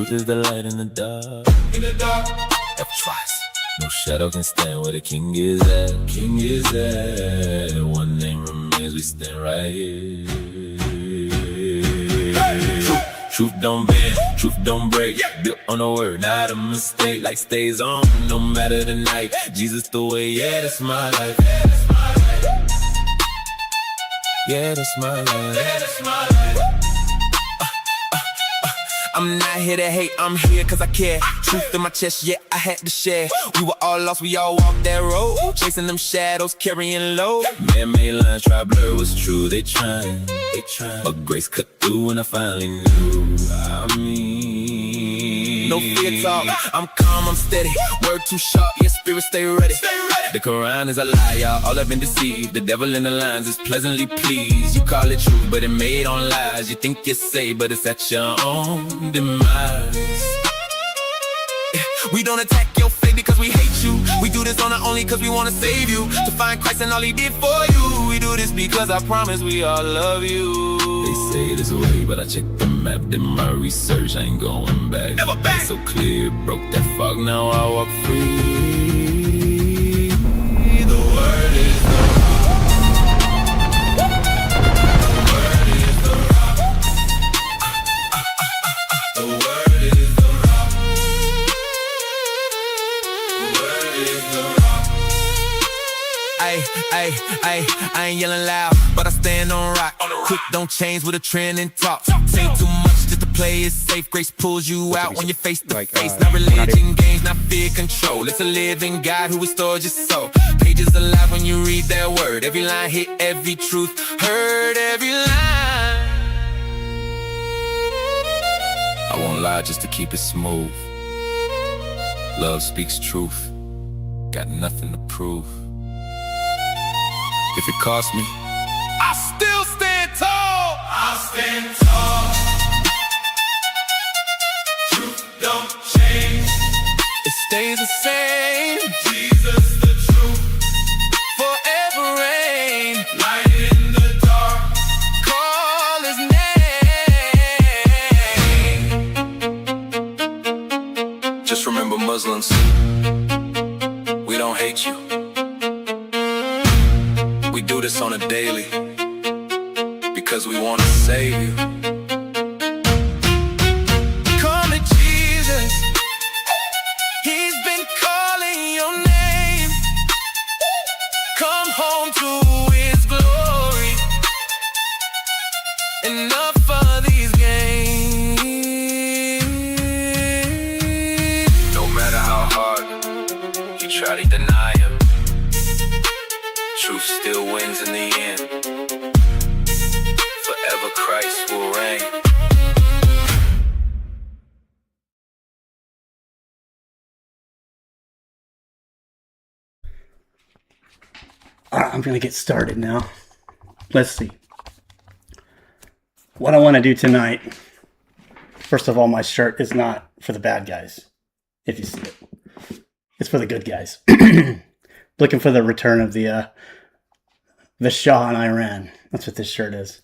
Truth is the light in the dark. In the dark. F twice. No shadow can stand where the king is at. King is at. One name remains, we stand right here. Hey. Truth don't bend, truth don't break. Built on a word, not a mistake. Like stays on, no matter the night. Jesus the way, yeah, that's my life. Yeah, that's my life. Yeah, that's my life. I'm not here to hate, I'm here cause I care. Truth in my chest, yeah, I had to share. We were all lost, we all walked that road. Chasing them shadows, carrying low. Man-made lines try blur what's true, they trying. But grace cut through when I finally knew. I mean, no fear talk, I'm calm, I'm steady. Word too sharp, yeah, spirit stay ready. The Quran is a lie, y'all, all I've been deceived. The devil in the lines is pleasantly pleased. You call it truth, but it made on lies. You think you're safe, but it's at your own demise. We don't attack your faith because we hate you. We do this on our only cause we wanna save you. To find Christ and all he did for you. We do this because I promise we all love you. They say this way, but I checked the map, did my research, I ain't going back. Never back. So clear, broke that fog, now I walk free. The word is the rock. The word is the rock. The word is the rock. The word is the rock. I ain't yelling loud, but I stand on rock. Quick, don't change with a trend and talk. Say too much just to play it safe. Grace pulls you out when you're face to face. Not religion games, not fear control. It's a living God who restores your soul. Pages alive when you read their word. Every line hit, every truth heard, every line. I won't lie just to keep it smooth. Love speaks truth. Got nothing to prove. If it costs me, I still stand tall. I'll stand tall. Truth don't change. It stays the same. Jesus the truth. Forever reign. Light in the dark. Call his name. Just remember, Muslims, we don't hate you. We do this on a daily because we want to save you. Come to Jesus, he's been calling your name. Come home to his glory. Enough of these games. No matter how hard you try to deny him, truth still wins in the end. Forever Christ will reign. Alright, I'm gonna get started now. Let's see. What I want to do tonight. First of all, my shirt is not for the bad guys, if you see it. It's for the good guys. Looking for the return of the Shah in Iran. That's what this shirt is.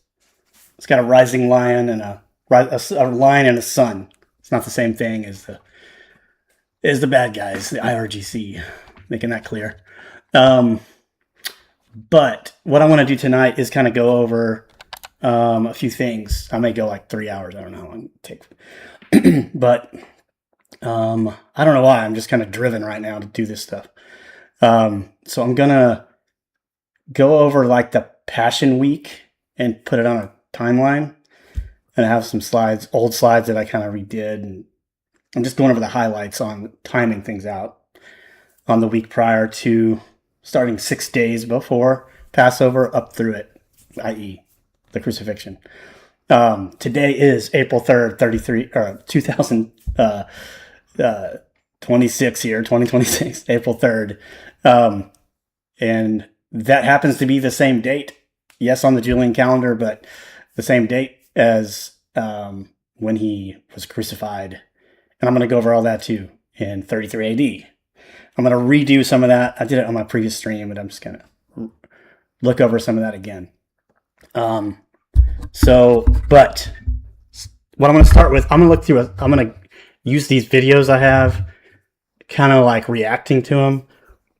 It's got a rising lion and a lion and a sun. It's not the same thing as the bad guys, the IRGC. Making that clear. But what I want to do tonight is kind of go over a few things. I may go like 3 hours. I don't know how long it takes. But I don't know why. I'm just kind of driven right now to do this stuff. So I'm gonna go over like the Passion Week and put it on a timeline, and I have some slides, old slides that I kind of redid, and I'm just going over the highlights on timing things out on the week prior to starting 6 days before Passover up through it, i.e. the crucifixion. Today is April 3rd, 2026 here, 2026, April 3rd. And that happens to be the same date. Yes, on the Julian calendar, but the same date as when he was crucified. And I'm going to go over all that too in 33 AD. I'm going to redo some of that. I did it on my previous stream, but I'm just going to look over some of that again. But what I'm going to start with, I'm going to use these videos I have, kind of like reacting to them,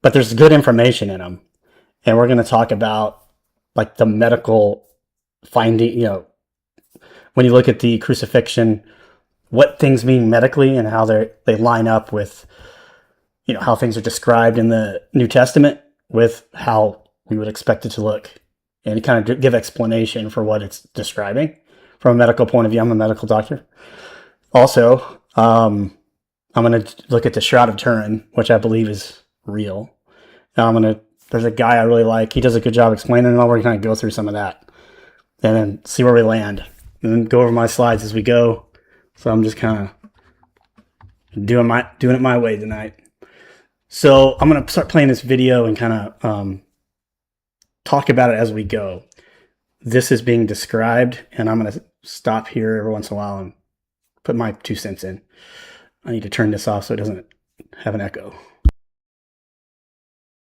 but there's good information in them. And we're going to talk about like the medical finding, when you look at the crucifixion, what things mean medically and how they line up with, how things are described in the New Testament with how we would expect it to look, and kind of give explanation for what it's describing from a medical point of view. I'm a medical doctor. Also, I'm going to look at the Shroud of Turin, which I believe is real. There's a guy I really like. He does a good job explaining it all. We're going to go through some of that and then see where we land, and then go over my slides as we go. So I'm just kind of doing it my way tonight. So I'm going to start playing this video and kind of talk about it as we go. This is being described, and I'm going to stop here every once in a while and put my 2 cents in. I need to turn this off so it doesn't have an echo.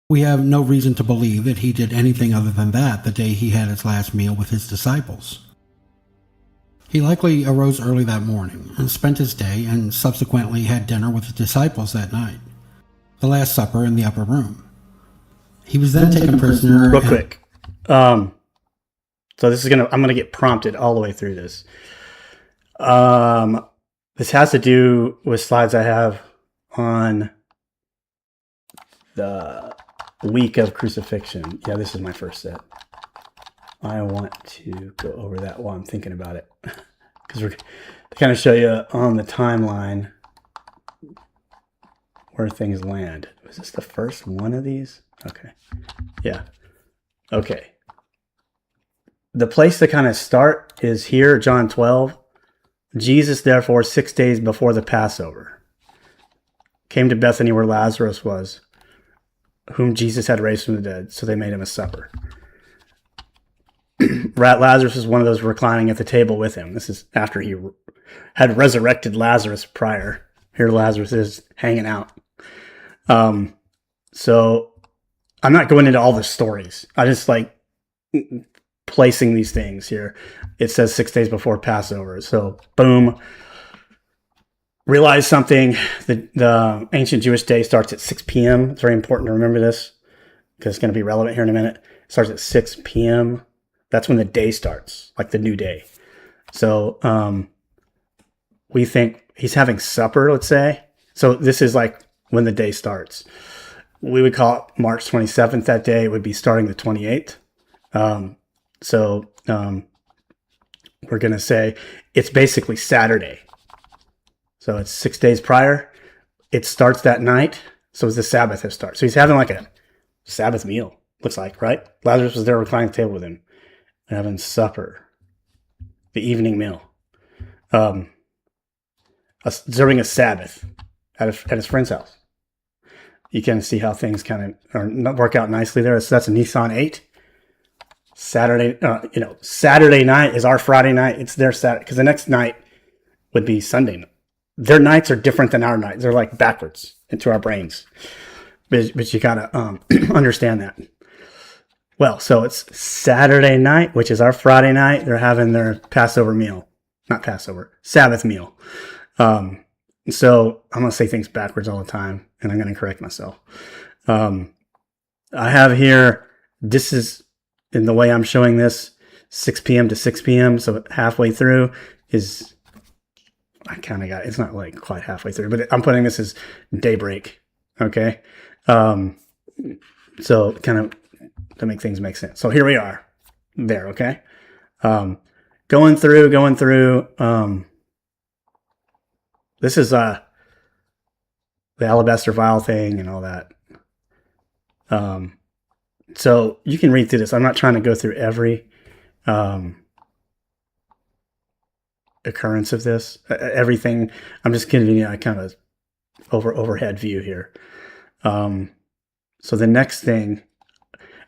We have no reason to believe that he did anything other than that the day he had his last meal with his disciples. He likely arose early that morning and spent his day and subsequently had dinner with his disciples that night, the Last Supper in the upper room. He was then taken prisoner. Real quick. So this is I'm gonna get prompted all the way through this. This has to do with slides I have on the week of crucifixion. Yeah, this is my first set. I want to go over that while I'm thinking about it, because we're to kind of show you on the timeline where things land. Was this the first one of these? Okay. Yeah. Okay. The place to kind of start is here, John 12. Jesus, therefore, 6 days before the Passover, came to Bethany where Lazarus was, whom Jesus had raised from the dead. So they made him a supper. Lazarus is one of those reclining at the table with him. This is after he had resurrected Lazarus prior. Here Lazarus is hanging out. So I'm not going into all the stories. I just like placing these things here. It says 6 days before Passover. So boom. Realize something. The ancient Jewish day starts at 6 p.m. It's very important to remember this because it's going to be relevant here in a minute. It starts at 6 p.m. That's when the day starts, like the new day. So we think he's having supper, let's say. So this is like when the day starts. We would call it March 27th that day. It would be starting the 28th. We're going to say it's basically Saturday. So it's 6 days prior. It starts that night. So it's the Sabbath has started. So he's having like a Sabbath meal, looks like, right? Lazarus was there reclining at the table with him. They're having supper, the evening meal, observing a Sabbath at his friend's house. You can see how things kind of work out nicely there. So that's a Nissan 8. Saturday night is our Friday night. It's their Saturday, because the next night would be Sunday. Their nights are different than our nights. They're like backwards into our brains. But you gotta understand that. Well, so it's Saturday night, which is our Friday night. They're having their Passover meal. Not Passover, Sabbath meal. So I'm going to say things backwards all the time, and I'm going to correct myself. I have here, this is, in the way I'm showing this, 6 p.m. to 6 p.m. So halfway through is, I kind of got, it's not like quite halfway through, but I'm putting this as daybreak. Okay. So kind of to make things make sense. So here we are there. Okay. Going through, this is, the alabaster vial thing and all that. So you can read through this. I'm not trying to go through every, occurrence of this, everything. I'm just giving you a kind of overhead view here. So the next thing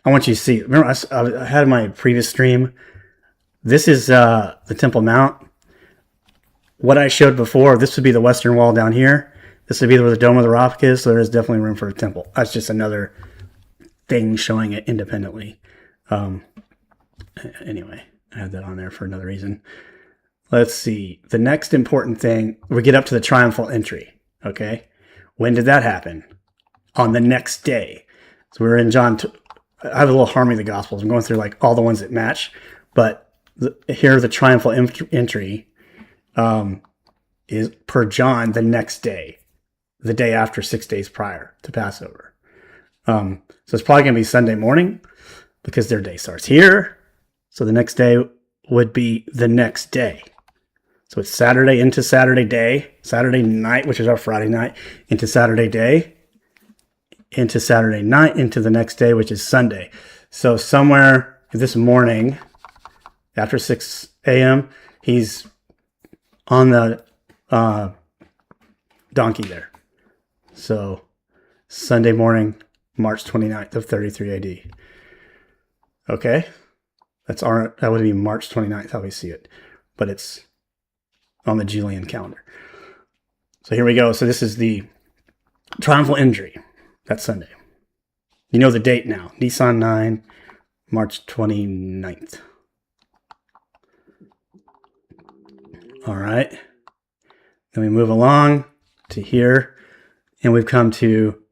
I want you to see, remember I had my previous stream. This is the Temple Mount. What I showed before, this would be the western wall down here. This would be where the Dome of the Rock is, so there is definitely room for a temple. That's just another thing showing it independently. Anyway, I had that on there for another reason. let's see. The next important thing, we get up to the triumphal entry. Okay. When did that happen? On the next day. So we're in John. I have a little harmony of the Gospels. I'm going through like all the ones that match, but here the triumphal entry is per John the next day, the day after 6 days prior to Passover. So it's probably going to be Sunday morning because their day starts here. So the next day would be the next day. So it's Saturday into Saturday day, Saturday night, which is our Friday night, into Saturday day, into Saturday night, into the next day, which is Sunday. So somewhere this morning, after 6 a.m., he's on the donkey there. So Sunday morning, March 29th of 33 AD. Okay? That would be March 29th, how we see it. But it's on the Julian calendar. So here we go. So this is the triumphal entry. That's Sunday. You know the date now. Nisan 9, March 29th. All right. Then we move along to here. And we've come to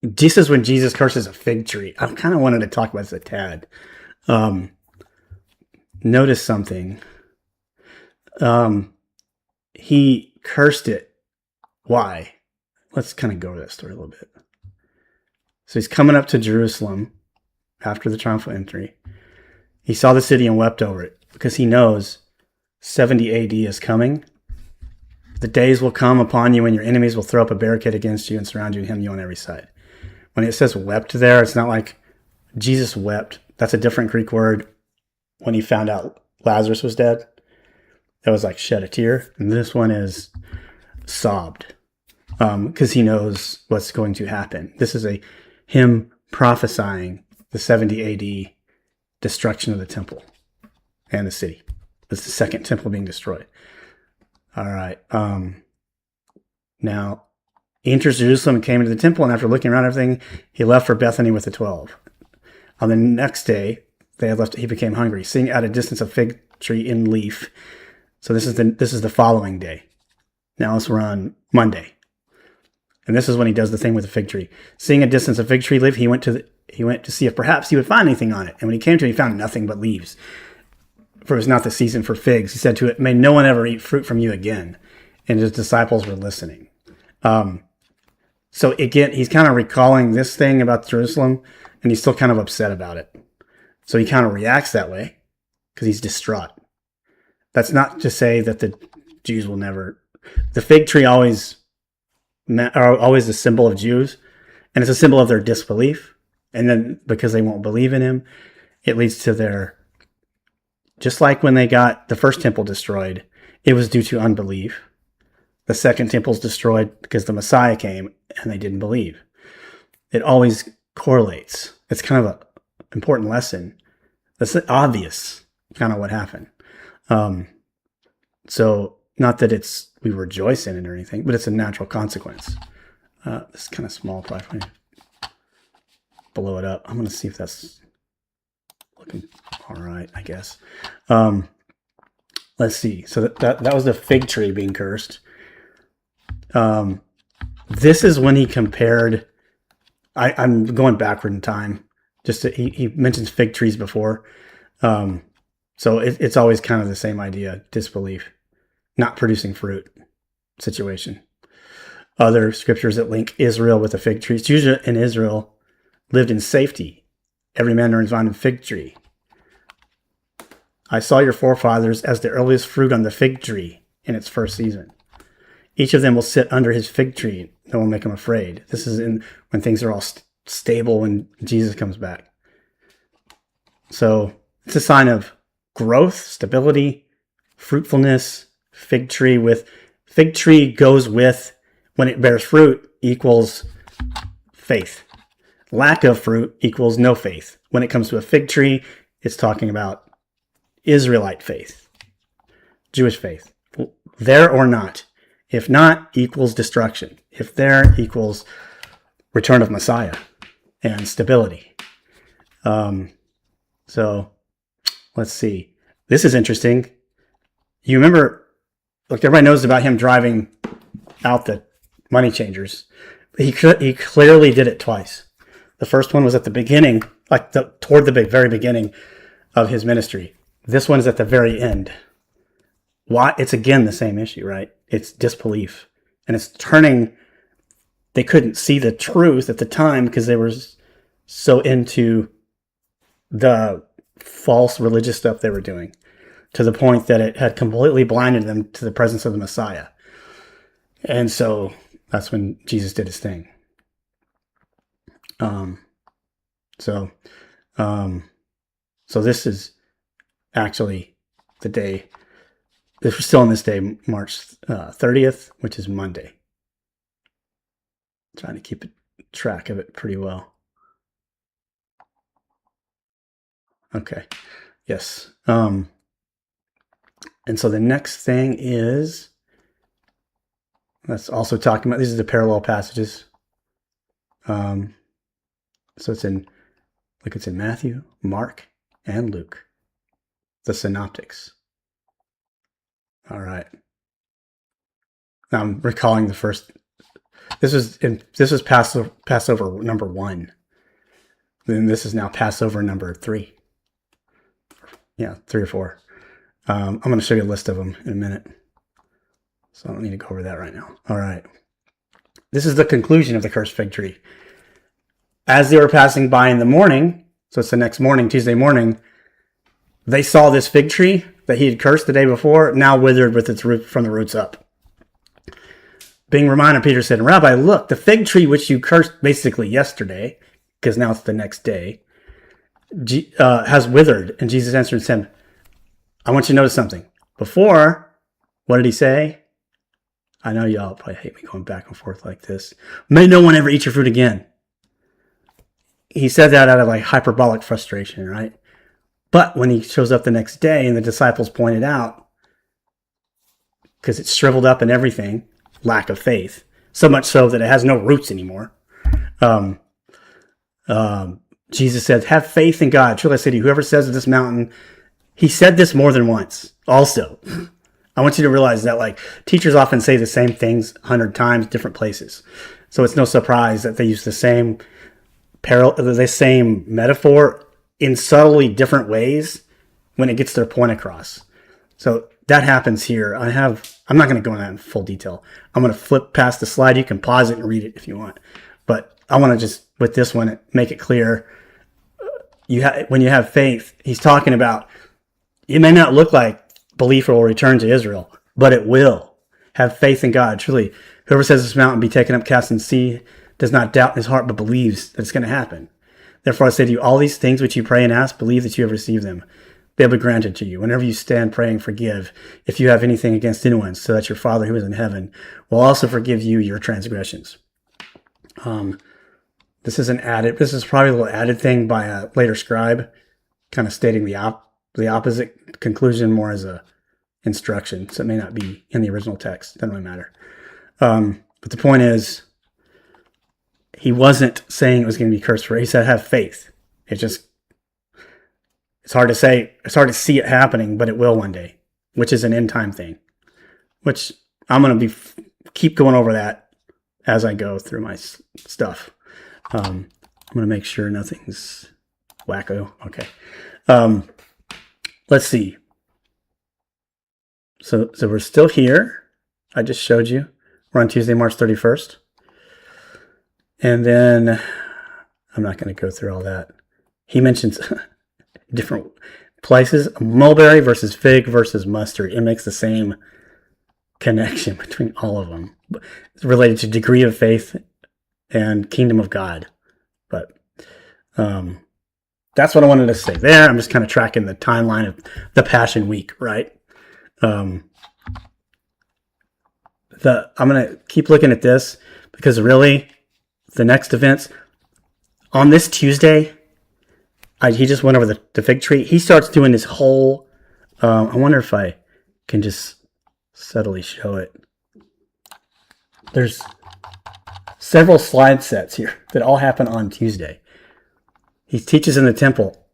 this is when Jesus curses a fig tree. I kind of wanted to talk about this a tad. Notice something. He cursed it. Why? Let's kind of go over that story a little bit. So he's coming up to Jerusalem after the triumphal entry. He saw the city and wept over it because he knows 70 AD is coming. The days will come upon you when your enemies will throw up a barricade against you and surround you and hem you on every side. When it says wept there, it's not like Jesus wept. That's a different Greek word. When he found out Lazarus was dead, that was like shed a tear. And this one is sobbed because he knows what's going to happen. This is him prophesying the 70 AD destruction of the temple and the city. It's the second temple being destroyed. All right. Now, he enters Jerusalem and came into the temple, and after looking around everything, he left for Bethany with the 12. On the next day, they had left. He became hungry, seeing at a distance a fig tree in leaf. So this is the following day. Now we're on Monday, and this is when he does the thing with the fig tree. Seeing a distance a fig tree leaf, he went to see if perhaps he would find anything on it. And when he came to it, he found nothing but leaves. For it was not the season for figs. He said to it, "May no one ever eat fruit from you again." And his disciples were listening. So again, he's kind of recalling this thing about Jerusalem, and he's still kind of upset about it. So he kind of reacts that way because he's distraught. That's not to say that the Jews will never. The fig tree are always a symbol of Jews, and it's a symbol of their disbelief. And then because they won't believe in him, it leads to their. Just like when they got the first temple destroyed, it was due to unbelief. The second temple's destroyed because the Messiah came and they didn't believe. It always correlates. It's kind of an important lesson. That's obvious, kind of what happened. So not that we rejoice in it or anything, but it's a natural consequence. This is kind of small, probably. Blow it up. I'm going to see if that's looking all right, I guess. Let's see. So that was the fig tree being cursed. This is when he compared. I'm going backward in time. He mentions fig trees before. So it's always kind of the same idea: disbelief, not producing fruit situation. Other scriptures that link Israel with the fig trees. Judah and Israel lived in safety. Every man earns vine and fig tree. I saw your forefathers as the earliest fruit on the fig tree in its first season. Each of them will sit under his fig tree. No one will make him afraid. This is when things are all stable when Jesus comes back. So it's a sign of growth, stability, fruitfulness. Fig tree goes with, when it bears fruit, equals faith. Lack of fruit equals no faith. When it comes to a fig tree, it's talking about Israelite faith, Jewish faith. There or not. If not, equals destruction. If there, equals return of Messiah and stability. So let's see. This is interesting. You remember, look, everybody knows about him driving out the money changers. He clearly did it twice. The first one was at the beginning, like toward the very beginning of his ministry. This one is at the very end. Why? It's again the same issue, right? It's disbelief. And it's turning, they couldn't see the truth at the time because they were so into the false religious stuff they were doing, to the point that it had completely blinded them to the presence of the Messiah. And so that's when Jesus did his thing. So this is actually the day. We're still on this day, March 30th, which is Monday. I'm trying to keep track of it pretty well. Okay. Yes. And so the next thing is, that's also talking about, these are the parallel passages. So it's in Matthew, Mark, and Luke, the synoptics. All right. Now I'm recalling the first. This was Passover number 1. Then this is now Passover number 3. Yeah, 3 or 4. I'm going to show you a list of them in a minute, so I don't need to go over that right now. All right. This is the conclusion of the cursed fig tree. As they were passing by in the morning, so it's the next morning, Tuesday morning, they saw this fig tree that he had cursed the day before, now withered with its root from the roots up. Being reminded, Peter said, Rabbi, look, the fig tree which you cursed basically yesterday, because now it's the next day, has withered. And Jesus answered and said, I want you to notice something. Before, what did he say? I know y'all probably hate me going back and forth like this. May no one ever eat your fruit again. He said that out of like hyperbolic frustration, right? But when he shows up the next day and the disciples pointed out, because it's shriveled up and everything, lack of faith, so much so that it has no roots anymore. Jesus said, have faith in God. Truly I say to you, whoever says to this mountain, he said this more than once. Also, I want you to realize that like teachers often say the same things 100 times, different places. So it's no surprise that they use the same metaphor in subtly different ways when it gets their point across. So that happens here. I'm not going to go into that in full detail. I'm going to flip past the slide. You can pause it and read it if you want. But I want to just, with this one, make it clear. When you have faith, he's talking about, it may not look like belief will return to Israel, but it will. Have faith in God. Truly, whoever says this mountain be taken up, cast in the sea, does not doubt in his heart, but believes that it's going to happen. Therefore I say to you, all these things which you pray and ask, believe that you have received them. They'll be granted to you. Whenever you stand praying, forgive if you have anything against anyone, so that your Father who is in heaven will also forgive you your transgressions. This is probably a little added thing by a later scribe, kind of stating the opposite conclusion more as a instruction. So it may not be in the original text. Doesn't really matter. But the point is, he wasn't saying it was going to be cursed for. He said, have faith. It's hard to say. It's hard to see it happening, but it will one day, which is an end time thing, which I'm going to keep going over that as I go through my stuff. I'm going to make sure nothing's wacko. Okay. Let's see. So we're still here. I just showed you. We're on Tuesday, March 31st. And then I'm not going to go through all that. He mentions different places. Mulberry versus fig versus mustard. It makes the same connection between all of them. It's related to degree of faith and kingdom of God. But that's what I wanted to say there. I'm just kind of tracking the timeline of the Passion Week, right? I'm going to keep looking at this because really the next events on this Tuesday, he just went over the fig tree. He starts doing this whole, I wonder if I can just subtly show it. There's several slide sets here that all happen on Tuesday. He teaches in the temple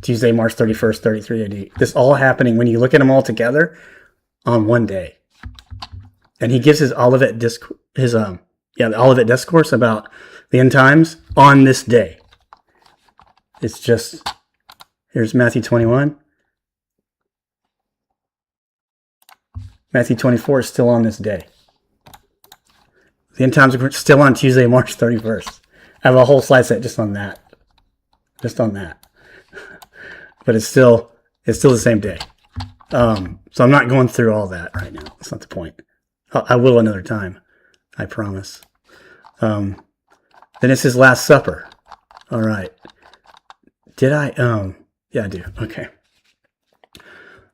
Tuesday, March 31st, 33 AD. This all happening when you look at them all together on one day. And he gives his Olivet the Olivet discourse about the end times on this day. It's just, here's Matthew 21. Matthew 24 is still on this day. The end times are still on Tuesday, March 31st. I have a whole slide set just on that. Just on that. But it's still the same day. So I'm not going through all that right now. That's not the point. I will another time. I promise. Then it's his Last Supper. All right. Did I? Yeah, I do. Okay.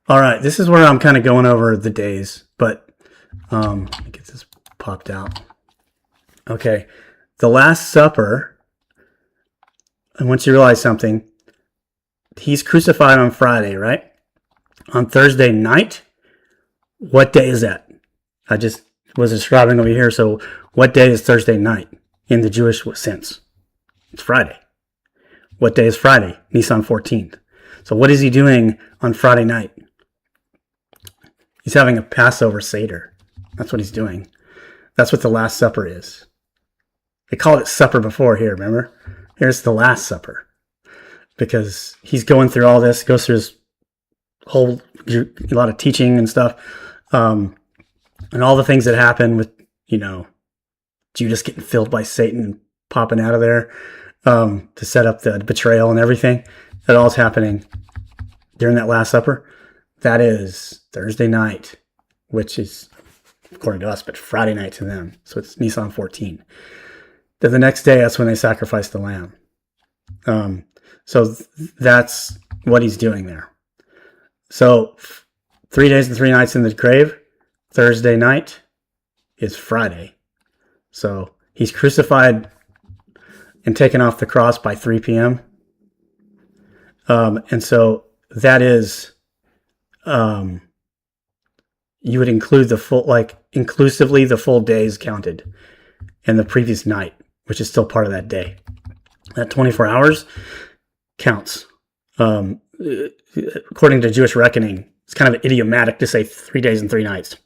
All right. This is where I'm kind of going over the days, but let me get this popped out. Okay. The Last Supper. I want you to realize something. He's crucified on Friday, right? On Thursday night. What day is that? I just was describing over here. So what day is Thursday night in the Jewish sense? It's Friday. What day is Friday? Nisan 14th. So what is he doing on Friday night? He's having a Passover Seder. That's what he's doing. That's what the Last Supper is. They called it supper before here, remember? Here's the Last Supper. Because he's going through all this, goes through his whole, a lot of teaching and stuff. And all the things that happen with, Judas getting filled by Satan and popping out of there to set up the betrayal and everything. That all's happening during that Last Supper. That is Thursday night, which is, according to us, but Friday night to them. So it's Nisan 14. Then the next day, that's when they sacrifice the lamb. So that's what he's doing there. So 3 days and 3 nights in the grave. Thursday night is Friday. So he's crucified and taken off the cross by 3 p.m. And so that is, you would include inclusively the full days counted and the previous night, which is still part of that day. That 24 hours counts. According to Jewish reckoning, it's kind of idiomatic to say 3 days and 3 nights.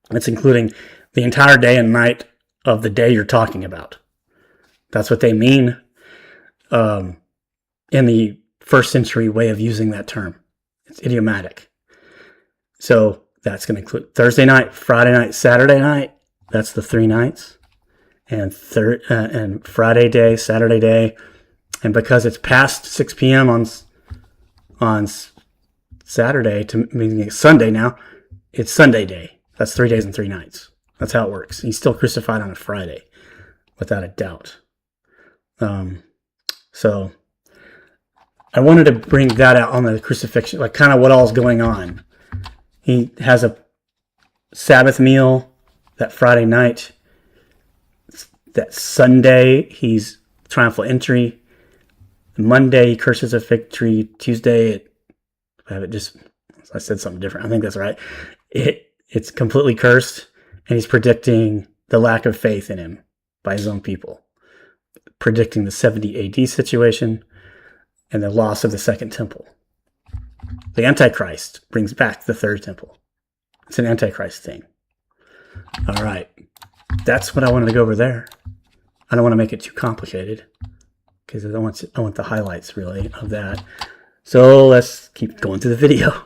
It's including the entire day and night of the day you're talking about. That's what they mean in the first century way of using that term. It's idiomatic. So that's going to include Thursday night, Friday night, Saturday night. That's the 3 nights. And Friday day, Saturday day. And because it's past 6 p.m. on Saturday, meaning it's Sunday now, it's Sunday day. That's 3 days and 3 nights. That's how it works. He's still crucified on a Friday, without a doubt. So I wanted to bring that out on the crucifixion, like kind of what all's going on. He has a Sabbath meal that Friday night. That Sunday, he's triumphal entry. Monday, he curses a fig tree. Tuesday, I said something different. I think that's right. It's completely cursed, and he's predicting the lack of faith in him by his own people, predicting the 70 AD situation and the loss of the second temple. The Antichrist brings back the third temple. It's an Antichrist thing. All right. That's what I wanted to go over there. I don't want to make it too complicated because I want the highlights, really, of that. So let's keep going through the video.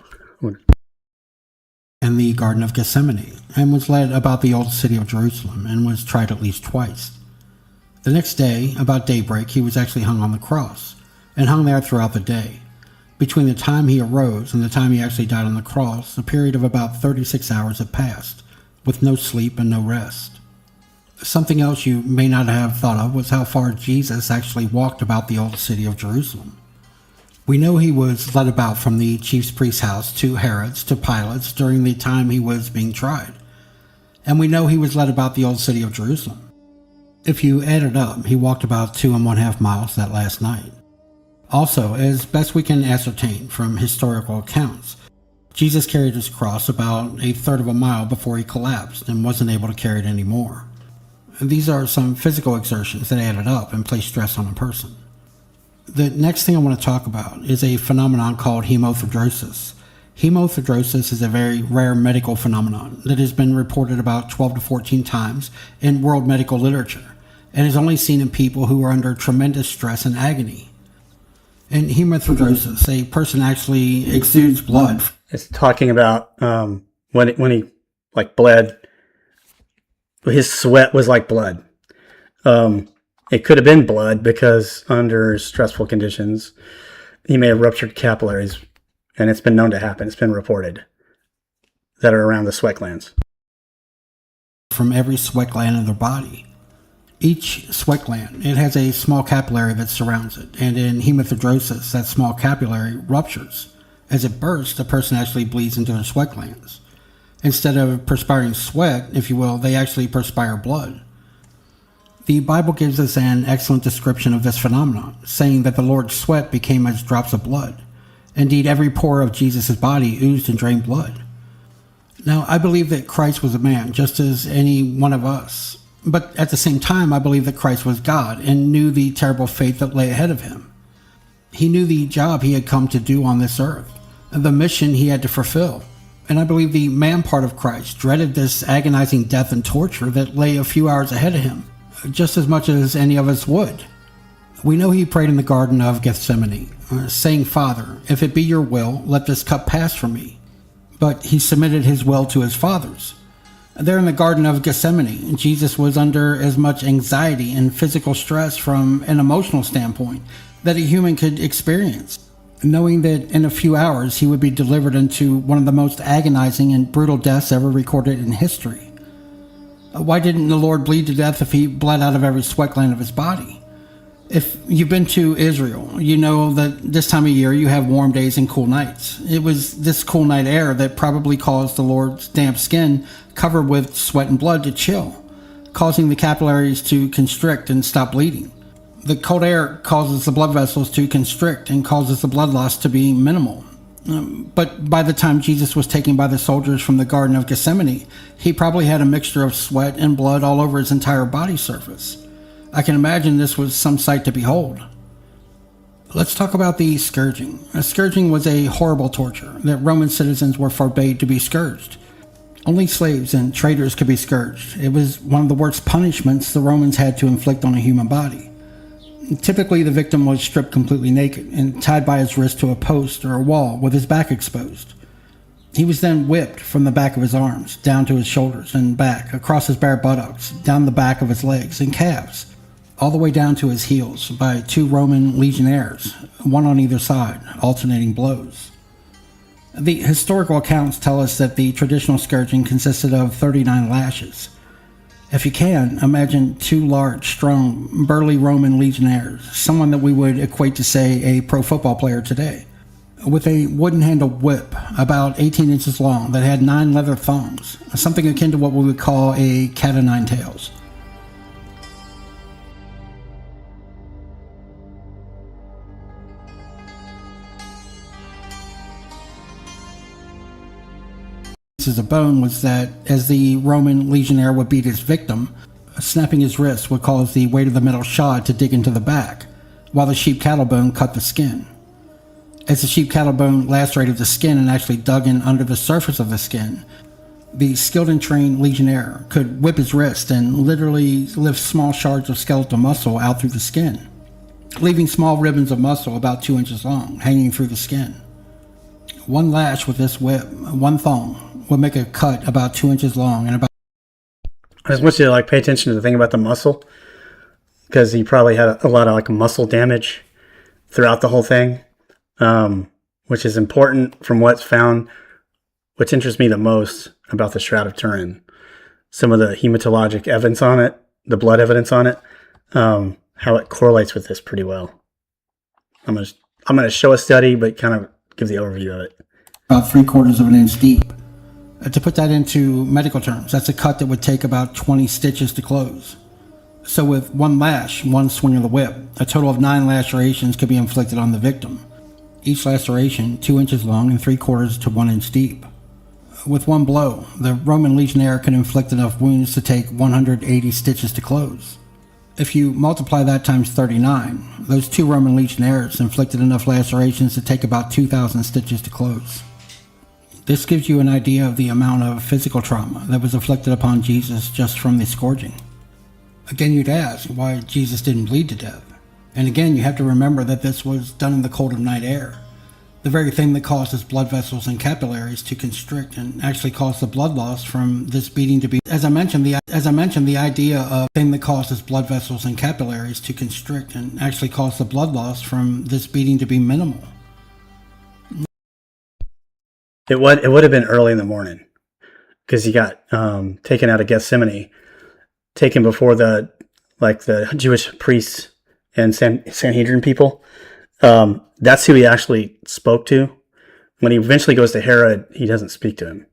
In the Garden of Gethsemane, and was led about the old city of Jerusalem, and was tried at least twice. The next day, about daybreak, he was actually hung on the cross, and hung there throughout the day. Between the time he arose and the time he actually died on the cross, a period of about 36 hours had passed, with no sleep and no rest. Something else you may not have thought of was how far Jesus actually walked about the old city of Jerusalem. We know he was led about from the chief priest's house to Herod's to Pilate's during the time he was being tried. And we know he was led about the old city of Jerusalem. If you add it up, he walked about 2.5 miles that last night. Also, as best we can ascertain from historical accounts, Jesus carried his cross about 1/3 of a mile before he collapsed and wasn't able to carry it anymore. These are some physical exertions that added up and placed stress on a person. The next thing I want to talk about is a phenomenon called hemofibrosis. Hemofibrosis is a very rare medical phenomenon that has been reported about 12 to 14 times in world medical literature and is only seen in people who are under tremendous stress and agony. In hemofibrosis, a person actually exudes blood. It's talking about when he like bled. His sweat was like blood. It could have been blood because under stressful conditions, he may have ruptured capillaries, and it's been known to happen. It's been reported that are around the sweat glands. From every sweat gland in their body. Each sweat gland, it has a small capillary that surrounds it, and in hemofibrosis, that small capillary ruptures. As it bursts, the person actually bleeds into their sweat glands. Instead of perspiring sweat, if you will, they actually perspire blood. The Bible gives us an excellent description of this phenomenon, saying that the Lord's sweat became as drops of blood. Indeed, every pore of Jesus' body oozed and drained blood. Now, I believe that Christ was a man, just as any one of us. But at the same time, I believe that Christ was God and knew the terrible fate that lay ahead of him. He knew the job he had come to do on this earth, the mission he had to fulfill. And I believe the man part of Christ dreaded this agonizing death and torture that lay a few hours ahead of him, just as much as any of us would. We know he prayed in the Garden of Gethsemane, saying, "Father, if it be your will, let this cup pass from me." But he submitted his will to his Father's. There in the Garden of Gethsemane, Jesus was under as much anxiety and physical stress from an emotional standpoint that a human could experience, knowing that in a few hours he would be delivered into one of the most agonizing and brutal deaths ever recorded in history. Why didn't the Lord bleed to death if he bled out of every sweat gland of his body? If you've been to Israel, you know that this time of year you have warm days and cool nights. It was this cool night air that probably caused the Lord's damp skin covered with sweat and blood to chill, causing the capillaries to constrict and stop bleeding. The cold air causes the blood vessels to constrict and causes the blood loss to be minimal. But by the time Jesus was taken by the soldiers from the Garden of Gethsemane, he probably had a mixture of sweat and blood all over his entire body surface. I can imagine this was some sight to behold. Let's talk about the scourging. Scourging was a horrible torture that Roman citizens were forbade to be scourged. Only slaves and traitors could be scourged. It was one of the worst punishments the Romans had to inflict on a human body. Typically, the victim was stripped completely naked and tied by his wrist to a post or a wall with his back exposed. He was then whipped from the back of his arms, down to his shoulders and back, across his bare buttocks, down the back of his legs and calves, all the way down to his heels by 2 Roman legionnaires, one on either side, alternating blows. The historical accounts tell us that the traditional scourging consisted of 39 lashes. If you can, imagine 2 large, strong, burly Roman legionnaires, someone that we would equate to, say, a pro football player today, with a wooden-handled whip about 18 inches long that had 9 leather thongs, something akin to what we would call a cat o' nine tails. Of bone was that as the Roman legionnaire would beat his victim, snapping his wrist would cause the weight of the metal shod to dig into the back, while the sheep cattle bone cut the skin. As the sheep cattle bone lacerated the skin and actually dug in under the surface of the skin, the skilled and trained legionnaire could whip his wrist and literally lift small shards of skeletal muscle out through the skin, leaving small ribbons of muscle about 2 inches long hanging through the skin. One lash with this whip, one thong, would make a cut about 2 inches long and about... I just want you to pay attention to the thing about the muscle, because he probably had a lot of muscle damage throughout the whole thing, which is important from what's found. What interests me the most about the Shroud of Turin, some of the hematologic evidence on it, the blood evidence on it, how it correlates with this pretty well. I'm gonna show a study, but kind of give the overview of it. About 3/4 of an inch deep. To put that into medical terms, that's a cut that would take about 20 stitches to close. So with one lash, one swing of the whip, a total of 9 lacerations could be inflicted on the victim. Each laceration 2 inches long and 3/4 to 1 inch deep. With one blow, the Roman legionnaire could inflict enough wounds to take 180 stitches to close. If you multiply that times 39, those 2 Roman legionnaires inflicted enough lacerations to take about 2,000 stitches to close. This gives you an idea of the amount of physical trauma that was inflicted upon Jesus just from the scourging. Again, you'd ask why Jesus didn't bleed to death. And again, you have to remember that this was done in the cold of night air. The very thing that causes blood vessels and capillaries to constrict and actually cause the blood loss from this beating to be, as I mentioned, the idea of thing that causes blood vessels and capillaries to constrict and actually cause the blood loss from this beating to be minimal. It would have been early in the morning because he got taken out of Gethsemane, taken before the Jewish priests and Sanhedrin people. That's who he actually spoke to. When he eventually goes to Herod, he doesn't speak to him.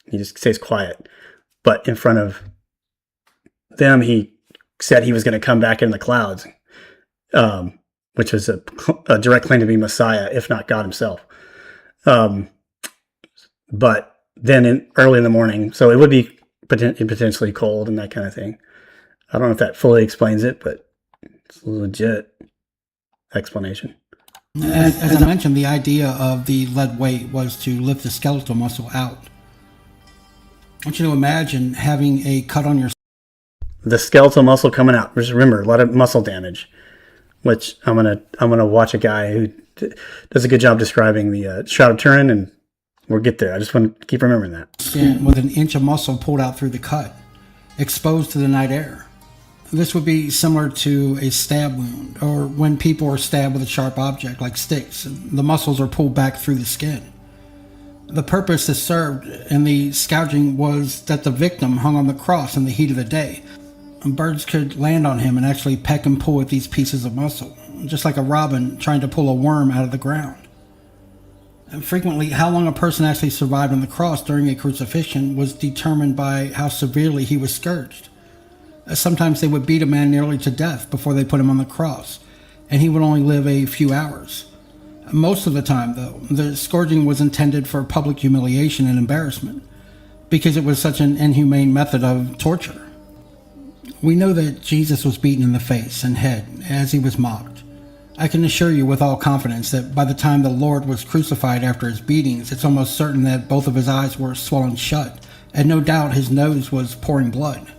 He just stays quiet. But in front of them, he said he was going to come back in the clouds, which was a direct claim to be Messiah, if not God himself. But then early in the morning, so it would be potentially cold and that kind of thing. I don't know if that fully explains it, but it's a legit explanation. As I mentioned, the idea of the lead weight was to lift the skeletal muscle out. I want you to imagine having a cut on your... The skeletal muscle coming out. Just remember, a lot of muscle damage, which I'm gonna watch a guy who does a good job describing the Shroud of Turin, and we'll get there. I just want to keep remembering that. Skin with an inch of muscle pulled out through the cut, exposed to the night air. This would be similar to a stab wound, or when people are stabbed with a sharp object like sticks. The muscles are pulled back through the skin. The purpose this served in the scourging was that the victim hung on the cross in the heat of the day. Birds could land on him and actually peck and pull at these pieces of muscle, just like a robin trying to pull a worm out of the ground. And frequently, how long a person actually survived on the cross during a crucifixion was determined by how severely he was scourged. Sometimes they would beat a man nearly to death before they put him on the cross, and he would only live a few hours. Most of the time, though, the scourging was intended for public humiliation and embarrassment, because it was such an inhumane method of torture. We know that Jesus was beaten in the face and head as he was mocked. I can assure you with all confidence that by the time the Lord was crucified after his beatings, it's almost certain that both of his eyes were swollen shut, and no doubt his nose was pouring blood.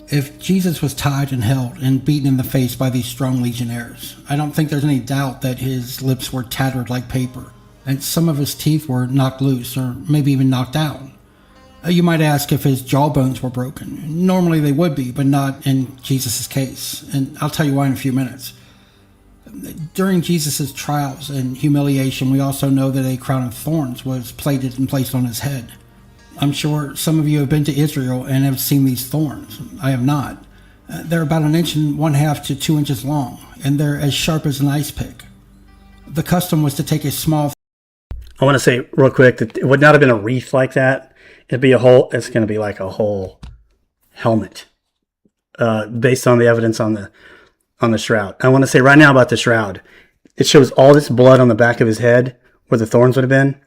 If Jesus was tied and held and beaten in the face by these strong legionnaires, I don't think there's any doubt that his lips were tattered like paper, and some of his teeth were knocked loose or maybe even knocked out. You might ask if his jawbones were broken. Normally they would be, but not in Jesus' case, and I'll tell you why in a few minutes. During Jesus' trials and humiliation, we also know that a crown of thorns was plaited and placed on his head. I'm sure some of you have been to Israel and have seen these thorns. I have not. They're about 1.5 to 2 inches long, and they're as sharp as an ice pick. The custom was to take a small... I want to say real quick that it would not have been a wreath like that. It'd be it's going to be like a whole helmet, based on the evidence on the shroud. I want to say right now about the shroud. It shows all this blood on the back of his head where the thorns would have been.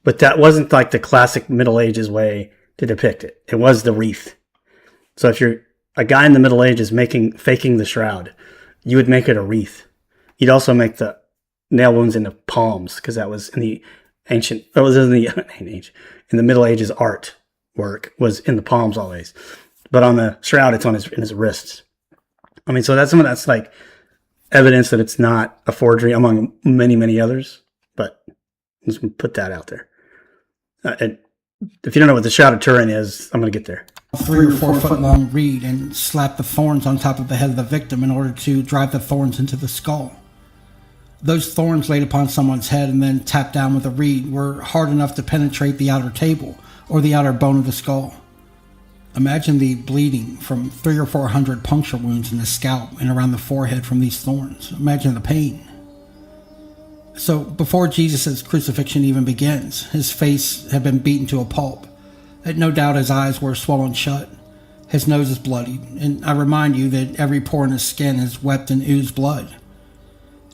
But that wasn't like the classic Middle Ages way to depict it. It was the wreath. So if you're a guy in the Middle Ages faking the shroud, you would make it a wreath. You'd also make the nail wounds into palms, because that was in the in the Middle Ages art work was in the palms always. But on the shroud, it's in his wrists. I mean, so that's like evidence that it's not a forgery among many, many others. But let's put that out there. And if you don't know what the Shroud of Turin is, I'm going to get there. 3 or 4 foot long reed and slap the thorns on top of the head of the victim in order to drive the thorns into the skull. Those thorns laid upon someone's head and then tapped down with a reed were hard enough to penetrate the outer table or the outer bone of the skull. Imagine the bleeding from 300 or 400 puncture wounds in the scalp and around the forehead from these thorns. Imagine the pain. So before Jesus' crucifixion even begins, his face had been beaten to a pulp. No doubt his eyes were swollen shut. His nose is bloodied, and I remind you that every pore in his skin has wept and oozed blood.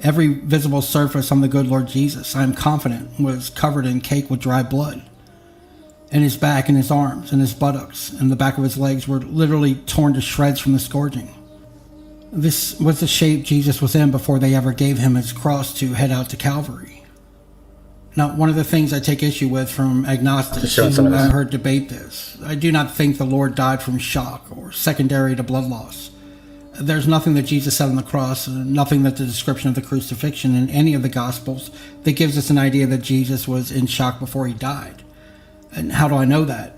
Every visible surface on the good Lord Jesus, I am confident, was covered and caked with dry blood. And his back and his arms and his buttocks and the back of his legs were literally torn to shreds from the scourging. This was the shape Jesus was in before they ever gave him his cross to head out to Calvary. Now, one of the things I take issue with from agnostics who I've heard debate this, I do not think the Lord died from shock or secondary to blood loss. There's nothing that Jesus said on the cross, nothing that the description of the crucifixion in any of the Gospels that gives us an idea that Jesus was in shock before he died. And how do I know that?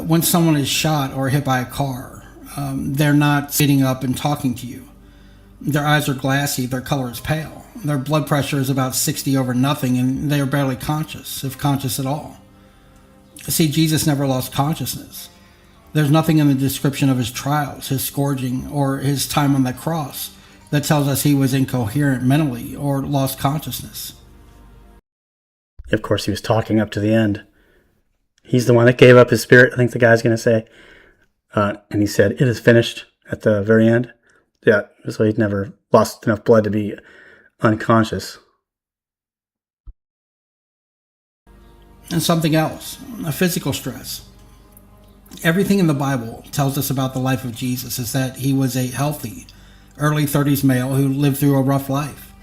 When someone is shot or hit by a car, they're not sitting up and talking to you. Their eyes are glassy, their color is pale. Their blood pressure is about 60 over nothing, and they are barely conscious, if conscious at all. See, Jesus never lost consciousness. There's nothing in the description of his trials, his scourging, or his time on the cross that tells us he was incoherent mentally or lost consciousness. Of course, he was talking up to the end. He's the one that gave up his spirit, I think the guy's going to say. And he said, "It is finished," at the very end. Yeah, so he'd never lost enough blood to be unconscious. And something else, a physical stress. Everything in the Bible tells us about the life of Jesus is that he was a healthy, early 30s male who lived through a rough life.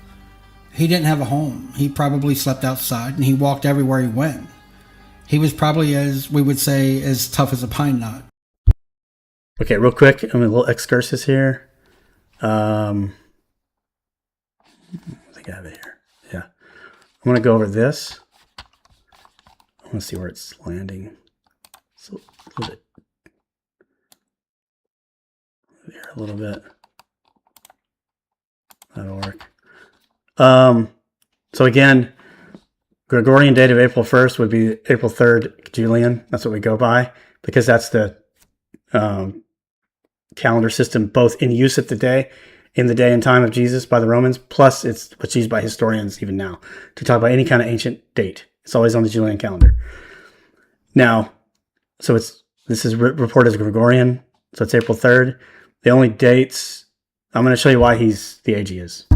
He didn't have a home. He probably slept outside, and he walked everywhere he went. He was probably, as we would say, as tough as a pine knot. Okay, real quick, I'm a little excursus here. I think I have it here. Yeah. I'm going to go over this. I want to see where it's landing. So a little bit. Here a little bit. That'll work. So again, Gregorian date of April 1st would be April 3rd, Julian. That's what we go by, because that's the calendar system both in use at the day, in the day and time of Jesus by the Romans, plus it's what's used by historians even now to talk about any kind of ancient date. It's always on the Julian calendar. Now, so this is reported as Gregorian, so it's April 3rd. The only dates, I'm going to show you why he's the age he is.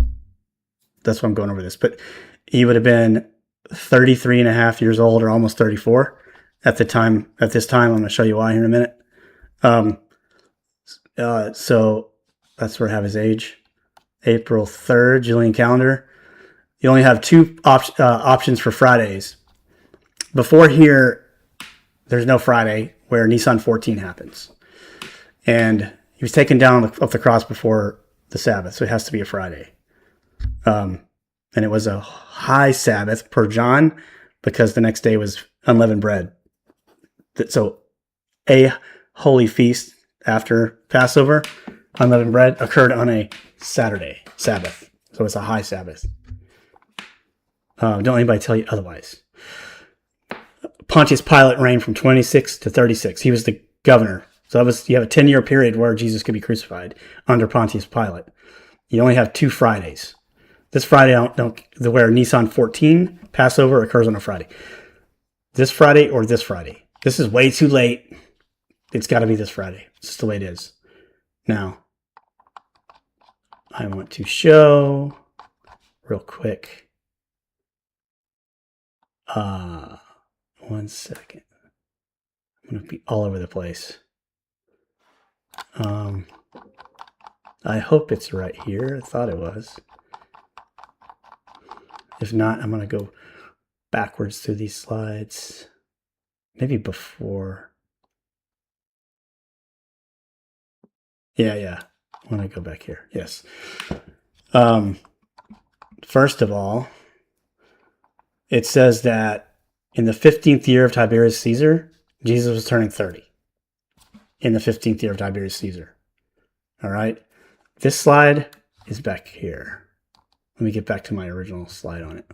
That's why I'm going over this. But he would have been 33 and a half years old, or almost 34 at this time. I'm going to show you why here in a minute. So that's where I have his age. April 3rd, Julian calendar. You only have two options for Fridays. Before here, there's no Friday where Nisan 14 happens. And he was taken down off the cross before the Sabbath, so it has to be a Friday. And it was a high Sabbath per John, because the next day was unleavened bread. So a holy feast after Passover, unleavened bread, occurred on a Saturday, Sabbath. So it's a high Sabbath. Don't anybody tell you otherwise. Pontius Pilate reigned from 26 to 36. He was the governor. So you have a 10-year period where Jesus could be crucified under Pontius Pilate. You only have two Fridays. This Friday, where Nisan 14, Passover, occurs on a Friday. This Friday or this Friday. This is way too late. It's got to be this Friday. It's just the way it is. Now, I want to show real quick. 1 second. I'm going to be all over the place. I hope it's right here. I thought it was. If not, I'm going to go backwards through these slides. Maybe before. Yeah. I want to go back here. Yes. First of all, it says that in the 15th year of Tiberius Caesar, Jesus was turning 30. In the 15th year of Tiberius Caesar. All right. This slide is back here. Let me get back to my original slide on it.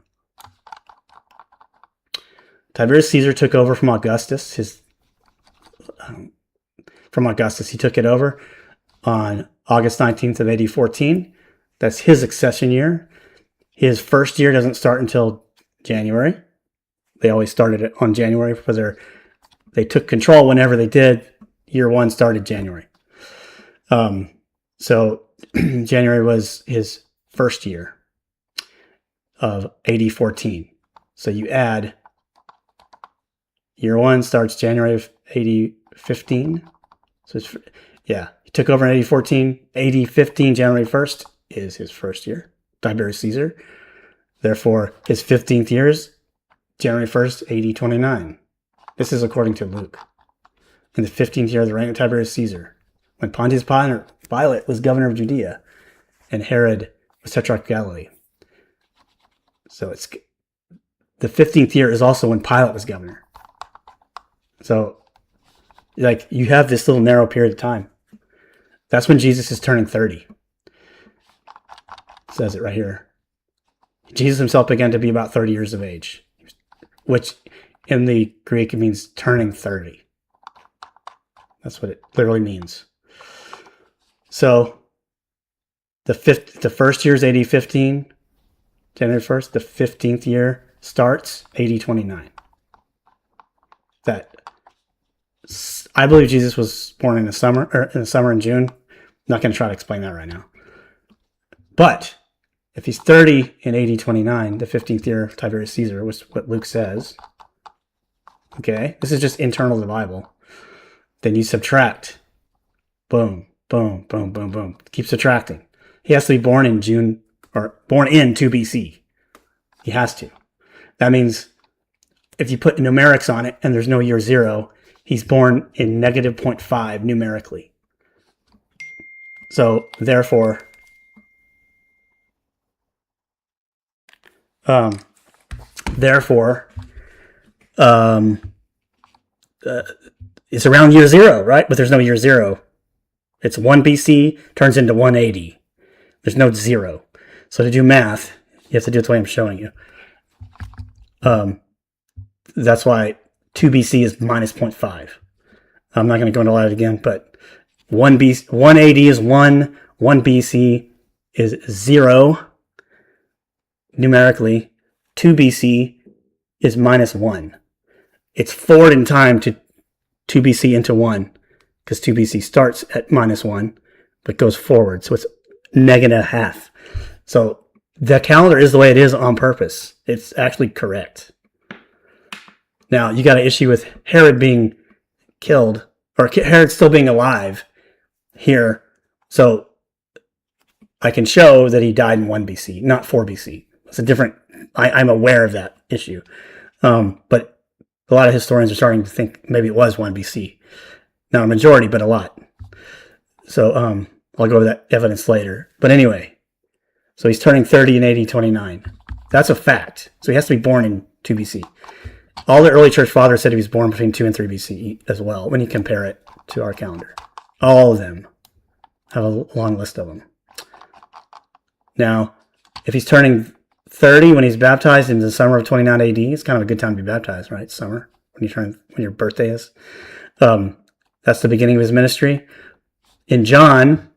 Tiberius Caesar took over from Augustus. He took it over on August 19th of AD 14. That's his accession year. His first year doesn't start until January. They always started it on January because they took control whenever they did. Year one started January. So January was his first year of AD 14. So you add year one starts January of AD 15. So Yeah, he took over in AD 14. AD 15, January 1st is his first year. Tiberius Caesar. Therefore, his 15th year is January 1st, AD 29. This is according to Luke. In the 15th year of the reign of Tiberius Caesar, when Pontius Pilate was governor of Judea and Herod was tetrarch of Galilee. So it's the 15th year is also when Pilate was governor. So, like, you have this little narrow period of time. That's when Jesus is turning 30. It says it right here. Jesus himself began to be about 30 years of age, which in the Greek it means turning 30. That's what it literally means. So the first year is AD 15, January 1st. The 15th year starts AD 29. I believe Jesus was born in the summer in June. I'm not going to try to explain that right now. But if he's 30 in AD 29, the 15th year of Tiberius Caesar, which is what Luke says, okay, this is just internal to the Bible, then you subtract. Boom, boom, boom, boom, boom. Keep subtracting. He has to be born in 2 BC. He has to. That means if you put numerics on it and there's no year 0, he's born in negative 0.5 numerically. So, therefore, it's around year 0, right? But there's no year 0. It's 1 BC turns into 180. There's no 0. So to do math, you have to do it the way I'm showing you. That's why 2 BC is minus 0.5. I'm not going to go into all that again, but 180 is 1. 1 BC is 0 numerically. 2 BC is minus 1. It's forward in time to 2 BC into 1 because 2 BC starts at minus 1 but goes forward. So it's negative half. So the calendar is the way it is on purpose. It's actually correct. Now, you got an issue with Herod being killed, or Herod still being alive here. So I can show that he died in 1 BC, not 4 BC. It's a different, I'm aware of that issue. But a lot of historians are starting to think maybe it was 1 BC. Not a majority, but a lot. So I'll go over that evidence later. But anyway, so he's turning 30 in AD 29. That's a fact. So he has to be born in 2 BC. All the early church fathers said he was born between 2 and 3 BC as well, when you compare it to our calendar. All of them have a long list of them. Now, if he's turning 30 when he's baptized in the summer of 29 AD, it's kind of a good time to be baptized, right? Summer, when your birthday is. That's the beginning of his ministry. In John,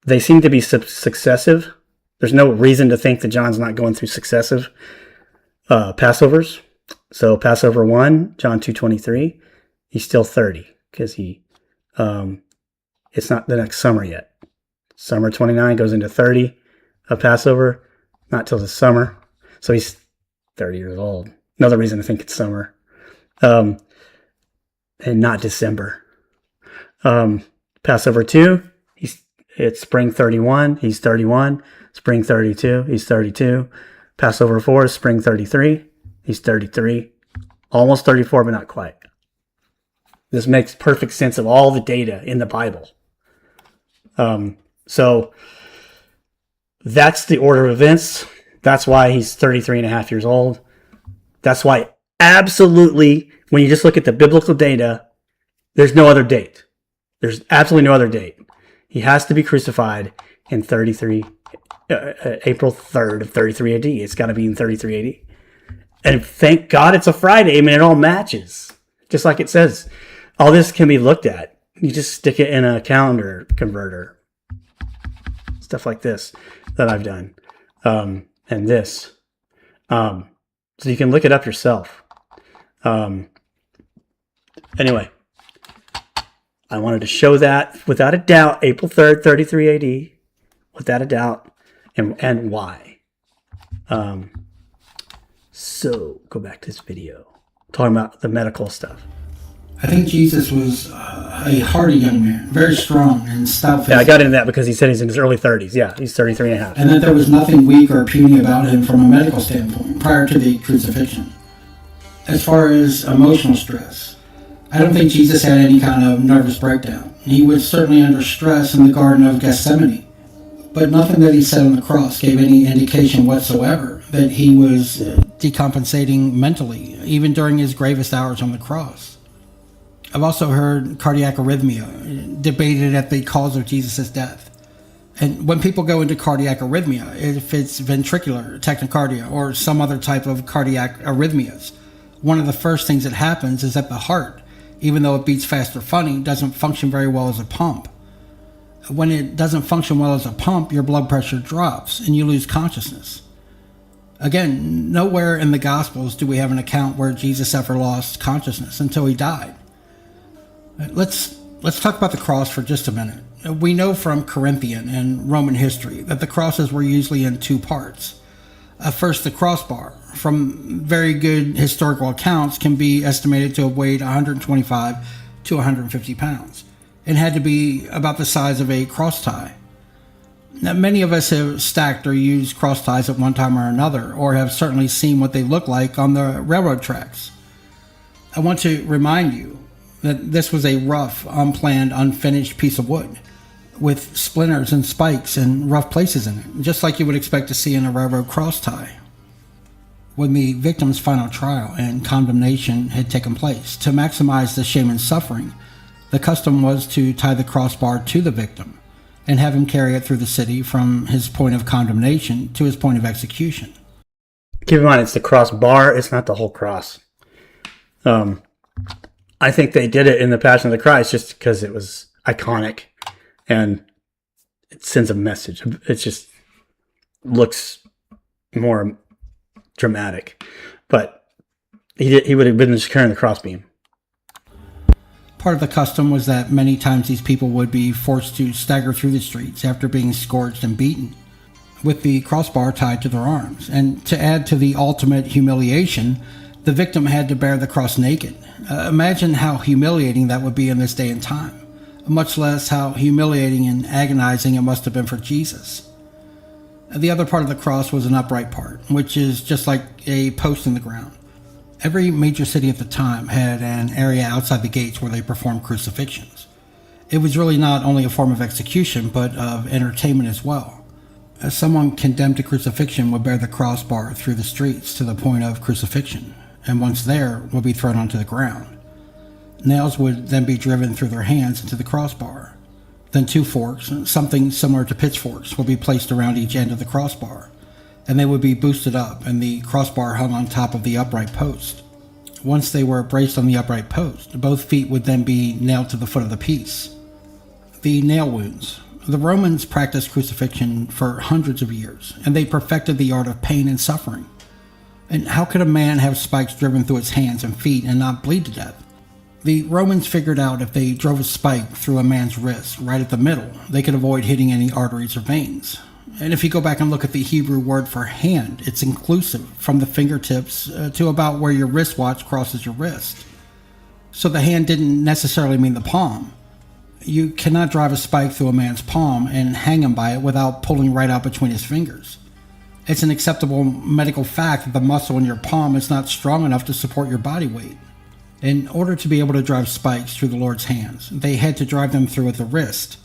they seem to be successive. There's no reason to think that John's not going through successive Passovers. So Passover 1, John 2:23, he's still 30 because it's not the next summer yet. Summer 29 goes into 30 of Passover, not till the summer. So he's 30 years old. Another reason to think it's summer. And not December. Passover 2, it's spring 31, he's 31. Spring 32, he's 32. Passover 4 is spring 33, he's 33. Almost 34, but not quite. This makes perfect sense of all the data in the Bible. So that's the order of events. That's why he's 33 and a half years old. That's why absolutely, when you just look at the biblical data, there's no other date. There's absolutely no other date. He has to be crucified in April 3rd of 33 AD. It's got to be in 33 AD. And thank God it's a Friday. I mean, it all matches. Just like it says. All this can be looked at. You just stick it in a calendar converter. Stuff like this that I've done. And this. So you can look it up yourself. Anyway. I wanted to show that without a doubt, April 3rd, 33 AD. Without a doubt. And why. So, go back to this video. Talking about the medical stuff. I think Jesus was a hardy young man, very strong and stout. Yeah, I got into that because he said he's in his early 30s. Yeah, he's 33 and a half. And that there was nothing weak or puny about him from a medical standpoint prior to the crucifixion. As far as emotional stress, I don't think Jesus had any kind of nervous breakdown. He was certainly under stress in the Garden of Gethsemane, but nothing that he said on the cross gave any indication whatsoever that he was decompensating mentally, even during his gravest hours on the cross. I've also heard cardiac arrhythmia debated at the cause of Jesus' death. And when people go into cardiac arrhythmia, if it's ventricular tachycardia or some other type of cardiac arrhythmias, one of the first things that happens is that the heart, even though it beats fast or funny, doesn't function very well as a pump. When it doesn't function well as a pump, your blood pressure drops and you lose consciousness. Again, nowhere in the Gospels do we have an account where Jesus ever lost consciousness until he died. Let's talk about the cross for just a minute. We know from Corinthian and Roman history that the crosses were usually in two parts. First, the crossbar, from very good historical accounts, can be estimated to have weighed 125 to 150 pounds and had to be about the size of a cross tie. Now, many of us have stacked or used cross ties at one time or another, or have certainly seen what they look like on the railroad tracks. I want to remind you that this was a rough, unplanned, unfinished piece of wood with splinters and spikes and rough places in it, just like you would expect to see in a railroad cross tie. When the victim's final trial and condemnation had taken place, to maximize the shame and suffering, the custom was to tie the crossbar to the victim and have him carry it through the city from his point of condemnation to his point of execution. Keep in mind, it's the crossbar, it's not the whole cross. I think they did it in the Passion of the Christ just because it was iconic and it sends a message. It just looks more dramatic. But he would have been just carrying the crossbeam. Part of the custom was that many times these people would be forced to stagger through the streets after being scourged and beaten, with the crossbar tied to their arms. And to add to the ultimate humiliation, the victim had to bear the cross naked. Imagine how humiliating that would be in this day and time, much less how humiliating and agonizing it must have been for Jesus. The other part of the cross was an upright part, which is just like a post in the ground. Every major city at the time had an area outside the gates where they performed crucifixions. It was really not only a form of execution, but of entertainment as well. As someone condemned to crucifixion would bear the crossbar through the streets to the point of crucifixion, and once there, would be thrown onto the ground. Nails would then be driven through their hands into the crossbar. Then two forks, something similar to pitchforks, would be placed around each end of the crossbar, and they would be boosted up, and the crossbar hung on top of the upright post. Once they were braced on the upright post, both feet would then be nailed to the foot of the piece. The nail wounds. The Romans practiced crucifixion for hundreds of years, and they perfected the art of pain and suffering. And how could a man have spikes driven through his hands and feet and not bleed to death? The Romans figured out if they drove a spike through a man's wrist right at the middle, they could avoid hitting any arteries or veins. And if you go back and look at the Hebrew word for hand, it's inclusive from the fingertips to about where your wristwatch crosses your wrist. So the hand didn't necessarily mean the palm. You cannot drive a spike through a man's palm and hang him by it without pulling right out between his fingers. It's an acceptable medical fact that the muscle in your palm is not strong enough to support your body weight. In order to be able to drive spikes through the Lord's hands, they had to drive them through at the wrist.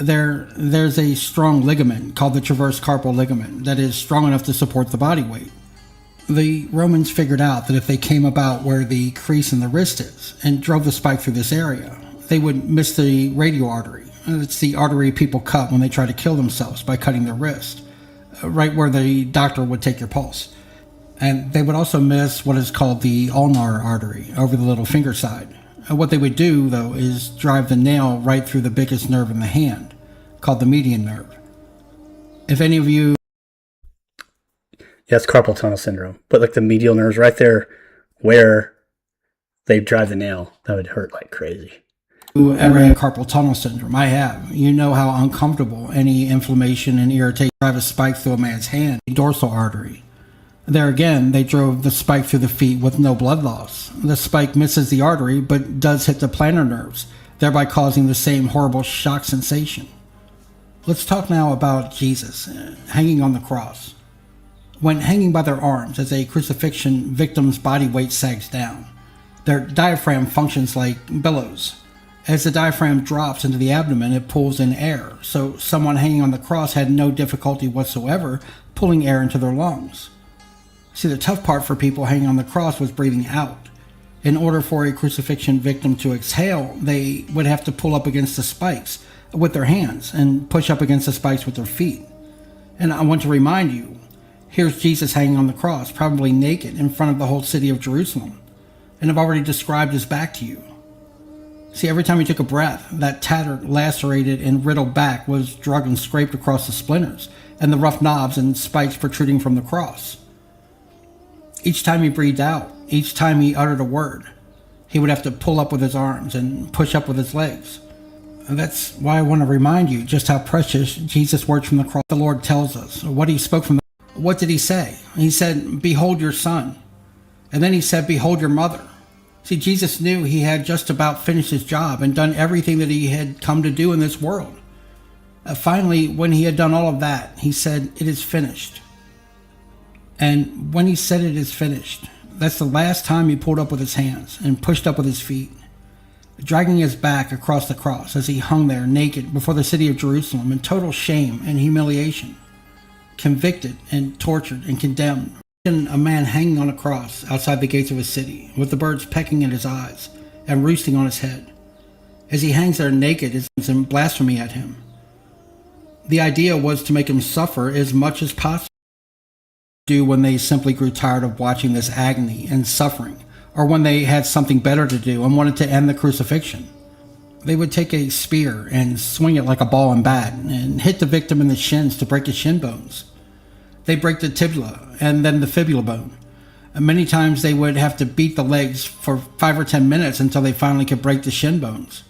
There's a strong ligament called the transverse carpal ligament that is strong enough to support the body weight. The Romans figured out that if they came about where the crease in the wrist is and drove the spike through this area, they would miss the radial artery. It's the artery people cut when they try to kill themselves by cutting their wrist, right where the doctor would take your pulse. And they would also miss what is called the ulnar artery over the little finger side. What they would do, though, is drive the nail right through the biggest nerve in the hand, called the median nerve. If any of you... Yeah, it's carpal tunnel syndrome. But like the medial nerves right there where they drive the nail, that would hurt like crazy. Who ever had carpal tunnel syndrome? I have. You know how uncomfortable any inflammation and irritation drive a spike through a man's hand, the dorsal artery. There again, they drove the spike through the feet with no blood loss. The spike misses the artery, but does hit the plantar nerves, thereby causing the same horrible shock sensation. Let's talk now about Jesus hanging on the cross. When hanging by their arms as a crucifixion victim's body weight sags down, their diaphragm functions like bellows. As the diaphragm drops into the abdomen, it pulls in air, so someone hanging on the cross had no difficulty whatsoever pulling air into their lungs. See, the tough part for people hanging on the cross was breathing out. In order for a crucifixion victim to exhale, they would have to pull up against the spikes with their hands and push up against the spikes with their feet. And I want to remind you, here's Jesus hanging on the cross, probably naked in front of the whole city of Jerusalem. And I've already described his back to you. See, every time he took a breath, that tattered, lacerated, and riddled back was drugged and scraped across the splinters and the rough knobs and spikes protruding from the cross. Each time he breathed out, each time he uttered a word, he would have to pull up with his arms and push up with his legs. And that's why I want to remind you just how precious Jesus' words from the cross. The Lord tells us what he spoke from. What did he say? He said, "Behold your son." And then he said, "Behold your mother." See, Jesus knew he had just about finished his job and done everything that he had come to do in this world. Finally, when he had done all of that, he said, "It is finished." And when he said it is finished, that's the last time he pulled up with his hands and pushed up with his feet, dragging his back across the cross as he hung there naked before the city of Jerusalem in total shame and humiliation, convicted and tortured and condemned. A man hanging on a cross outside the gates of a city with the birds pecking at his eyes and roosting on his head. As he hangs there naked is in blasphemy at him. The idea was to make him suffer as much as possible. Do when they simply grew tired of watching this agony and suffering, or when they had something better to do and wanted to end the crucifixion. They would take a spear and swing it like a ball and bat and hit the victim in the shins to break his shin bones. They break the tibia and then the fibula bone. And many times they would have to beat the legs for 5 or 10 minutes until they finally could break the shin bones.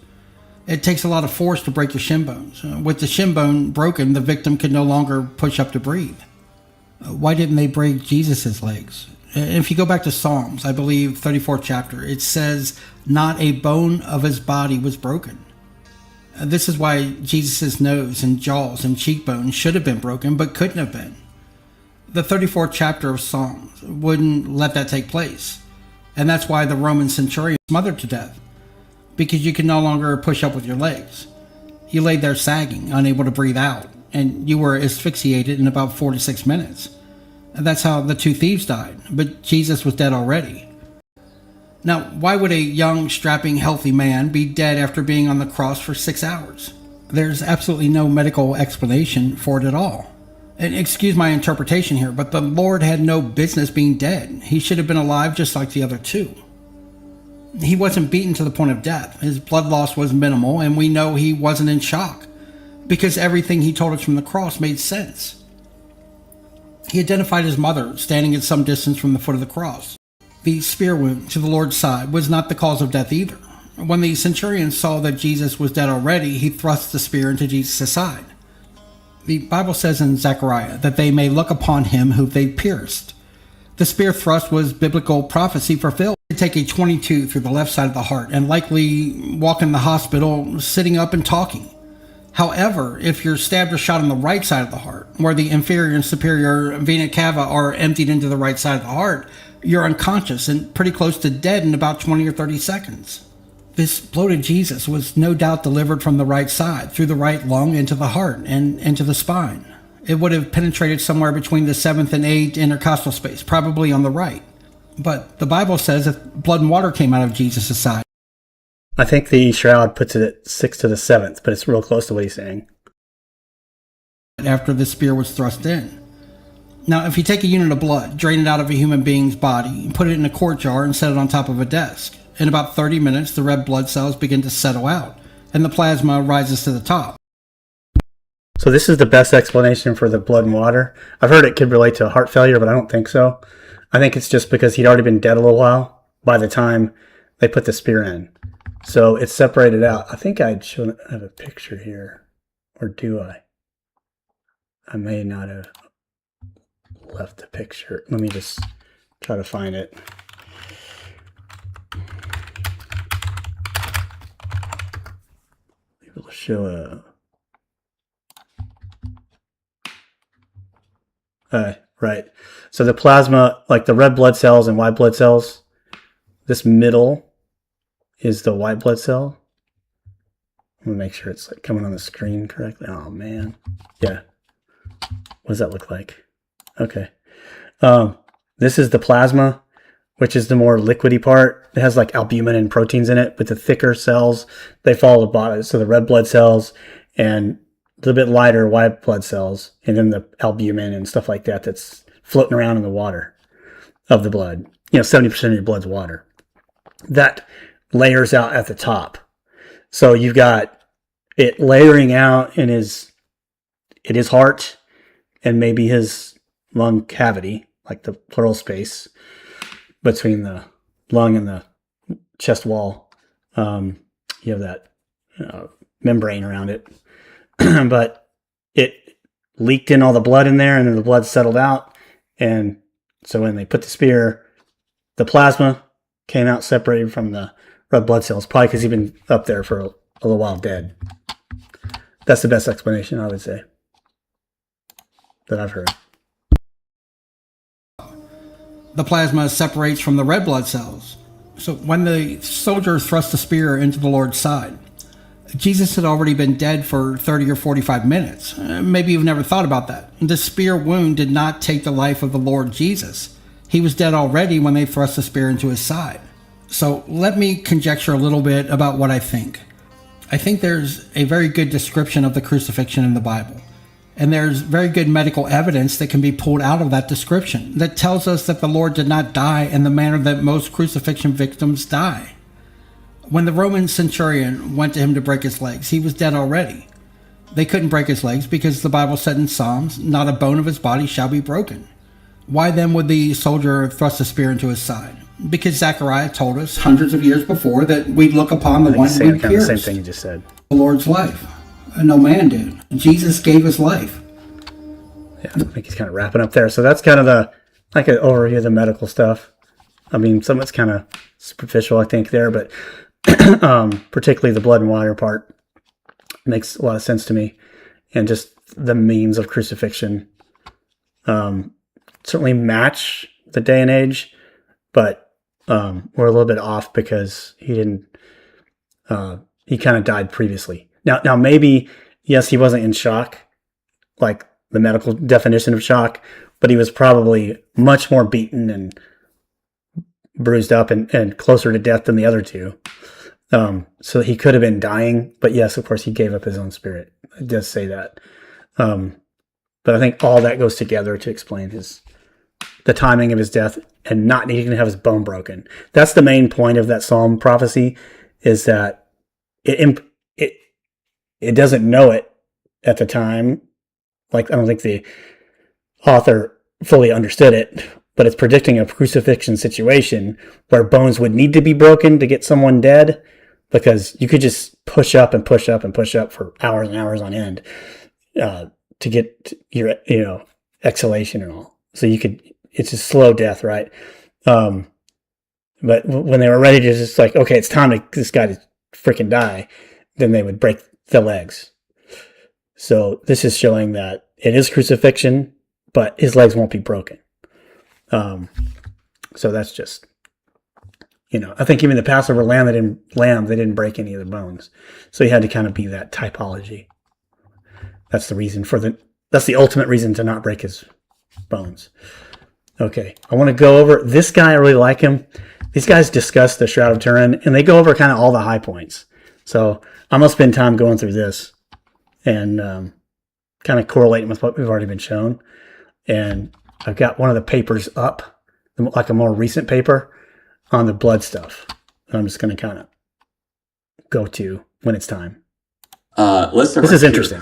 It takes a lot of force to break your shin bones. With the shin bone broken, the victim could no longer push up to breathe. Why didn't they break Jesus' legs? If you go back to Psalms, I believe 34th chapter, it says, "Not a bone of his body was broken." This is why Jesus' nose and jaws and cheekbones should have been broken, but couldn't have been. The 34th chapter of Psalms wouldn't let that take place. And that's why the Roman centurion was smothered to death, because you could no longer push up with your legs. You laid there sagging, unable to breathe out, and you were asphyxiated in about 4 to 6 minutes. And that's how the 2 thieves died, but Jesus was dead already. Now, why would a young, strapping, healthy man be dead after being on the cross for 6 hours? There's absolutely no medical explanation for it at all. And excuse my interpretation here, but the Lord had no business being dead. He should have been alive just like the other 2. He wasn't beaten to the point of death. His blood loss was minimal, and we know he wasn't in shock, because everything he told us from the cross made sense. He identified his mother standing at some distance from the foot of the cross. The spear wound to the Lord's side was not the cause of death either. When the centurion saw that Jesus was dead already, he thrust the spear into Jesus' side. The Bible says in Zechariah that they may look upon him who they pierced. The spear thrust was biblical prophecy fulfilled. To take a 22 through the left side of the heart and likely walk in the hospital sitting up and talking. However, if you're stabbed or shot on the right side of the heart, where the inferior and superior vena cava are emptied into the right side of the heart, you're unconscious and pretty close to dead in about 20 or 30 seconds. This bloated Jesus was no doubt delivered from the right side, through the right lung into the heart and into the spine. It would have penetrated somewhere between the 7th and 8th intercostal space, probably on the right. But the Bible says that blood and water came out of Jesus' side. I think the Shroud puts it at 6 to the 7th, but it's real close to what he's saying. After the spear was thrust in. Now, if you take a unit of blood, drain it out of a human being's body, put it in a quart jar and set it on top of a desk, in about 30 minutes, the red blood cells begin to settle out, and the plasma rises to the top. So this is the best explanation for the blood and water. I've heard it could relate to heart failure, but I don't think so. I think it's just because he'd already been dead a little while by the time they put the spear in. So it's separated out. I think I have a picture here. Or do I? I may not have. left the picture. Let me just try to find it. It'll show a... right. So the plasma, like the red blood cells and white blood cells, this middle is the white blood cell. I'm gonna make sure it's like coming on the screen correctly. Oh man. Yeah. What does that look like? Okay. This is the plasma, which is the more liquidy part. It has like albumin and proteins in it, but the thicker cells, they follow the body. So the red blood cells and a little bit lighter white blood cells, and then the albumin and stuff like that that's floating around in the water of the blood. 70% of your blood's water. That layers out at the top. So you've got it layering out in his heart and maybe his lung cavity, like the pleural space between the lung and the chest wall. You have that membrane around it. But it leaked in all the blood in there, and then the blood settled out. And so when they put the spear, the plasma came out separated from the red blood cells, probably because he'd been up there for a little while dead. That's the best explanation, I would say, that I've heard. The plasma separates from the red blood cells. So when the soldier thrust the spear into the Lord's side, Jesus had already been dead for 30 or 45 minutes. Maybe you've never thought about that. The spear wound did not take the life of the Lord Jesus. He was dead already when they thrust the spear into his side. So let me conjecture a little bit about what I think. I think there's a very good description of the crucifixion in the Bible. And there's very good medical evidence that can be pulled out of that description that tells us that the Lord did not die in the manner that most crucifixion victims die. When the Roman centurion went to him to break his legs, he was dead already. They couldn't break his legs because the Bible said in Psalms, not a bone of his body shall be broken. Why then would the soldier thrust a spear into his side? Because Zechariah told us hundreds of years before that we'd look upon the one who pierced the same thing you just said. The Lord's life. No man did. Jesus gave his life. Yeah, I think he's kind of wrapping up there. So that's kind of an overview of the medical stuff. I mean, some of it's kind of superficial, I think, there, but particularly the blood and water part makes a lot of sense to me. And just the means of crucifixion certainly match the day and age, but we're a little bit off because he kind of died previously. Now maybe, yes, he wasn't in shock, like the medical definition of shock, but he was probably much more beaten and bruised up and closer to death than the other two. So he could have been dying, but yes, of course, he gave up his own spirit. It does say that. But I think all that goes together to explain the timing of his death and not needing to have his bone broken. That's the main point of that Psalm prophecy, is that it doesn't know it at the time. Like, I don't think the author fully understood it, but it's predicting a crucifixion situation where bones would need to be broken to get someone dead, because you could just push up and push up and push up for hours and hours on end to get your exhalation and all. So it's a slow death, right? But when they were ready to just like, okay, it's time to this guy to freaking die, then they would break the legs. So this is showing that it is crucifixion, but his legs won't be broken. So that's just, I think even the Passover lamb, they didn't break any of the bones. So he had to kind of be that typology. That's the reason that's the ultimate reason to not break his bones. Okay. I want to go over this guy. I really like him. These guys discuss the Shroud of Turin, and they go over kind of all the high points. So I'm going to spend time going through this and kind of correlating with what we've already been shown. And I've got one of the papers up, like a more recent paper on the blood stuff. And I'm just going to kind of go to when it's time. Let's start. This is interesting.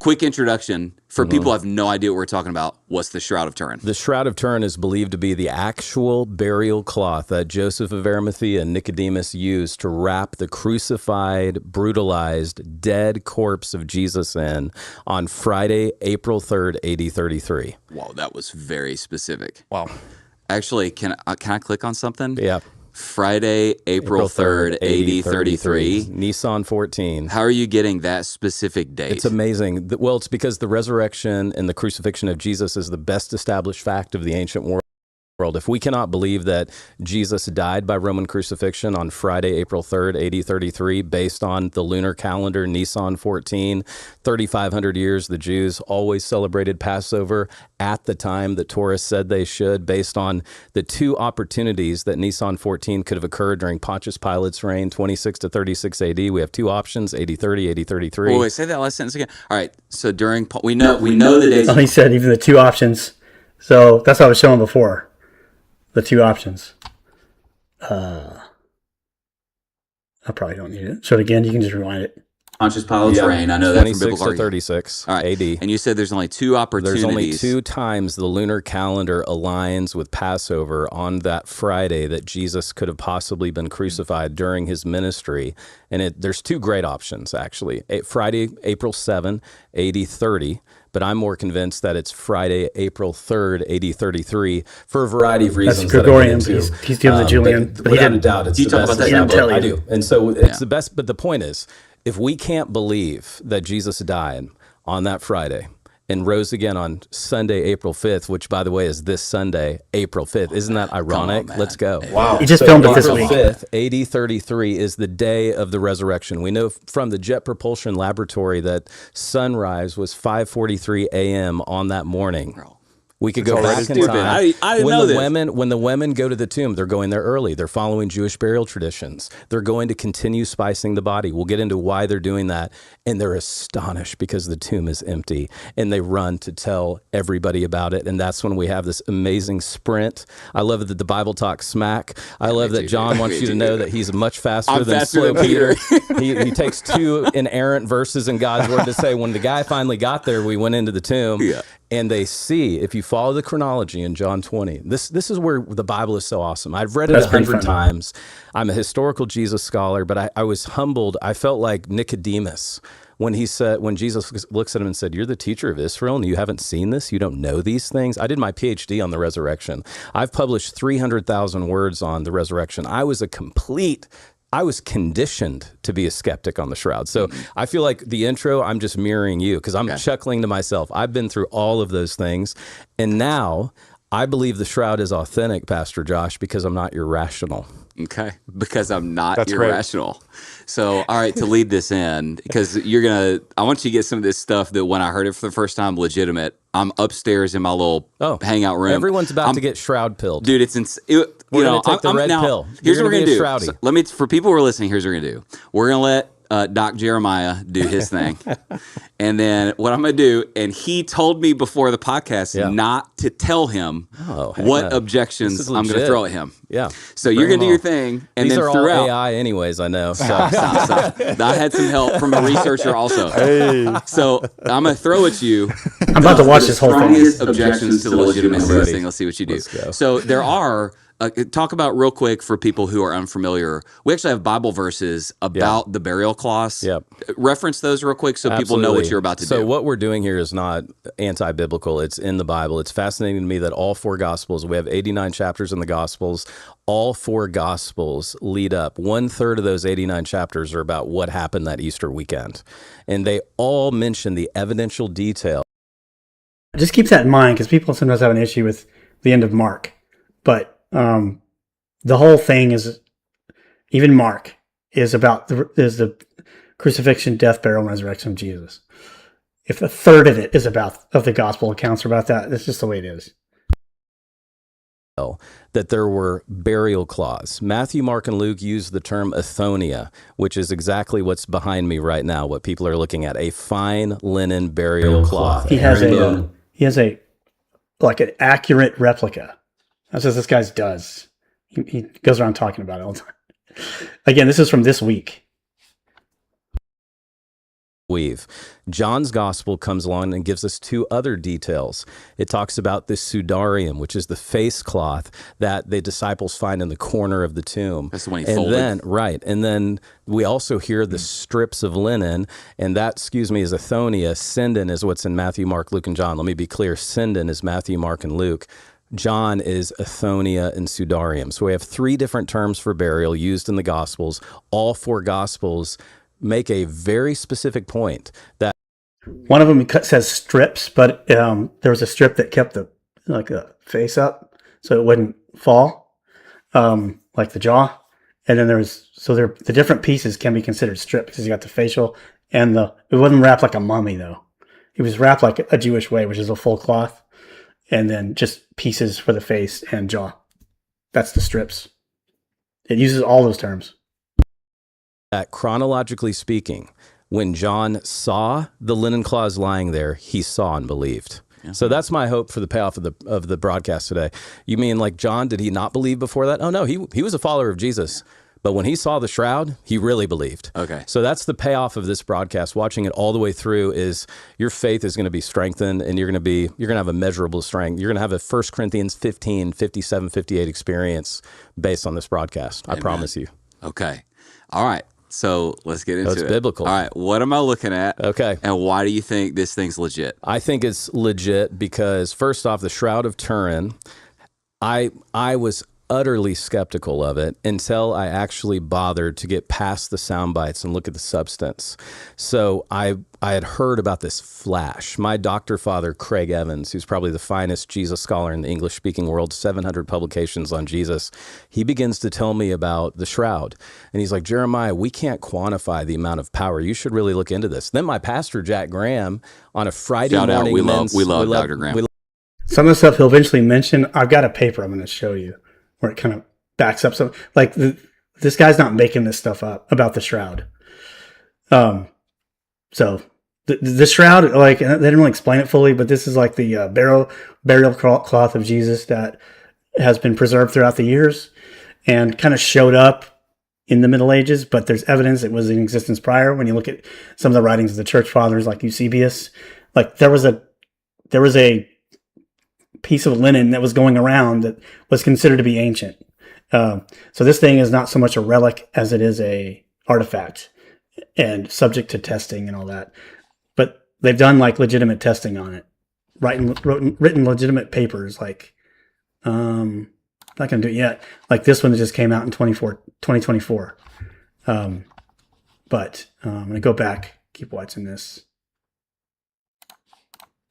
quick introduction for people who have no idea what we're talking about. What's the Shroud of Turin? The Shroud of Turin is believed to be the actual burial cloth that Joseph of Arimathea and Nicodemus used to wrap the crucified, brutalized, dead corpse of Jesus in on Friday, April 3rd, AD 33. Wow, that was very specific. Wow. Actually, can I click on something? Yeah. Friday, April 3rd, AD 33. Nissan 14. How are you getting that specific date? It's amazing. Well, it's because the resurrection and the crucifixion of Jesus is the best established fact of the ancient world. If we cannot believe that Jesus died by Roman crucifixion on Friday, April 3rd, AD 33, based on the lunar calendar, Nissan 14, 3,500 years, the Jews always celebrated Passover at the time that Torah said they should, based on the two opportunities that Nissan 14 could have occurred during Pontius Pilate's reign, 26 to 36 AD. We have two options, AD 30, AD 33. Wait, say that last sentence again. All right, so during, we know the days. Oh, he said even the two options. So that's what I was showing before. The two options. I probably don't need it. Show it again. You can just rewind it. Pontius Pilate's reign. I know that from 26 biblical to argument. 36 All right. AD. And you said there's only two opportunities. There's only two times the lunar calendar aligns with Passover on that Friday that Jesus could have possibly been crucified during his ministry. And there's two great options, actually. Friday, April 7, AD 30. But I'm more convinced that it's Friday, April 3rd, AD 33, for a variety of reasons. That's Gregorian. He's doing the Julian. But without a doubt, it's You the talk best. about that He didn't tell you. I do. And so it's the best. But the point is, if we can't believe that Jesus died on that Friday and rose again on Sunday, April 5th, which, by the way, is this Sunday, April 5th. Isn't that ironic? man. Let's go. Wow. He just filmed it this April week. 5th, AD 33 is the day of the resurrection. We know from the Jet Propulsion Laboratory that sunrise was 5:43 a.m. on that morning. We could go already back in stupid. time. I didn't when know the this. when the women go to the tomb, they're going there early. They're following Jewish burial traditions. They're going to continue spicing the body. We'll get into why they're doing that. And they're astonished because the tomb is empty. And they run to tell everybody about it. And that's when we have this amazing sprint. I love that the Bible talks smack. I love that John wants you to know that he's much faster than faster slow than Peter. He takes two inerrant verses in God's word to say, when the guy finally got there, we went into the tomb. Yeah. And they see, if you follow the chronology in John 20, this is where the Bible is so awesome. I've read it That's pretty 100 funny. times. I'm a historical Jesus scholar, but I was humbled. I felt like Nicodemus when Jesus looks at him and said, "You're the teacher of Israel and you haven't seen this? You don't know these things?" I did my PhD on the resurrection. I've published 300,000 words on the resurrection. I was conditioned to be a skeptic on the Shroud. So I feel like the intro, I'm just mirroring you because I'm chuckling to myself. I've been through all of those things. And now I believe the Shroud is authentic, Pastor Josh, because I'm not irrational. Okay, because I'm not That's great. irrational. So, all right, to lead this in, because I want you to get some of this stuff that when I heard it for the first time, legitimate. I'm upstairs in my little hangout room. Everyone's about to get Shroud pilled. Dude, it's We're going to take the red pill. Here's You're what we're gonna gonna be do. a Shroudy. So for people who are listening, here's what we're gonna do. We're gonna let Doc Jeremiah do his thing, and then what I'm gonna do. And he told me before the podcast not to tell him what This objections is I'm gonna legit. throw at him. Yeah. So you're gonna do your thing, and These then are all throughout. AI anyways, I know. So. Stop. I had some help from a researcher also. So I'm gonna throw at you. I'm about to watch this whole thing. Strongest objections to the legitimacy of this thing. Let's see what you do. Let's go. So there are. Talk about real quick for people who are unfamiliar. We actually have Bible verses about the burial cloths. Yep. Reference those real quick so people know what you're about to do. So what we're doing here is not anti-biblical. It's in the Bible. It's fascinating to me that all four Gospels, we have 89 chapters in the Gospels, all four Gospels lead up. 1/3 of those 89 chapters are about what happened that Easter weekend. And they all mention the evidential detail. Just keep that in mind because people sometimes have an issue with the end of Mark. But the whole thing is, even Mark is about the crucifixion, death, burial, and resurrection of Jesus. If a third of it is of the gospel accounts are about that, that's just the way it is. That there were burial cloths. Matthew, Mark, and Luke use the term athonia, which is exactly what's behind me right now, what people are looking at, a fine linen burial cloth. He has an accurate replica. That's what this guy does. He goes around talking about it all the time. Again, this is from this week. weave. John's gospel comes along and gives us two other details. It talks about the sudarium, which is the face cloth that the disciples find in the corner of the tomb. That's the one he and folded. then right, and then we also hear the strips of linen, and that, is Athonia. Sindon is what's in Matthew, Mark, Luke, and John. Let me be clear. Sindon is Matthew, Mark, and Luke. John is Athonia and Sudarium. So we have three different terms for burial used in the Gospels. All four Gospels make a very specific point that One of them says strips, but there was a strip that kept the face up so it wouldn't fall, like the jaw. And then the different pieces can be considered strips because you got the facial and it wasn't wrapped like a mummy though. It was wrapped like a Jewish way, which is a full cloth, and then just pieces for the face and jaw. That's the strips. It uses all those terms. chronologically speaking, when John saw the linen cloths lying there, he saw and believed. Yeah. So that's my hope for the payoff of the broadcast today. You mean like John, did he not believe before that? Oh no, he was a follower of Jesus. But when he saw the shroud, he really believed. Okay. So that's the payoff of this broadcast. Watching it all the way through is your faith is going to be strengthened, and you're going to have a measurable strength. You're going to have a 1 Corinthians 15, 57, 58 experience based on this broadcast. Amen. I promise you. Okay. All right. So let's get into it. It's biblical. All right. What am I looking at? Okay. And why do you think this thing's legit? I think it's legit because, first off, the Shroud of Turin, I was utterly skeptical of it until I actually bothered to get past the sound bites and look at the substance. So I had heard about this flash. My doctor father, Craig Evans, who's probably the finest Jesus scholar in the English-speaking world, 700 publications on Jesus, he begins to tell me about the Shroud. And he's like, Jeremiah, we can't quantify the amount of power. You should really look into this. Then my pastor, Jack Graham, on a Friday Shout morning... out. We love Dr. Graham. Some of the stuff he'll eventually mention, I've got a paper I'm going to show you, where it kind of backs up some, like this guy's not making this stuff up about the Shroud. So the Shroud, like, they didn't really explain it fully, but this is like the burial cloth of Jesus that has been preserved throughout the years and kind of showed up in the Middle Ages, but there's evidence it was in existence prior. When you look at some of the writings of the church fathers, like Eusebius, like there was a piece of linen that was going around that was considered to be ancient. So this thing is not so much a relic as it is a artifact and subject to testing and all that. But they've done like legitimate testing on it, written legitimate papers. Like, not gonna do it yet. Like this one that just came out in 2024. But I'm gonna go back, keep watching this.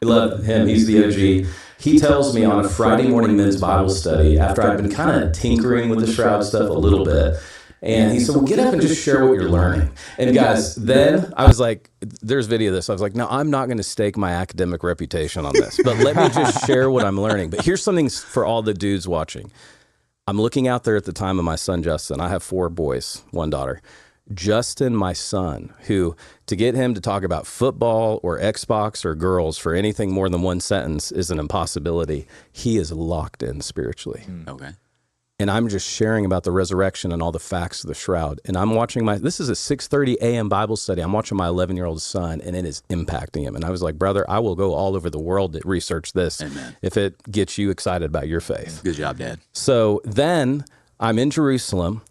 I love him. He's the OG. He tells me on a Friday morning men's Bible study, after I've been kind of tinkering with the Shroud stuff a little bit, and he said, well, get up and just share what you're learning. And guys, then I was like, there's video of this. I was like, no, I'm not going to stake my academic reputation on this, but let me just share what I'm learning. But here's something for all the dudes watching. I'm looking out there at the time of my son, Justin. I have 4 boys, 1 daughter. Justin, my son, who, to get him to talk about football or Xbox or girls for anything more than 1 sentence is an impossibility. He is locked in spiritually. Okay. And I'm just sharing about the resurrection and all the facts of the Shroud. And I'm watching this is a 6:30 a.m. Bible study. I'm watching my 11-year-old son, and it is impacting him. And I was like, brother, I will go all over the world to research this. Amen. If it gets you excited about your faith. Good job, Dad. So then I'm in Jerusalem.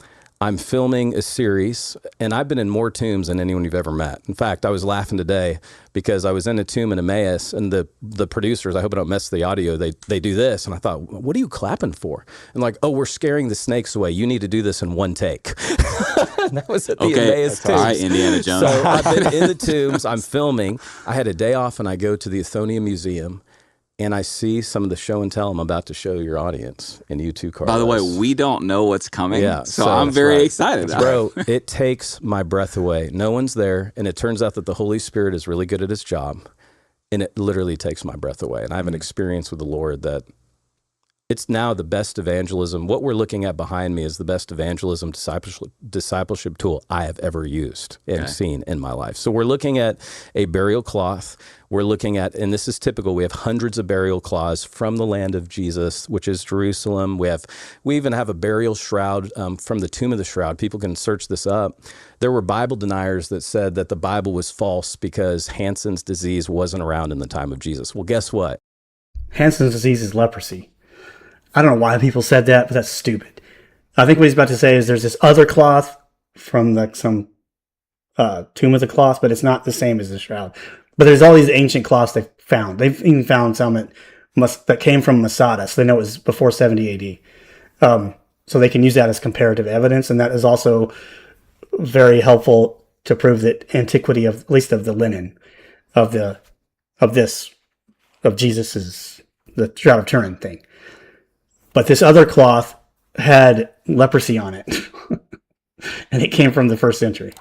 I'm filming a series, and I've been in more tombs than anyone you've ever met. In fact, I was laughing today because I was in a tomb in Emmaus, and the producers, I hope I don't mess the audio, they do this, and I thought, what are you clapping for? And like, oh, we're scaring the snakes away. You need to do this in 1 take. That was at the Emmaus tombs. All right, Indiana Jones. So I've been in the tombs. I'm filming. I had a day off, and I go to the Athonia Museum, and I see some of the show and tell I'm about to show your audience, and you too, Carlos. By the way, we don't know what's coming, yeah, so I'm very excited. Bro, it takes my breath away. No one's there, and it turns out that the Holy Spirit is really good at his job, and it literally takes my breath away. And I have an experience with the Lord that it's now the best evangelism. What we're looking at behind me is the best evangelism discipleship tool I have ever used and seen in my life. So we're looking at a burial cloth. We're looking at, and this is typical, we have hundreds of burial cloths from the land of Jesus, which is Jerusalem. We even have a burial shroud from the tomb of the Shroud. People can search this up. There were Bible deniers that said that the Bible was false because Hansen's disease wasn't around in the time of Jesus. Well, guess what? Hansen's disease is leprosy. I don't know why people said that, but that's stupid. I think what he's about to say is there's this other cloth from some tomb of the cloth, but it's not the same as the shroud. But there's all these ancient cloths they've found. They've even found some that came from Masada, so they know it was before 70 AD. So they can use that as comparative evidence, and that is also very helpful to prove that antiquity of at least of the linen of Jesus's the Shroud of Turin thing. But this other cloth had leprosy on it. And it came from the 1st century.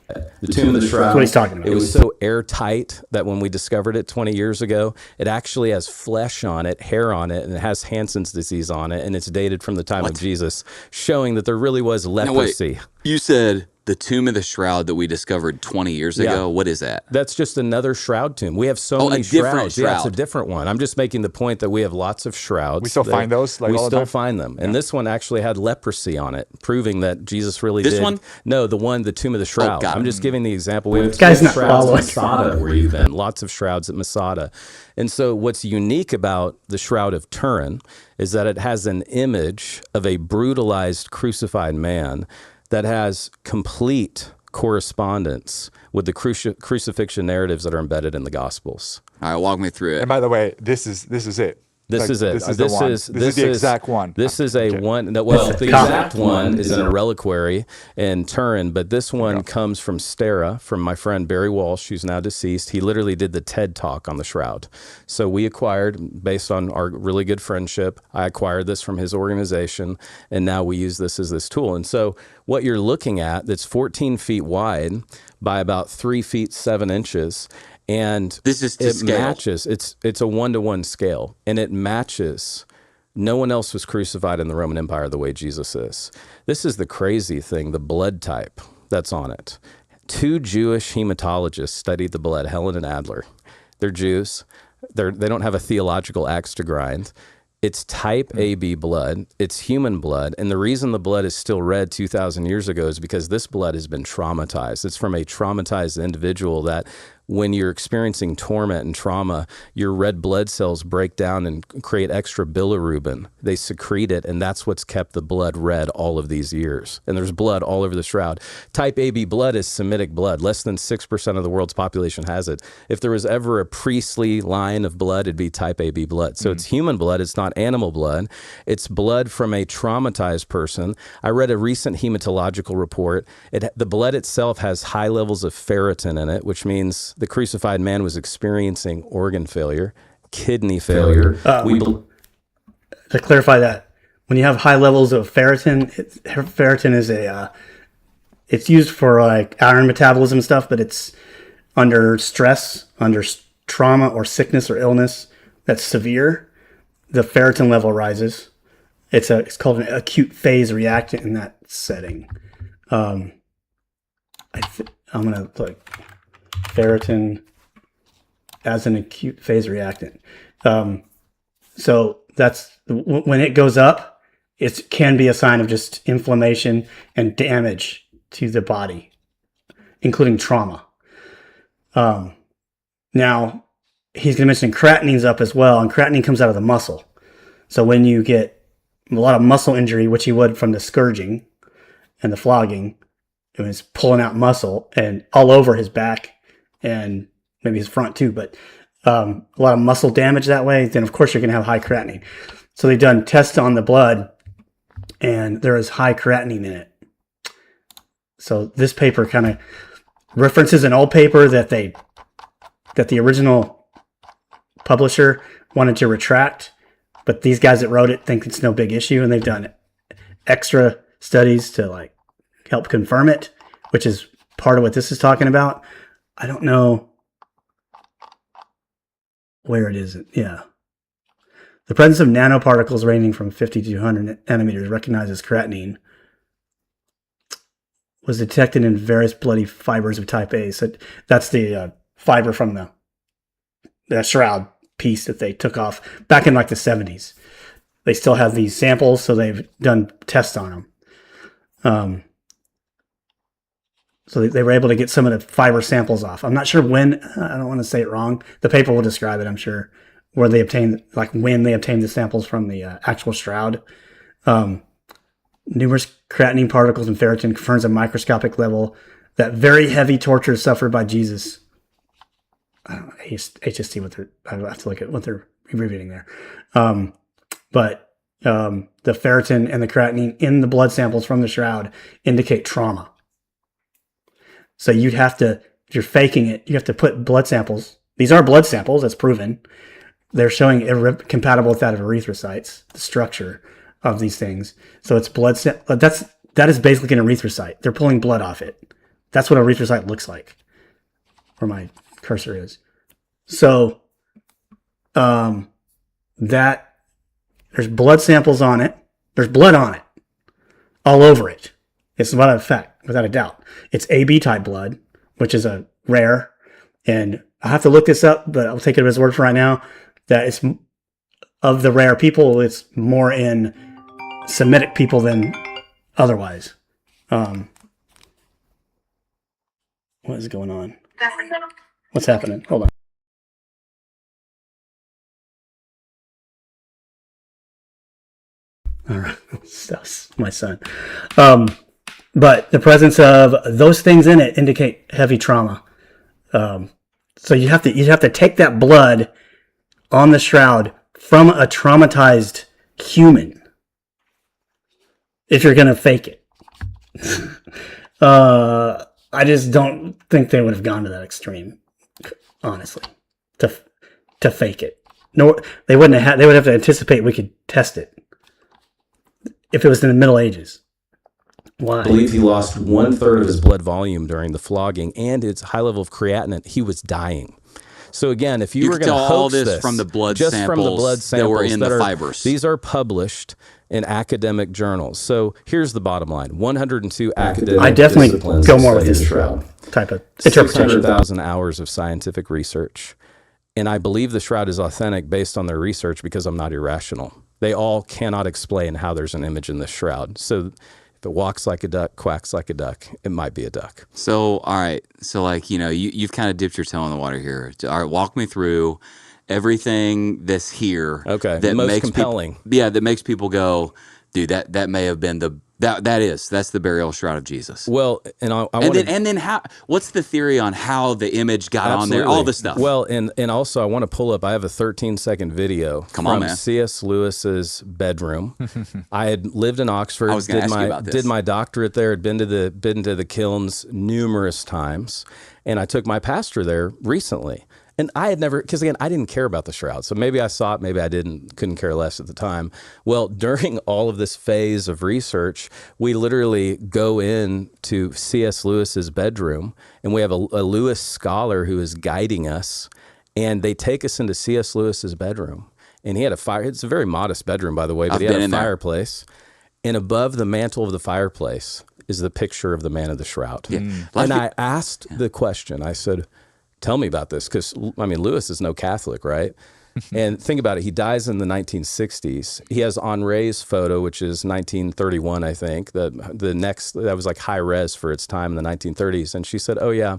The tomb of the Shroud. That's what he's talking about. It was so airtight that when we discovered it 20 years ago, it actually has flesh on it, hair on it, and it has Hansen's disease on it, and it's dated from the time of Jesus, showing that there really was leprosy. Now, wait. You said the tomb of the Shroud that we discovered 20 years ago. What is that? That's just another shroud tomb. We have so many shrouds. Yeah, it's a different one. I'm just making the point that we have lots of shrouds. We still find those? We still find them. And this one actually had leprosy on it, proving that Jesus really did. This one? No, the tomb of the Shroud. I'm just giving the example. We have guy's not shrouds following. at Masada where you've been. Lots of shrouds at Masada. And so what's unique about the Shroud of Turin is that it has an image of a brutalized, crucified man that has complete correspondence with the crucifixion narratives that are embedded in the Gospels. All right, walk me through it. And by the way, this is it. This is it. This is the one. This is the exact one. This is a one. No, well, the exact one is in a reliquary in Turin, but this one comes from Stera, from my friend Barry Walsh, who's now deceased. He literally did the TED Talk on the Shroud. So we acquired, based on our really good friendship, I acquired this from his organization, and now we use this as this tool. And so what you're looking at, that's 14 feet wide by about 3 feet 7 inches. And this is to scale. Matches. It's a 1-to-1 scale, and it matches. No one else was crucified in the Roman Empire the way Jesus is. This is the crazy thing, the blood type that's on it. 2 Jewish hematologists studied the blood, Helen and Adler. They're Jews. They don't have a theological axe to grind. It's type AB blood. It's human blood. And the reason the blood is still red 2,000 years ago is because this blood has been traumatized. It's from a traumatized individual that when you're experiencing torment and trauma, your red blood cells break down and create extra bilirubin. They secrete it, and that's what's kept the blood red all of these years. And there's blood all over the Shroud. Type AB blood is Semitic blood. Less than 6% of the world's population has it. If there was ever a priestly line of blood, it'd be type AB blood. So it's human blood. It's not animal blood. It's blood from a traumatized person. I read a recent hematological report. The blood itself has high levels of ferritin in it, which means the crucified man was experiencing organ failure, kidney failure. To clarify that, when you have high levels of ferritin, ferritin is it's used for like iron metabolism stuff, but it's under stress, under trauma or sickness or illness that's severe, the ferritin level rises. It's called an acute phase reactant in that setting. I'm gonna put ferritin as an acute phase reactant. So that's when it goes up, it can be a sign of just inflammation and damage to the body, including trauma. Now, he's going to mention creatinine's up as well, and creatinine comes out of the muscle. So when you get a lot of muscle injury, which he would from the scourging and the flogging, it was pulling out muscle and all over his back and maybe his front too, but a lot of muscle damage that way, then of course you're going to have high creatinine. So they've done tests on the blood and there is high creatinine in it. So this paper kind of references an old paper that the original publisher wanted to retract, but these guys that wrote it think it's no big issue, and they've done extra studies to like help confirm it, which is part of what this is talking about. I don't know where it is. Yeah. The presence of nanoparticles ranging from 50 to 200 nanometers, recognized as creatinine, was detected in various bloody fibers of type A. So that's the fiber from the Shroud piece that they took off back in like the 70s. They still have these samples, so they've done tests on them. So they were able to get some of the fiber samples off. I'm not sure when. I don't want to say it wrong. The paper will describe it, I'm sure, where they obtained, like when they obtained the samples from the actual Shroud. Numerous creatinine particles in ferritin confirms a microscopic level that very heavy torture suffered by Jesus. I don't know, HST, I have to look at what they're abbreviating there. But the ferritin and the creatinine in the blood samples from the Shroud indicate trauma. So you'd have to, if you're faking it, you have to put blood samples. These are blood samples, that's proven. They're showing compatible with that of erythrocytes, the structure of these things. So it's that is basically an erythrocyte. They're pulling blood off it. That's what an erythrocyte looks like, where my cursor is. So that there's blood samples on it. There's blood on it, all over it. It's without a fact, without a doubt. It's AB type blood, which is a rare, and I have to look this up, but I'll take it as word for right now that it's of the rare people. It's more in Semitic people than otherwise. What is going on? What's happening? Hold on. All right, that's my son. But the presence of those things in it indicate heavy trauma. So you have to take that blood on the Shroud from a traumatized human if you're going to fake it. I just don't think they would have gone to that extreme, honestly, to fake it. No, they wouldn't have. They would have to anticipate we could test it if it was in the Middle Ages. Why? I believe he lost 1/3 of his blood volume during the flogging, and its high level of creatinine. He was dying. So again, if you were going to hoax this from the blood just samples from the blood samples that were in the fibers, these are published in academic journals. So here's the bottom line: 102 academic. I definitely disciplines go more with this Shroud. Type of interpretation. 600,000 hours of scientific research, and I believe the Shroud is authentic based on their research because I'm not irrational. They all cannot explain how there's an image in the Shroud. So if it walks like a duck, quacks like a duck, it might be a duck. So, all right. So, like, you've kind of dipped your toe in the water here. All right, walk me through everything that's here. Okay, that most makes compelling. That makes people go, dude, that may have been that's the burial shroud of Jesus. Well, and then how? What's the theory on how the image got on there? All the stuff. Well, and also I want to pull up. I have a 13-second video from C.S. Lewis's bedroom. I had lived in Oxford. I was going to ask you about this. Did my doctorate there. Had been to the kilns numerous times, and I took my pastor there recently. And I had never, because again, I didn't care about the Shroud. So maybe I saw it, maybe I couldn't care less at the time. Well, during all of this phase of research, we literally go into C.S. Lewis's bedroom, and we have a Lewis scholar who is guiding us, and they take us into C.S. Lewis's bedroom. And he had a fire. It's a very modest bedroom, by the way, but he had a fireplace. And above the mantle of the fireplace is the picture of the man of the Shroud. Yeah. And I asked the question, I said, tell me about this, because, I mean, Lewis is no Catholic, right? And think about it. He dies in the 1960s. He has Henri's photo, which is 1931, I think. The next, that was like high res for its time in the 1930s. And she said, oh, yeah.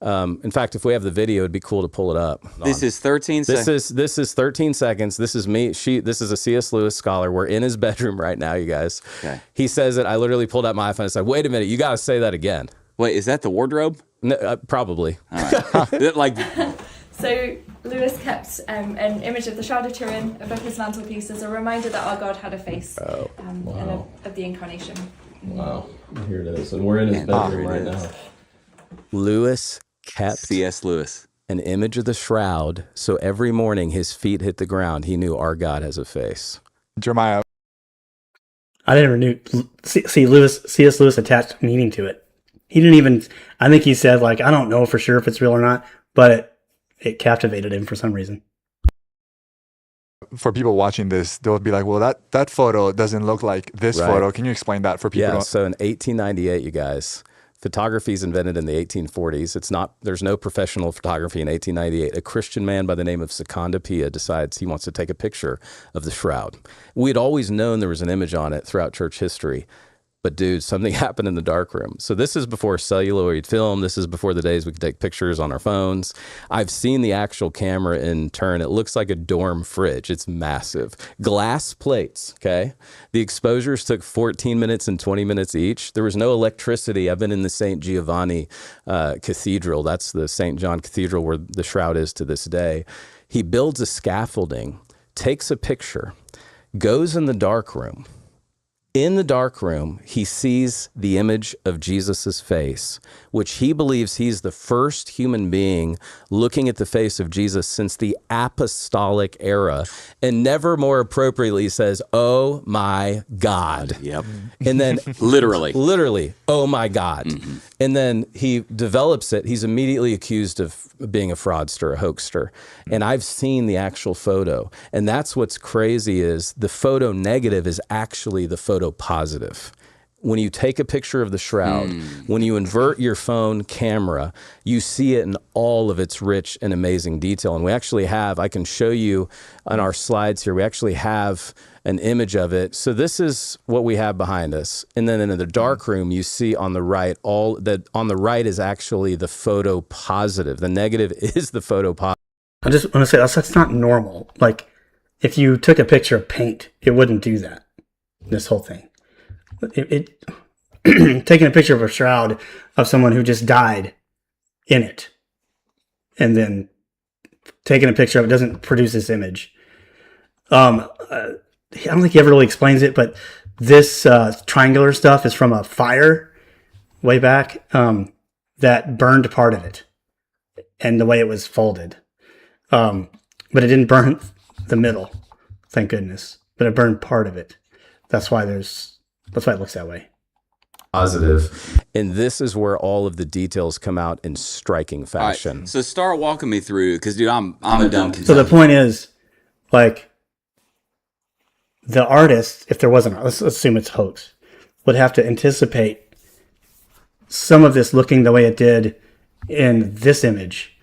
In fact, if we have the video, it'd be cool to pull it up. This is 13 seconds. This is 13 seconds. This is me. This is a C.S. Lewis scholar. We're in his bedroom right now, you guys. Okay. He says it. I literally pulled out my iPhone and said, wait a minute, you got to say that again. Wait, is that the wardrobe? No, probably. All right. So Lewis kept an image of the Shroud of Turin above his mantelpiece as a reminder that our God had a face, and of the incarnation. Wow, here it is, and we're in his bedroom right now. Lewis kept C.S. Lewis an image of the Shroud, so every morning his feet hit the ground. He knew our God has a face. Jeremiah. I never knew. C.S. Lewis attached meaning to it. He didn't even, I think he said, like, I don't know for sure if it's real or not, but it captivated him for some reason. for people watching this, they'll be like, well, that photo doesn't look like this photo. Can you explain that for people? Yeah, so in 1898, you guys, photography is invented in the 1840s. There's no professional photography in 1898. A Christian man by the name of Seconda Pia decides he wants to take a picture of the shroud. We'd always known there was an image on it throughout church history. But dude, something happened in the darkroom. So this is before celluloid film. This is before the days we could take pictures on our phones. I've seen the actual camera in turn. It looks like a dorm fridge. It's massive. Glass plates, okay? The exposures took 14 minutes and 20 minutes each. There was no electricity. I've been in the St. Giovanni Cathedral. That's the St. John Cathedral where the shroud is to this day. He builds a scaffolding, takes a picture, goes in the darkroom. In the darkroom, he sees the image of Jesus's face, which he believes he's the first human being looking at the face of Jesus since the apostolic era, and never more appropriately says, "Oh my God." Yep. And then literally, "Oh my God." Mm-hmm. And then he develops it. He's immediately accused of being a fraudster, a hoaxer. And I've seen the actual photo. And that's what's crazy is the photo negative is actually the photo positive. When you take a picture of the shroud, when you invert your phone camera, you see it in all of its rich and amazing detail. And we actually have, I can show you on our slides here, we actually have an image of it. So this is what we have behind us. And then in the dark room, you see on the right, on the right is actually the photo positive. The negative is the photo positive. I just want to say that's not normal. Like, if you took a picture of paint, it wouldn't do that. This whole thing. Taking a picture of a shroud of someone who just died in it, and then taking a picture of it doesn't produce this image. I don't think he ever really explains it, but this triangular stuff is from a fire way back that burned part of it, and the way it was folded. But it didn't burn the middle, thank goodness. But it burned part of it. That's why it looks that way. Positive. And this is where all of the details come out in striking fashion. So start walking me through, because dude, I'm a dumb So the point is, like, the artist, if there wasn't, let's assume it's hoax, would have to anticipate some of this looking the way it did in this image,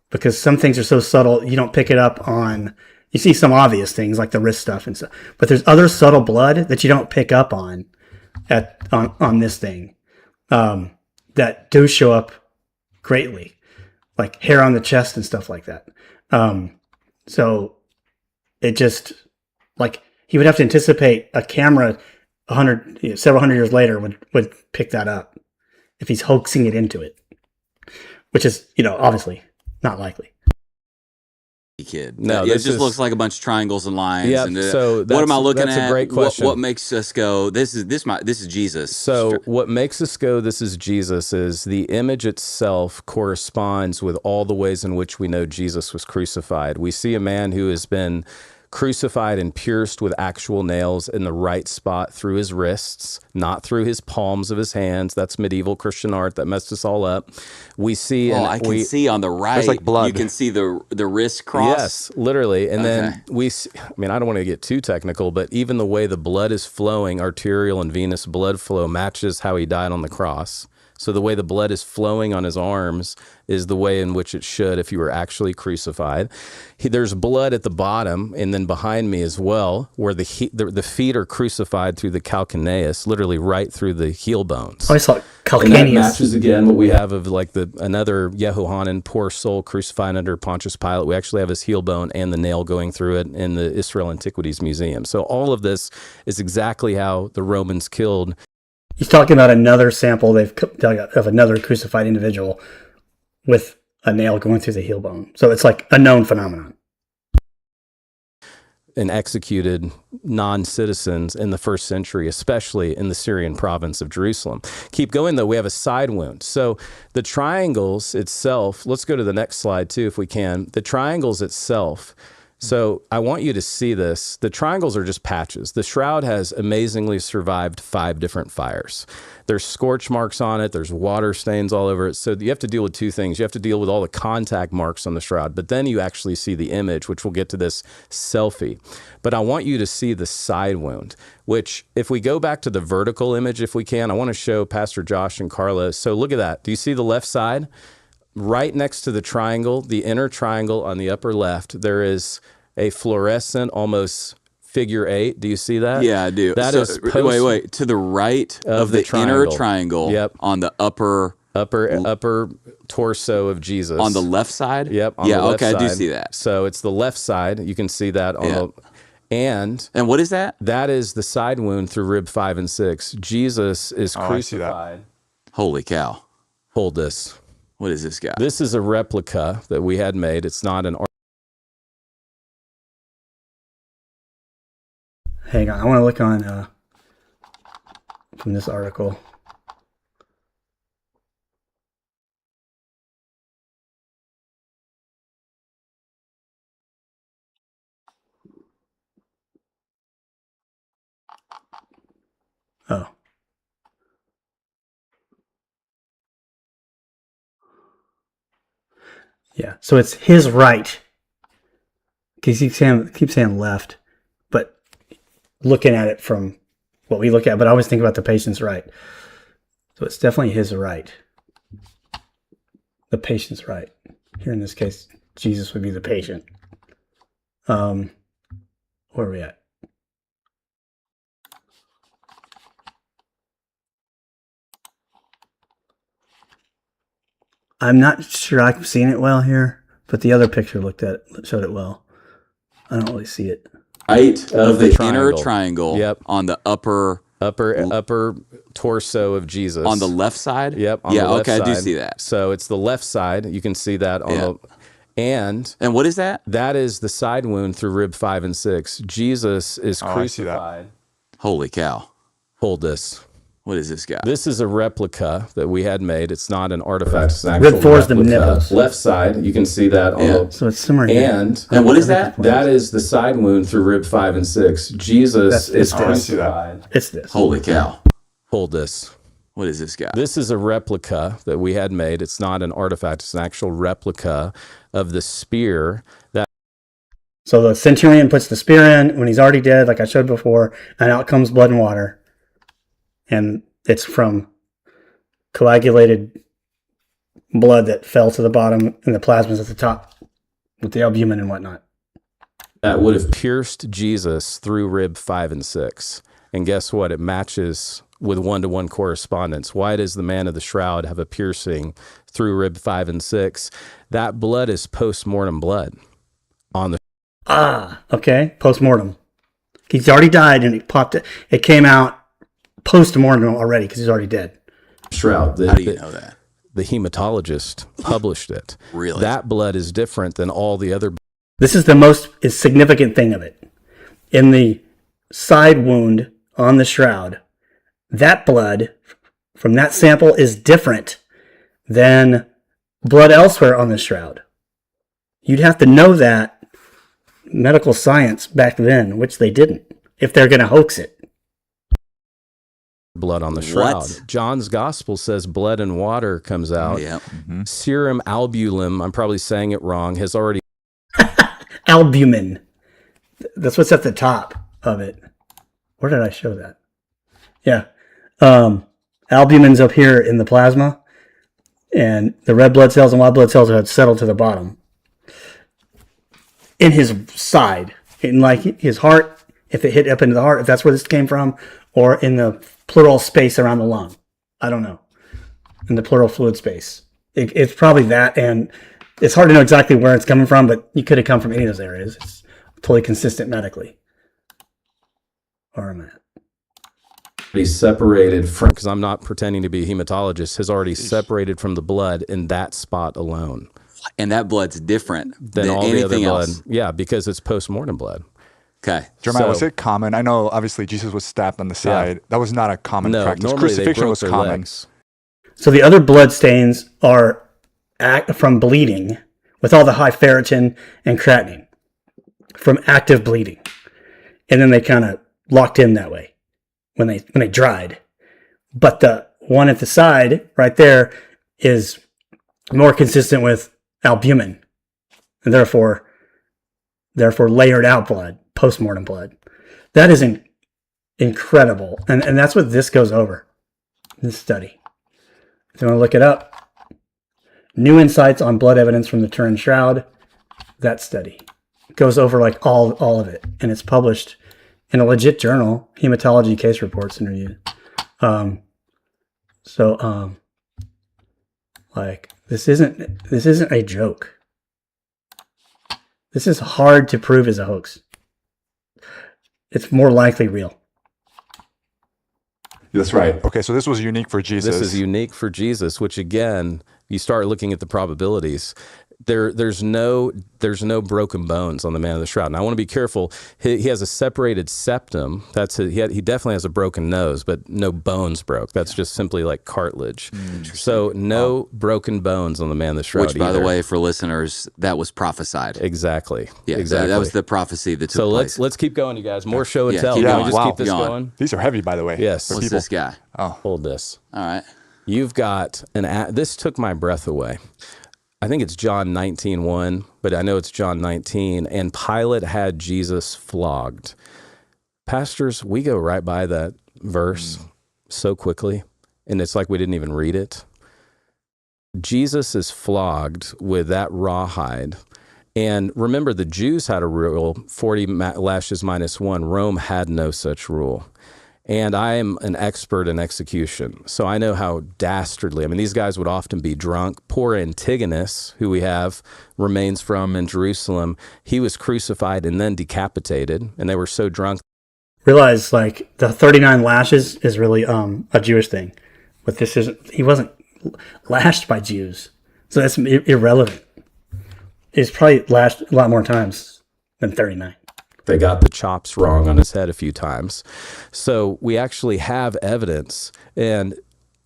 because some things are so subtle you don't pick it up on. You see some obvious things like the wrist stuff and stuff, but there's other subtle blood that you don't pick up on on this thing that do show up greatly, like hair on the chest and stuff like that. So it just, like, he would have to anticipate a camera several hundred years later would pick that up if he's hoaxing it into it, which is, obviously not likely. Kid. No, it just looks like a bunch of triangles and lines. Yep. And, So what am I looking at? That's a great question. What makes us go, this is Jesus? So what makes us go, this is Jesus, is the image itself corresponds with all the ways in which we know Jesus was crucified. We see a man who has been crucified and pierced with actual nails in the right spot through his wrists, not through his palms of his hands. That's medieval Christian art that messed us all up. We see, I can see on the right, there's like blood. You can see the wrist cross. Yes, literally. And then we see, I mean, I don't want to get too technical, but even the way the blood is flowing, arterial and venous blood flow, matches how he died on the cross. So the way the blood is flowing on his arms is the way in which it should if you were actually crucified. There's blood at the bottom, and then behind me as well, where the feet are crucified through the calcaneus, literally right through the heel bones. Oh, I saw calcaneus. And that matches again what we have of like another Yehohanan, poor soul, crucified under Pontius Pilate. We actually have his heel bone and the nail going through it in the Israel Antiquities Museum. So all of this is exactly how the Romans killed. He's talking about another sample they've dug up of another crucified individual with a nail going through the heel bone. So it's like a known phenomenon. And executed non-citizens in the first century, especially in the Syrian province of Jerusalem. Keep going, though. We have a side wound. So the triangles itself, let's go to the next slide, too, if we can. The triangles itself, So I want you to see this. The triangles are just patches. The shroud has amazingly survived 5 different fires. There's scorch marks on it. There's water stains all over it. So you have to deal with 2 things. You have to deal with all the contact marks on the shroud, but then you actually see the image, which we'll get to this selfie. But I want you to see the side wound, which if we go back to the vertical image, if we can, I want to show Pastor Josh and Carla. So look at that. Do you see the left side? Right next to the triangle, the inner triangle on the upper left, there is a fluorescent, almost figure 8. Do you see that? Yeah, I do. That is wait. To the right of the inner triangle. Yep. On the upper torso of Jesus. On the left side. Yep. On the left okay, side. I do see that. So it's the left side. You can see that on the. And what is that? That is the side wound through rib 5 and 6. Jesus is crucified. Holy cow! Hold this. What is this guy? This is a replica that we had made. It's not an art. Hang on, I want to look on from this article. Oh. Yeah, so it's his right. Because he keeps saying left, but looking at it from what we look at, but I always think about the patient's right. So it's definitely his right. The patient's right. Here in this case, Jesus would be the patient. Where are we at? I'm not sure I've seen it well here, but the other picture showed it well. I don't really see it. Right of the inner triangle. Yep. On the upper torso of Jesus. On the left side. Yep. On the left okay, side. I do see that. So it's the left side. You can see that on the. And what is that? That is the side wound through rib 5 and 6. Jesus is crucified. Holy cow! Hold this. What is this guy? This is a replica that we had made. It's not an artifact. It's an actual rib 4 is the nipples. Left side, you can see that on the. So it's similar here. And what is that? That is the side wound through rib 5 and 6. Jesus is crucified. It's this. Holy cow! Hold this. What is this guy? This is a replica that we had made. It's not an artifact. It's an actual replica of the spear that. So the centurion puts the spear in when he's already dead, like I showed before, and out comes blood and water. And it's from coagulated blood that fell to the bottom and the plasma's at the top with the albumin and whatnot. That would have pierced Jesus through rib 5 and 6. And guess what? It matches with 1-to-1 correspondence. Why does the man of the shroud have a piercing through rib 5 and 6? That blood is post-mortem blood on the. Okay. Post-mortem. He's already died and it came out post-mortem already because he's already dead. Shroud. How do you know that? The hematologist published it. Really? That blood is different than all the other. This is the most significant thing of it. In the side wound on the shroud, that blood from that sample is different than blood elsewhere on the shroud. You'd have to know that medical science back then, which they didn't, if they're going to hoax it. Blood on the shroud. What? John's gospel says blood and water comes out. Yeah. Serum albumin, I'm probably saying it wrong, has already. Albumin. That's what's at the top of it. Where did I show that? Yeah. Albumin's up here in the plasma, and the red blood cells and white blood cells have settled to the bottom. In his side, in like his heart, if it hit up into the heart, if that's where this came from, or in the pleural space around the lung. I don't know. In the pleural fluid space. It's probably that, and it's hard to know exactly where it's coming from, but you could have come from any of those areas. It's totally consistent medically. Or am I? He's separated from, because I'm not pretending to be a hematologist, has already separated from the blood in that spot alone. And that blood's different Than all the other anything blood. else. Yeah, because it's post-mortem blood. Okay. Jeremiah, So- was it common? I know, obviously, Jesus was stabbed on the side. That was not a common No, practice. normally they Crucifixion broke was their common. legs. So the other blood stains are from bleeding with all the high ferritin and creatinine. from active bleeding. And then they kind of locked in that way when they dried. But the one at the side right there is more consistent with albumin, and therefore layered out blood, postmortem blood. That is incredible. And that's what this goes over, this study. If you want to look it up, New Insights on Blood Evidence from the Turin Shroud, that study goes over like all of it. And it's published in a legit journal, Hematology Case Reports and Reviews. Like this isn't a joke. This is hard to prove as a hoax. It's more likely real. That's right. Okay, so this was unique for Jesus. This is unique for Jesus, which again, you start looking at the probabilities. There's no broken bones on the man of the shroud. And I want to be careful. He has a separated septum. He definitely has a broken nose, but no bones broke. That's just simply like cartilage. So no broken bones on the man of the shroud. Which, by the way, for listeners, that was prophesied. Exactly. Yeah, exactly. That was the prophecy that took place. So let's keep going, you guys. More show and tell. keep Can going. we just keep Wow. this going? These are heavy, by the way. Yes. for What's people. this guy? Hold this. All right. You've got this took my breath away. I think it's John 19:1, but I know it's John 19. And Pilate had Jesus flogged. Pastors, we go right by that verse so quickly, and it's like we didn't even read it. Jesus is flogged with that rawhide. And remember, the Jews had a rule, 40 lashes minus 1. Rome had no such rule. And I am an expert in execution, so I know how dastardly. I mean, these guys would often be drunk. Poor Antigonus, who we have remains from in Jerusalem, he was crucified and then decapitated, and they were so drunk. Realize like the 39 lashes is really a Jewish thing, but this isn't. He wasn't lashed by Jews, so that's irrelevant. He's probably lashed a lot more times than 39. They got the chops wrong on his head a few times. So we actually have evidence, and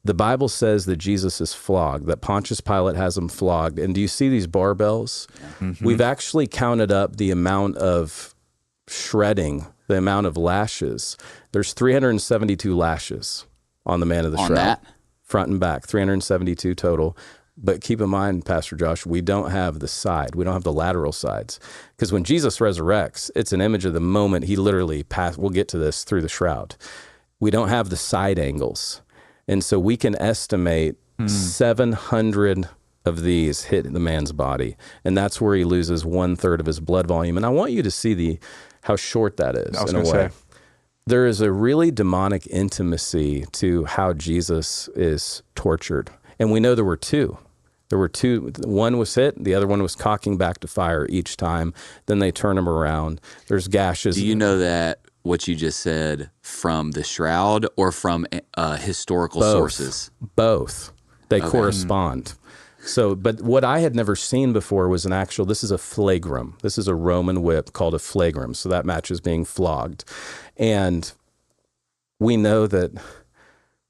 the Bible says that Jesus is flogged, that Pontius Pilate has him flogged. And do you see these barbells? Mm-hmm. We've actually counted up the amount of shredding, the amount of lashes. There's 372 lashes on the man of the shroud. That? Front and back, 372 total. But keep in mind, Pastor Josh, we don't have the side. We don't have the lateral sides. Because when Jesus resurrects, it's an image of the moment he literally passed. We'll get to this through the shroud. We don't have the side angles. And so we can estimate 700 of these hit the man's body. And that's where he loses 1/3 of his blood volume. And I want you to see how short that is in a way. There is a really demonic intimacy to how Jesus is tortured. And we know there were two. There were two. One was hit. The other one was cocking back to fire each time. Then they turn him around. There's gashes. Do you know that what you just said from the shroud or from historical sources? Both. They correspond. So, but what I had never seen before was this is a flagrum. This is a Roman whip called a flagrum. So that matches being flogged. And we know that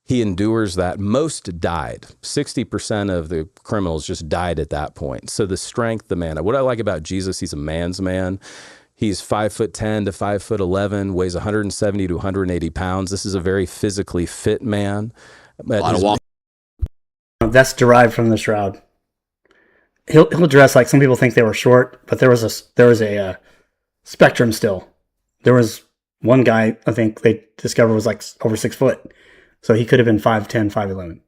he endures that. Most died. 60% of the criminals just died at that point. So the strength, the man. What I like about Jesus, he's a man's man. He's 5'10" to 5'11", weighs 170 to 180 pounds. This is a very physically fit man. A lot of walk. That's derived from the shroud. He'll dress like some people think they were short, but there was a spectrum still. There was one guy I think they discovered was like over 6 foot. So he could have been 5'10", 5'11".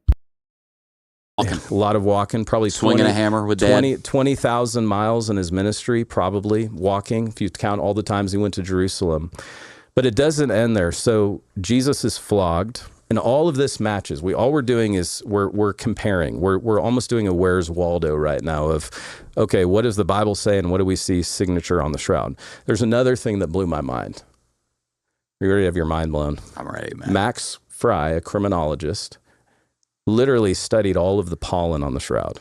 Yeah, a lot of walking, probably swinging a hammer with 20,000 miles in his ministry, probably walking, if you count all the times he went to Jerusalem. But it doesn't end there. So Jesus is flogged, and all of this matches. All we're doing is we're comparing. We're almost doing a Where's Waldo right now of, okay, what does the Bible say, and what do we see signature on the shroud? There's another thing that blew my mind. You ready to have your mind blown? I'm ready, man. Max Fry, a criminologist, literally studied all of the pollen on the shroud.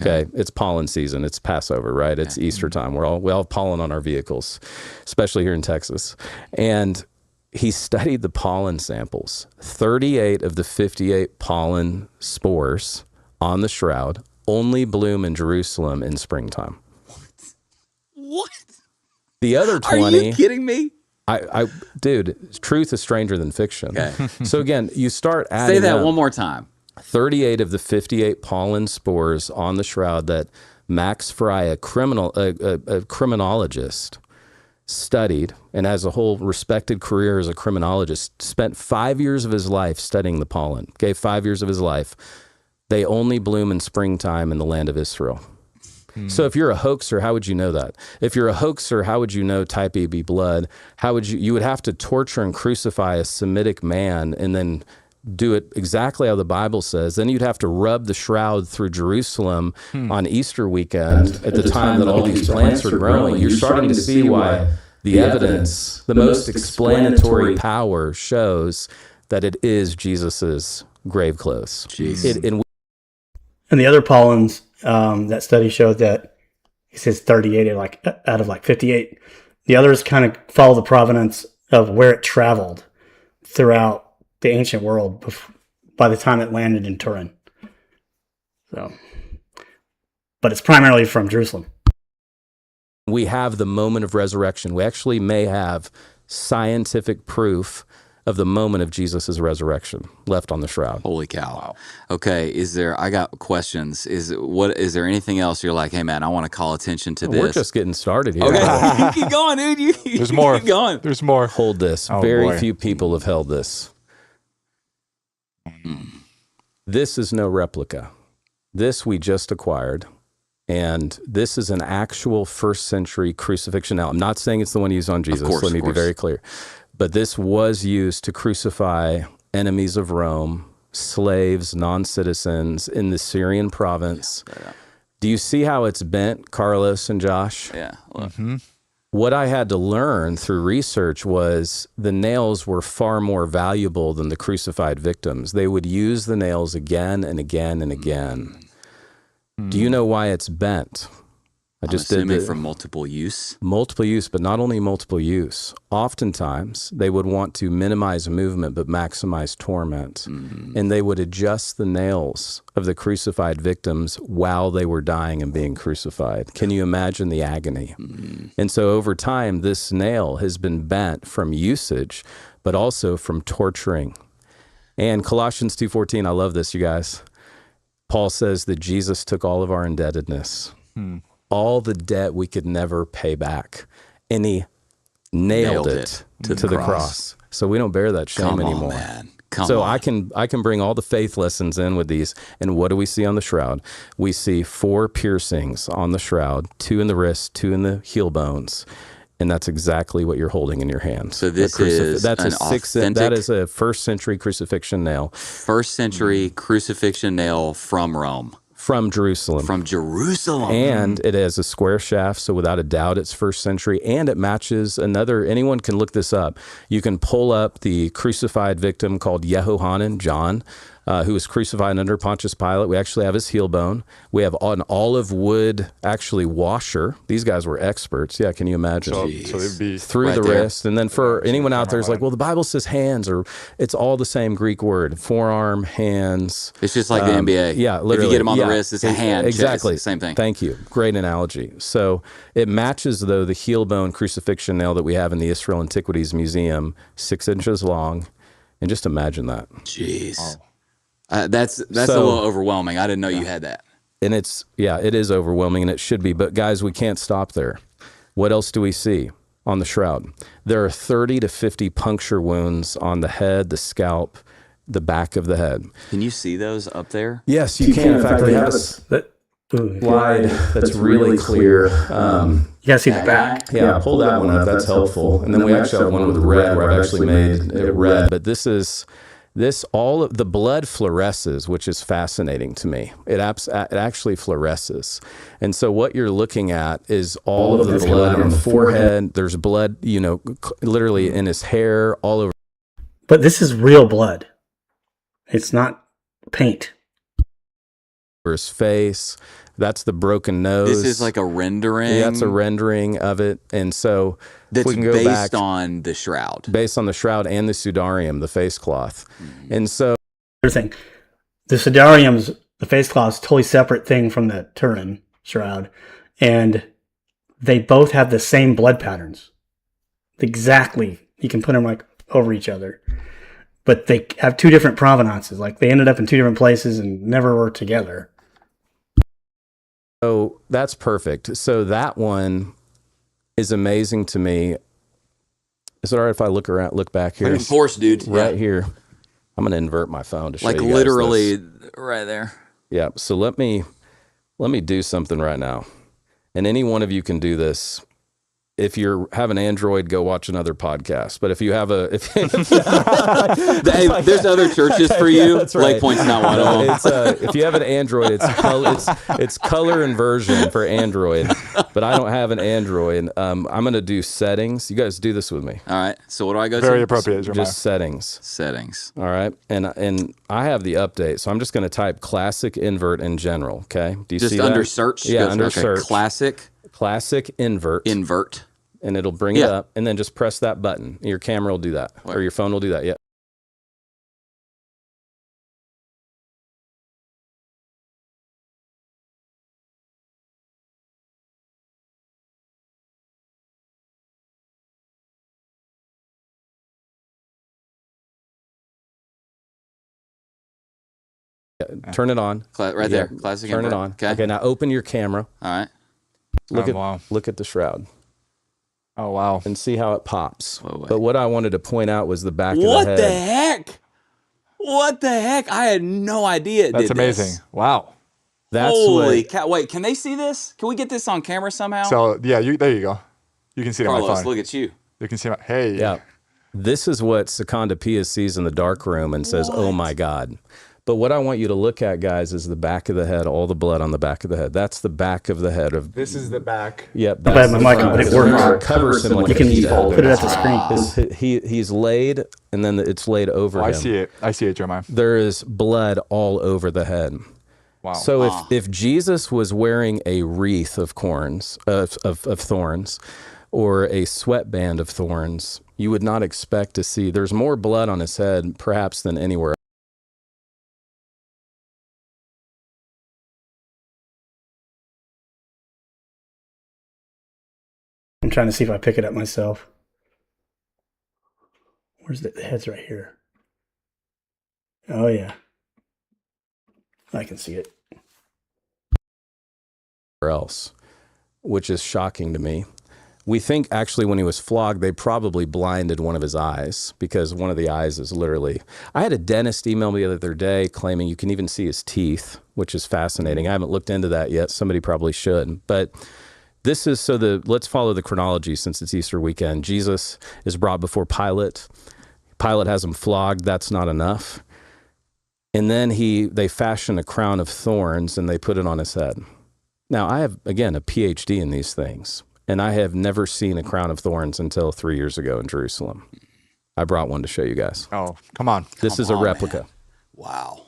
Okay, it's pollen season. It's Passover, right? It's Easter time. We all have pollen on our vehicles, especially here in Texas. And he studied the pollen samples. 38 of the 58 pollen spores on the shroud only bloom in Jerusalem in springtime. What? The other 20. Are you kidding me? Dude, truth is stranger than fiction. Okay. So again, you start adding Say that up one more time. 38 of the 58 pollen spores on the shroud that Max Fry, a criminologist, studied, and has a whole respected career as a criminologist, spent 5 years of his life studying the pollen, gave 5 years of his life. They only bloom in springtime in the land of Israel. So if you're a hoaxer, how would you know that? If you're a hoaxer, how would you know type AB blood? How would you would have to torture and crucify a Semitic man and then do it exactly how the Bible says. Then you'd have to rub the shroud through Jerusalem on Easter weekend at the time that all these plants are growing. You're starting to see why the evidence, the most explanatory power shows that it is Jesus's grave clothes. And the other pollens, that study showed that he says 38 out of 58. The others kind of follow the provenance of where it traveled throughout the ancient world by the time it landed in Turin. So, but it's primarily from Jerusalem. We have the moment of resurrection. We actually may have scientific proof of the moment of Jesus' resurrection left on the shroud. Holy cow. Wow. Okay, I got questions. Is there anything else you're like, hey man, I want to call attention to this? We're just getting started here. Okay, you keep going, dude. There's more. Keep going. There's more. Hold this. Oh, Very boy. few people have held this. This is no replica. This we just acquired. And this is an actual first century crucifixion. Now, I'm not saying it's the one used on Jesus. Let me be very clear. But this was used to crucify enemies of Rome, slaves, non-citizens in the Syrian province. Yeah. Do you see how it's bent, Carlos and Josh? Yeah. What I had to learn through research was the nails were far more valuable than the crucified victims. They would use the nails again and again and again. Do you know why it's bent? I'm assuming from multiple use. Multiple use, but not only multiple use. Oftentimes, they would want to minimize movement but maximize torment. And they would adjust the nails of the crucified victims while they were dying and being crucified. Can you imagine the agony? And so over time, this nail has been bent from usage, but also from torturing. And Colossians 2:14, I love this, you guys. Paul says that Jesus took all of our indebtedness. All the debt we could never pay back. And he nailed it to the cross. So we don't bear that shame anymore. Man. I can bring all the faith lessons in with these. And what do we see on the shroud? We see 4 piercings on the shroud, 2 in the wrist, 2 in the heel bones. And that's exactly what you're holding in your hand. So that is a first century crucifixion nail. First century crucifixion nail from Rome. From Jerusalem. From Jerusalem. And it has a square shaft, so without a doubt it's first century. And it matches anyone can look this up. You can pull up the crucified victim called Yehohanan, John, who was crucified under Pontius Pilate. We actually have his heel bone. We have an olive wood, washer. These guys were experts. Yeah, can you imagine? So they'd be through right the there. wrist. And then for anyone out there who's like, well, the Bible says hands, or it's all the same Greek word, forearm, hands. It's just like the NBA. Yeah, literally. If you get them on the wrist, it's a hand. Exactly. It's the same thing. Thank you. Great analogy. So it matches, though, the heel bone crucifixion nail that we have in the Israel Antiquities Museum, 6 inches long. And just imagine that. Jeez. Oh. That's a little overwhelming. I didn't know you had that. And it is overwhelming, and it should be. But guys, we can't stop there. What else do we see on the shroud? There are 30 to 50 puncture wounds on the head, the scalp, the back of the head. Can you see those up there? Yes, you can. In fact, we have a slide that's really clear. You guys see the back? Yeah, pull that one up. That's helpful. And then we actually have one with red where I've actually made it red. But all of the blood fluoresces, which is fascinating to me. It actually fluoresces. And so what you're looking at is all of the blood on the forehead. There's blood, literally in his hair, all over. But this is real blood. It's not paint. His face. That's the broken nose. This is like a rendering. Yeah, it's a rendering of it. And so that's we can go based on the shroud. Based on the shroud and the sudarium, the face cloth. And so the sudarium's, the face cloth is a totally separate thing from the Turin shroud. And they both have the same blood patterns. Exactly. You can put them like over each other. But they have two different provenances. Like they ended up in two different places and never were together. So that's perfect. So that one is amazing to me. Is it all right if I look back here? Of course, dude. Right here. I'm going to invert my phone to show you guys literally this. right there. Yeah. So let me do something right now. And any one of you can do this. If you have an Android, go watch another podcast. But if you have Hey, there's other churches for you. That's right. Lake Point's not one of them. If you have an Android, it's color inversion for Android. But I don't have an Android. I'm going to do settings. You guys do this with me. All right. So what do I go to? Very appropriate, Jeremiah. Just settings. Settings. All right. And I have the update. So I'm just going to type classic invert in general. Okay. Do you Just see that? under search? Yeah, under okay. search. Classic invert. Invert. And it'll bring it up, and then just press that button. Your camera will do that, or your phone will do that. Yeah. Turn it on. Right there. Classic Turn invert. it on. Okay. Okay. Now open your camera. All right. Look at the shroud. Oh, wow. And see how it pops. Whoa, But what I wanted to point out was the back of the head. What the heck? What the heck? I had no idea it That's did amazing. this. Wow. That's Holy what. cow. Wait, can they see this? Can we get this on camera somehow? So, yeah, there you go. You can see it on my Carlos, phone. look at you. You can see my, hey. Yeah. This is what Secunda Pia sees in the dark room and says, "Oh my God." But what I want you to look at, guys, is the back of the head, all the blood on the back of the head. That's the back of the head of. This is the back. Yep. I had my mic on, but it works. It covers him like You a can peanut. put it at the screen. He's laid, and then it's laid over him. I see it. I see it, Jeremiah. There is blood all over the head. Wow. So if Jesus was wearing a wreath of thorns, or a sweatband of thorns, you would not expect to see. There's more blood on his head, perhaps, than anywhere else. I'm trying to see if I pick it up myself. Where's the head's right here? Oh, yeah. I can see it. Else, which is shocking to me. We think actually when he was flogged, they probably blinded one of his eyes because one of the eyes is literally. I had a dentist email me the other day claiming you can even see his teeth, which is fascinating. I haven't looked into that yet. Somebody probably should. But this is let's follow the chronology since it's Easter weekend. Jesus is brought before Pilate. Pilate has him flogged. That's not enough. And then they fashion a crown of thorns and they put it on his head. Now, I have, again, a PhD in these things, and I have never seen a crown of thorns until 3 years ago in Jerusalem. I brought one to show you guys. Oh, come on. This is a replica. Man. Wow.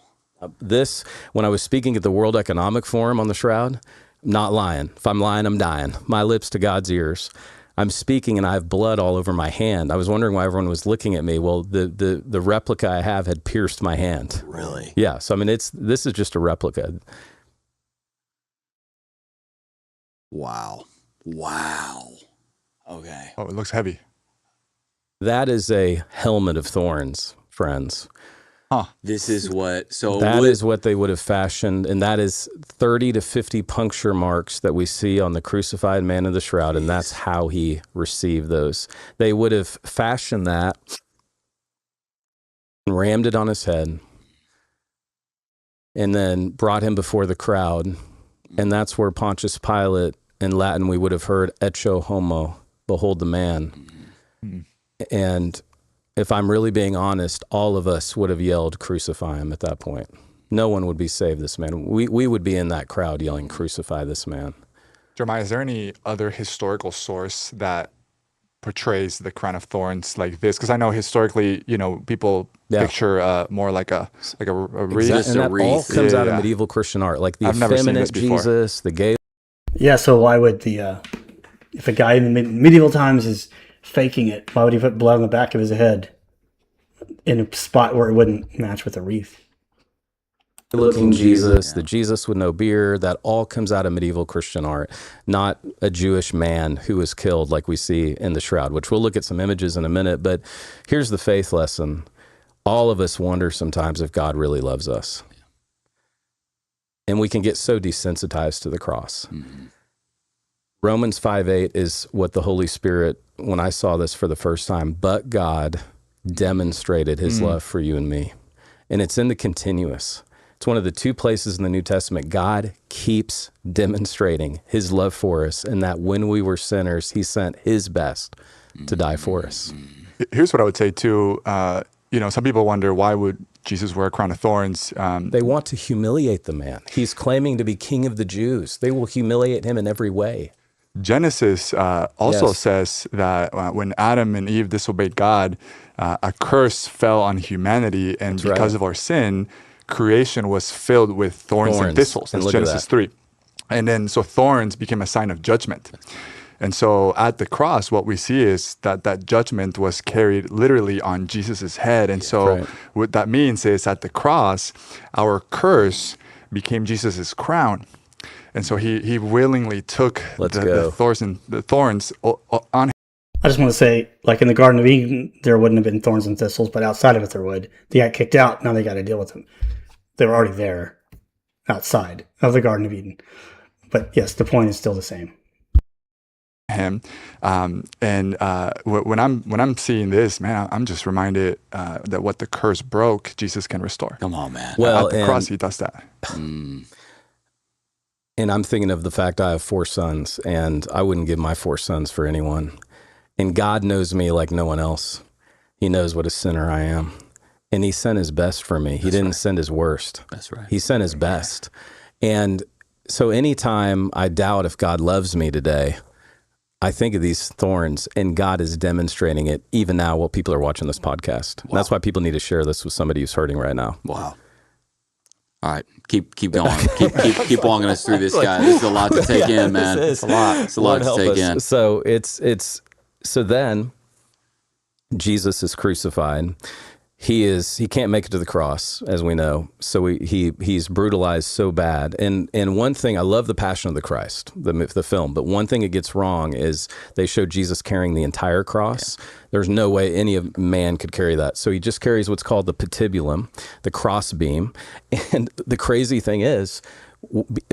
When I was speaking at the World Economic Forum on the Shroud, I'm not lying. If I'm lying, I'm dying. My lips to God's ears. I'm speaking and I have blood all over my hand. I was wondering why everyone was looking at me. Well, the replica I have had pierced my hand. Really? Yeah. So, I mean, this is just a replica. Wow. Wow. Okay. Oh, it looks heavy. That is a helmet of thorns, friends. Huh. This is what, so That is what they would have fashioned, and that is 30 to 50 puncture marks that we see on the crucified man of the shroud, and that's how he received those. They would have fashioned that and rammed it on his head and then brought him before the crowd, and that's where Pontius Pilate, in Latin, we would have heard "Ecce homo," behold the man. Mm-hmm. And if I'm really being honest, all of us would have yelled, "Crucify him," at that point. No one would be saved this man. We would be in that crowd yelling, "Crucify this man." Jeremiah, is there any other historical source that portrays the crown of thorns like this? Because I know historically, people picture more like a wreath. And that all wreath. comes out of Yeah. medieval Christian art, like the I've never seen effeminate this before. Jesus, the gay. Yeah, so why would if a guy in the medieval times is faking it, why would he put blood on the back of his head in a spot where it wouldn't match with a wreath? looking Jesus, the Jesus with no beard, that all comes out of medieval Christian art, not a Jewish man who was killed like we see in the Shroud, which we'll look at some images in a minute. But here's the faith lesson. All of us wonder sometimes if God really loves us. And we can get so desensitized to the cross. Mm-hmm. Romans 5:8 is what the Holy Spirit, when I saw this for the first time, but God demonstrated his love for you and me. And it's in the continuous. It's one of the two places in the New Testament God keeps demonstrating his love for us, and that when we were sinners, he sent his best to die for us. Here's what I would say too. Some people wonder, why would Jesus wear a crown of thorns? They want to humiliate the man. He's claiming to be king of the Jews. They will humiliate him in every way. Genesis also says that when Adam and Eve disobeyed God, a curse fell on humanity, and because of our sin, creation was filled with thorns and thistles. That's Genesis 3. And then so thorns became a sign of judgment. And so at the cross, what we see is that judgment was carried literally on Jesus's head. And what that means is at the cross, our curse became Jesus's crown. And so he willingly took the thorns on him. I just want to say, like in the Garden of Eden, there wouldn't have been thorns and thistles, but outside of it there would. They got kicked out, now they got to deal with them. They were already there, outside of the Garden of Eden. But yes, the point is still the same. Him, when I'm seeing this, man, I'm just reminded that what the curse broke, Jesus can restore. Come on, man. Well, at the cross, he does that. And I'm thinking of the fact I have 4 sons, and I wouldn't give my 4 sons for anyone. And God knows me like no one else. He knows what a sinner I am. And he sent his best for me. He didn't send his worst. That's right. He sent his best. And so anytime I doubt if God loves me today, I think of these thorns, and God is demonstrating it even now while people are watching this podcast. Wow. That's why people need to share this with somebody who's hurting right now. Wow. All right, keep going. keep walking us through this, guy. This is a lot to take in, man. It's a lot. It's a lot to take in. So so then Jesus is crucified. He can't make it to the cross, as we know. So he's brutalized so bad. And one thing, I love The Passion of the Christ, the film, but one thing it gets wrong is they show Jesus carrying the entire cross. Yeah. There's no way any man could carry that. So he just carries what's called the patibulum, the cross beam. And the crazy thing is,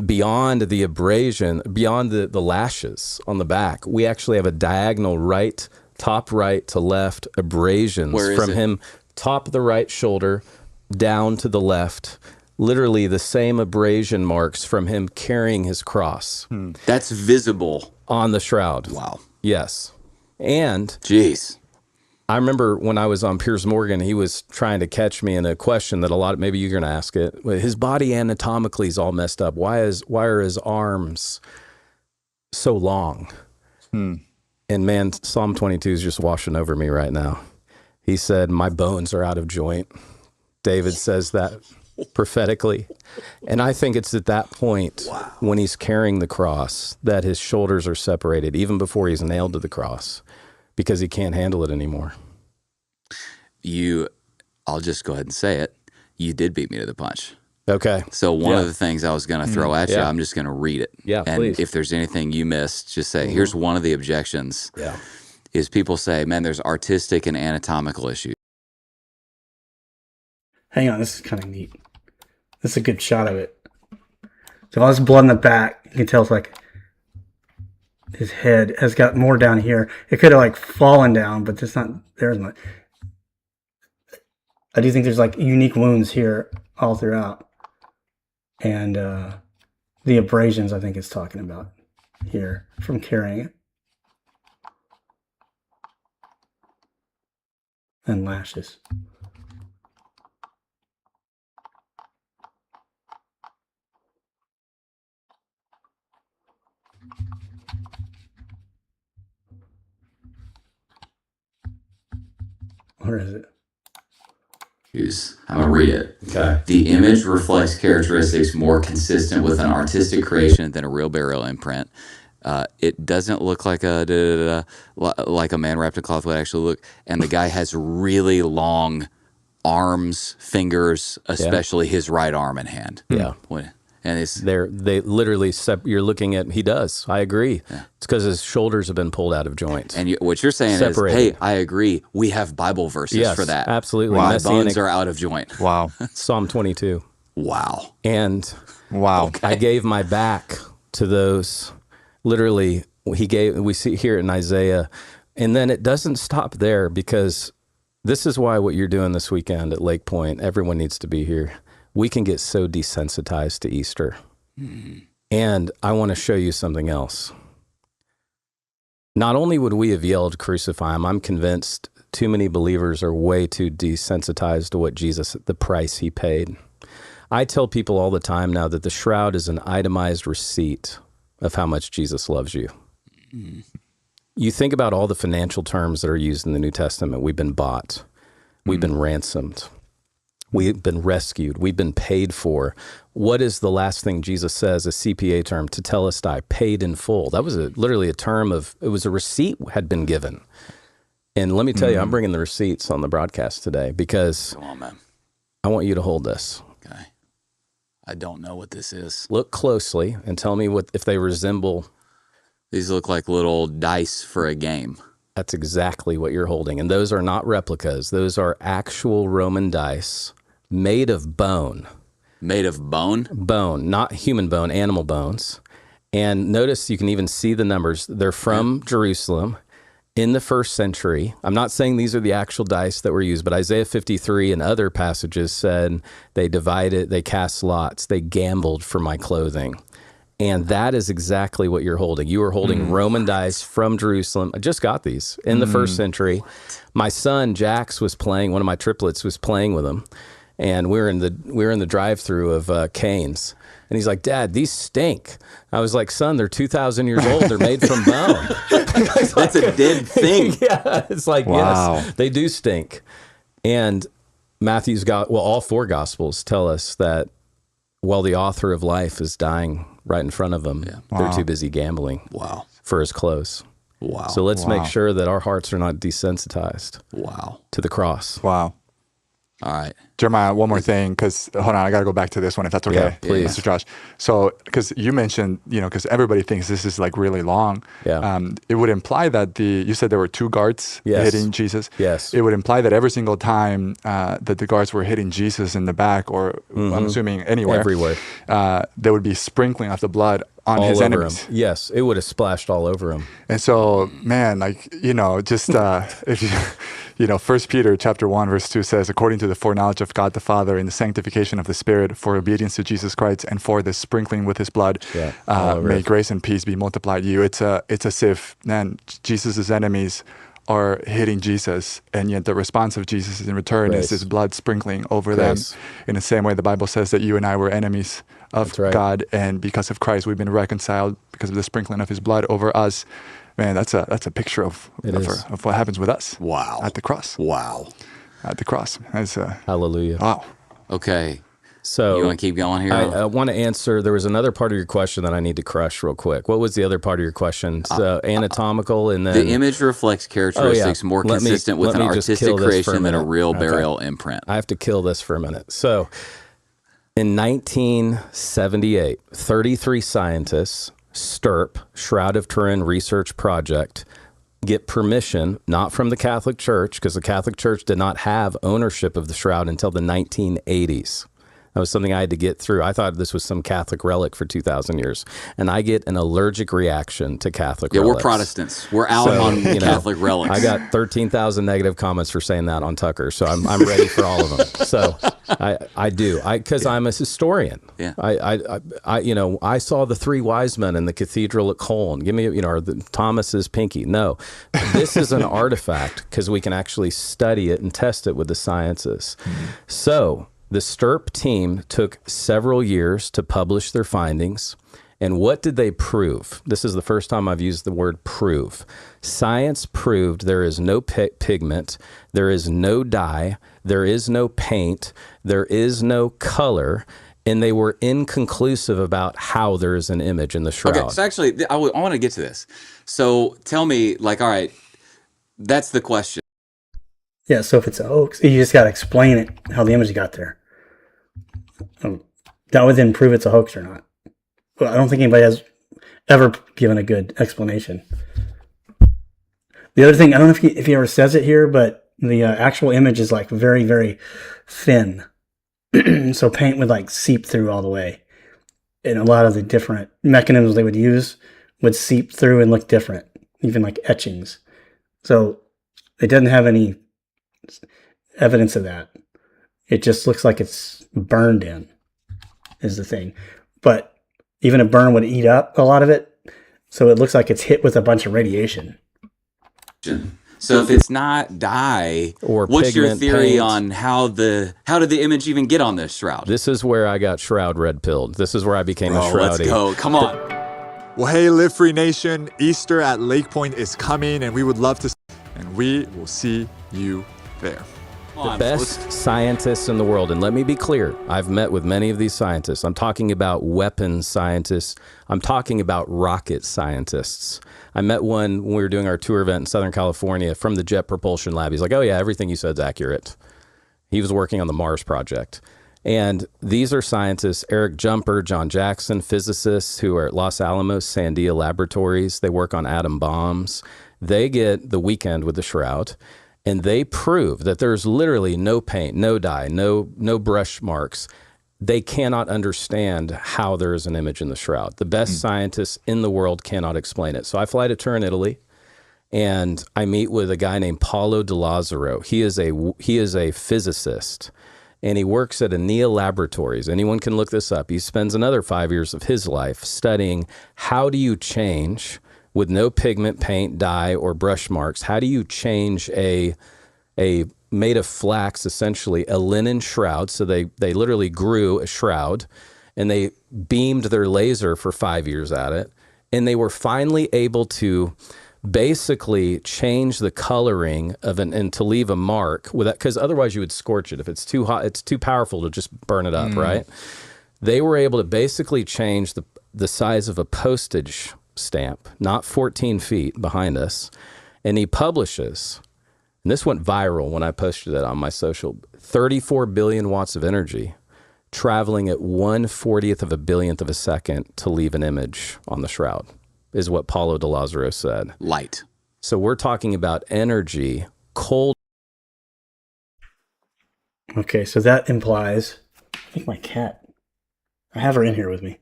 beyond the abrasion, beyond the lashes on the back, we actually have a diagonal top right to left abrasions from him. Top of the right shoulder, down to the left, literally the same abrasion marks from him carrying his cross. That's visible on the shroud. Wow. Yes. And jeez, I remember when I was on Piers Morgan, he was trying to catch me in a question that maybe you're going to ask it. His body anatomically is all messed up. Why are his arms so long? And man, Psalm 22 is just washing over me right now. He said, my bones are out of joint. David says that prophetically. And I think it's at that point when he's carrying the cross that his shoulders are separated, even before he's nailed to the cross, because he can't handle it anymore. I'll just go ahead and say it. You did beat me to the punch. Okay. So one of the things I was going to throw at you, I'm just going to read it. Yeah, and please. If there's anything you missed, just say, here's one of the objections. Yeah. Is people say, man, there's artistic and anatomical issues. Hang on, this is kind of neat. This is a good shot of it. So all this blood in the back, you can tell it's like his head has got more down here. It could have like fallen down, but there's not there as much. I do think there's like unique wounds here all throughout. And the abrasions I think it's talking about here from carrying it. And lashes. Where is it? I'm going to read it. Okay. The image reflects characteristics more consistent with an artistic creation than a real burial imprint. It doesn't look like like a man wrapped in cloth would actually look. And the guy has really long arms, fingers, especially his right arm and hand. Yeah. And it's they literally you're looking at, he does. I agree. Yeah. It's because his shoulders have been pulled out of joint. And what you're saying separated. Is, hey, I agree. We have Bible verses for that. Absolutely. My bones are out of joint. Wow. Psalm 22. Wow. And okay. I gave my back to those. Literally, we see here in Isaiah. And then it doesn't stop there, because this is why what you're doing this weekend at Lake Point, everyone needs to be here. We can get so desensitized to Easter. And I want to show you something else. Not only would we have yelled, crucify him, I'm convinced too many believers are way too desensitized to what Jesus, the price he paid. I tell people all the time now that the shroud is an itemized receipt of how much Jesus loves you. You think about all the financial terms that are used in the New Testament. We've been bought. We've been ransomed. We've been rescued. We've been paid for. What is the last thing Jesus says, a CPA term, tetelestai, paid in full? That was literally a term of, it was a receipt had been given. And let me tell you, I'm bringing the receipts on the broadcast today, because come on, man. I want you to hold this. Okay. I don't know what this is. Look closely and tell me if they resemble. These look like little dice for a game. That's exactly what you're holding. And those are not replicas. Those are actual Roman dice made of bone. Made of bone? Bone, not human bone, animal bones. And notice you can even see the numbers. They're from Jerusalem in the 1st century. I'm not saying these are the actual dice that were used, but Isaiah 53 and other passages said they divided, they cast lots, they gambled for my clothing. And that is exactly what you're holding. You are holding Roman dice from Jerusalem. I just got these in the 1st century. My son, Jax, was playing, one of my triplets was playing with them. And we were in the drive-through of Cane's. And he's like, Dad, these stink. I was like, son, they're 2,000 years old. They're made from bone. That's a dead thing. Yeah, it's like, yes, they do stink. And Matthew's all 4 Gospels tell us that while the author of life is dying right in front of them, they're too busy gambling for his clothes. Wow. So let's make sure that our hearts are not desensitized to the cross. Wow. All right. Jeremiah, one more thing, because hold on, I got to go back to this one if that's okay. Yeah, please. Mr. Josh. So, because you mentioned, because everybody thinks this is like really long. Yeah. It would imply that you said there were 2 guards hitting Jesus. Yes. It would imply that every single time that the guards were hitting Jesus in the back, or I'm assuming anywhere. Everywhere. They would be sprinkling off the blood on his enemies. Him. Yes, it would have splashed all over him. And so, man, just if you... 1 Peter chapter 1, verse 2 says, according to the foreknowledge of God the Father in the sanctification of the Spirit, for obedience to Jesus Christ and for the sprinkling with his blood, may grace and peace be multiplied to you. It's as if, man, Jesus' enemies are hitting Jesus, and yet the response of Jesus in return is his blood sprinkling over them. In the same way, the Bible says that you and I were enemies of God, and because of Christ, we've been reconciled because of the sprinkling of his blood over us. Man, that's a picture of what happens with us. Wow. At the cross. Wow. At the cross. Hallelujah. Wow. Okay. So you want to keep going here? I want to answer. There was another part of your question that I need to crush real quick. What was the other part of your question? So anatomical, and then the image reflects characteristics more consistent with an artistic creation than a real burial imprint. I have to kill this for a minute. So in 1978, 33 scientists, STURP, Shroud of Turin Research Project, get permission, not from the Catholic Church, because the Catholic Church did not have ownership of the shroud until the 1980s. That was something I had to get through. I thought this was some Catholic relic for 2,000 years. And I get an allergic reaction to Catholic relics. We're Protestants. We're out on Catholic relics. I got 13,000 negative comments for saying that on Tucker, so I'm ready for all of them. So I do. Because I'm a historian. Yeah. I saw the 3 wise men in the cathedral at Cologne. Give me, or the Thomas's pinky. No. This is an artifact because we can actually study it and test it with the sciences. So the STURP team took several years to publish their findings. And what did they prove? This is the first time I've used the word prove. Science proved there is no pigment, there is no dye, there is no paint, there is no color, and they were inconclusive about how there is an image in the shroud. Okay, so actually, I want to get to this. So tell me, all right, that's the question. Yeah, so if it's a hoax, you just got to explain it, how the image got there. That would then prove it's a hoax or not. Well, I don't think anybody has ever given a good explanation. The other thing, I don't know if he ever says it here, but the actual image is like very, very thin. So paint would like seep through all the way. And a lot of the different mechanisms they would use would seep through and look different, even like etchings. So it doesn't have any evidence of that. It just looks like it's burned in, is the thing. But even a burn would eat up a lot of it. So it looks like it's hit with a bunch of radiation. So if it's not dye, or what's your pigment theory paint. on how did the image even get on this shroud? This is where I got Shroud red pilled. This is where I became a Shroudie. Let's go. Come on. Well, hey, Live Free Nation, Easter at Lake Point is coming, and we would love to, and we will see you there. The best scientists in the world, and let me be clear, I've met with many of these scientists. I'm talking about weapons scientists. I'm talking about rocket scientists. I met one when we were doing our tour event in Southern California from the Jet Propulsion Lab. He's like, oh yeah, everything you said is accurate. He was working on the Mars project. And these are scientists, Eric Jumper, John Jackson, physicists who are at Los Alamos Sandia Laboratories. They work on atom bombs. They get the weekend with the Shroud. And they prove that there's literally no paint, no dye, no brush marks. They cannot understand how there is an image in the Shroud. The best scientists in the world cannot explain it. So I fly to Turin, Italy, and I meet with a guy named Paulo De Lazzaro. He is a physicist, and he works at Enea Laboratories. Anyone can look this up. He spends another 5 years of his life studying how do you change, with no pigment, paint, dye, or brush marks, how do you change a made of flax, essentially, a linen shroud? So they literally grew a shroud, and they beamed their laser for 5 years at it, and they were finally able to basically change the coloring of and to leave a mark with that, because otherwise you would scorch it. If it's too hot, it's too powerful to just burn it up, right? They were able to basically change the size of a postage stamp, not 14 feet behind us. And he publishes, and this went viral when I posted it on my social, 34 billion watts of energy traveling at 1/40th of a billionth of a second to leave an image on the Shroud, is what Paulo De Lazzaro said. Light. So we're talking about energy, cold. Okay, so that implies, I think my cat, I have her in here with me.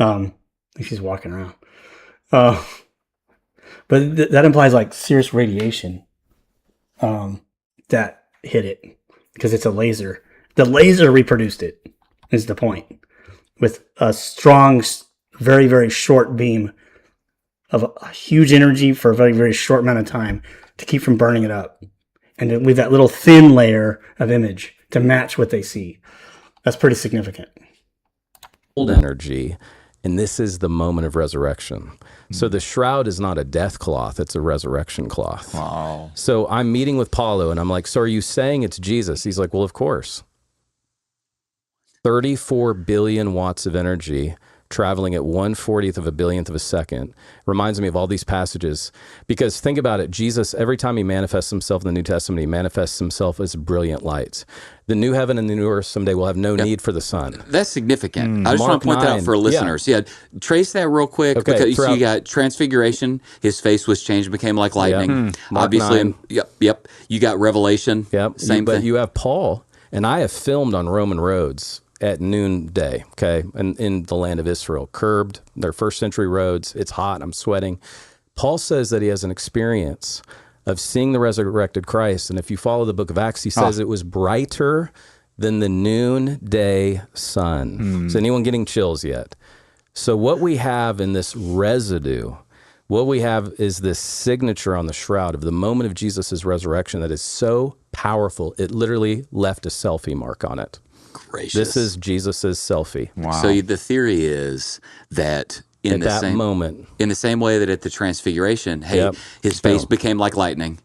I think she's walking around. But that implies like serious radiation that hit it, because it's a laser. The laser reproduced it, is the point, with a strong, very, very short beam of a huge energy for a very, very short amount of time to keep from burning it up, and to leave that little thin layer of image to match what they see. That's pretty significant. Cold energy. And this is the moment of resurrection. So the Shroud is not a death cloth, it's a resurrection cloth. Wow. So I'm meeting with Paulo, and I'm like, so are you saying it's Jesus? He's like, well, of course. 34 billion watts of energy traveling at 1/40th of a billionth of a second. Reminds me of all these passages. Because think about it, Jesus, every time he manifests himself in the New Testament, he manifests himself as brilliant light. The new heaven and the new earth someday will have no need for the sun. That's significant. I just want Mark to point that out 9. for listeners. Yeah. Trace that real quick. Okay, Because throughout- you got transfiguration. His face was changed, became like lightning. Mark Obviously, 9. Yep. You got Revelation. Yep. Same But thing. you have Paul, and I have filmed on Roman roads at noonday, okay, and in the land of Israel, curbed, their first century roads. It's hot, I'm sweating. Paul says that he has an experience of seeing the resurrected Christ, and if you follow the book of Acts, he says it was brighter than the noonday sun. Is anyone getting chills yet? So what we have in this residue, what we have is this signature on the Shroud of the moment of Jesus' resurrection that is so powerful, it literally left a selfie mark on it. Gracious. This is Jesus's selfie. Wow. So the theory is that in At the that same moment. in the same way that at the transfiguration, hey, Yep. his face Boom. became like lightning.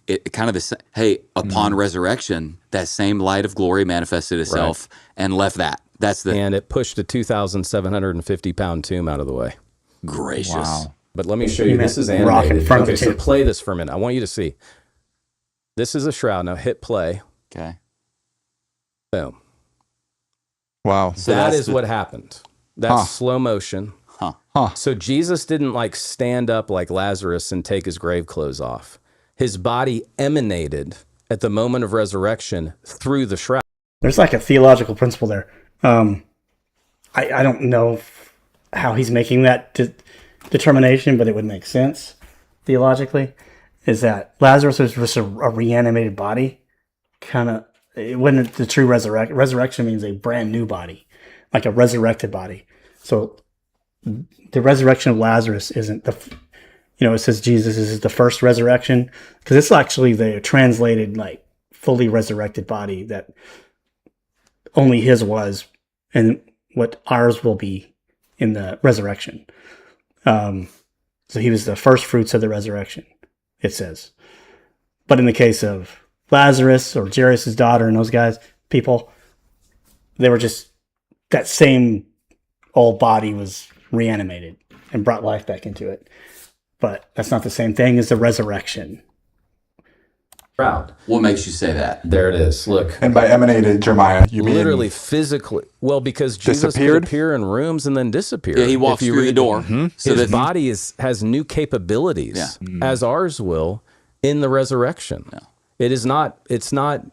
It kind of the hey, upon resurrection, that same light of glory manifested itself and left that. That's the And it pushed a 2,750-pound tomb out of the way. gracious. Wow. But let me show you. This is Rock in animated. front of Okay, the so tomb. play this for a minute. I want you to see. This is a shroud. Now hit play. Okay. Boom. Wow. So that that's is what happened. That's slow motion. So Jesus didn't like stand up like Lazarus and take his grave clothes off. His body emanated at the moment of resurrection through the shroud. There's like a theological principle there. I don't know how he's making that determination, but it would make sense theologically. Is that Lazarus was just a reanimated body? It wasn't the true resurrection. Resurrection means a brand new body, like a resurrected body. So the resurrection of Lazarus isn't it says Jesus is the first resurrection, because it's actually the translated like fully resurrected body that only his was, and what ours will be in the resurrection. So he was the first fruits of the resurrection, it says. But in the case of Lazarus or Jairus' daughter and those guys, people, they were just, that same old body was reanimated and brought life back into it. But that's not the same thing as the resurrection. Shroud. What makes you say that? There it is. Look. And by emanated, Jeremiah, you mean literally physically. Well, because Jesus disappeared? could appear in rooms and then disappear. Yeah, he walks through the door. So his body has new capabilities, as ours will, in the resurrection. Yeah. It's not,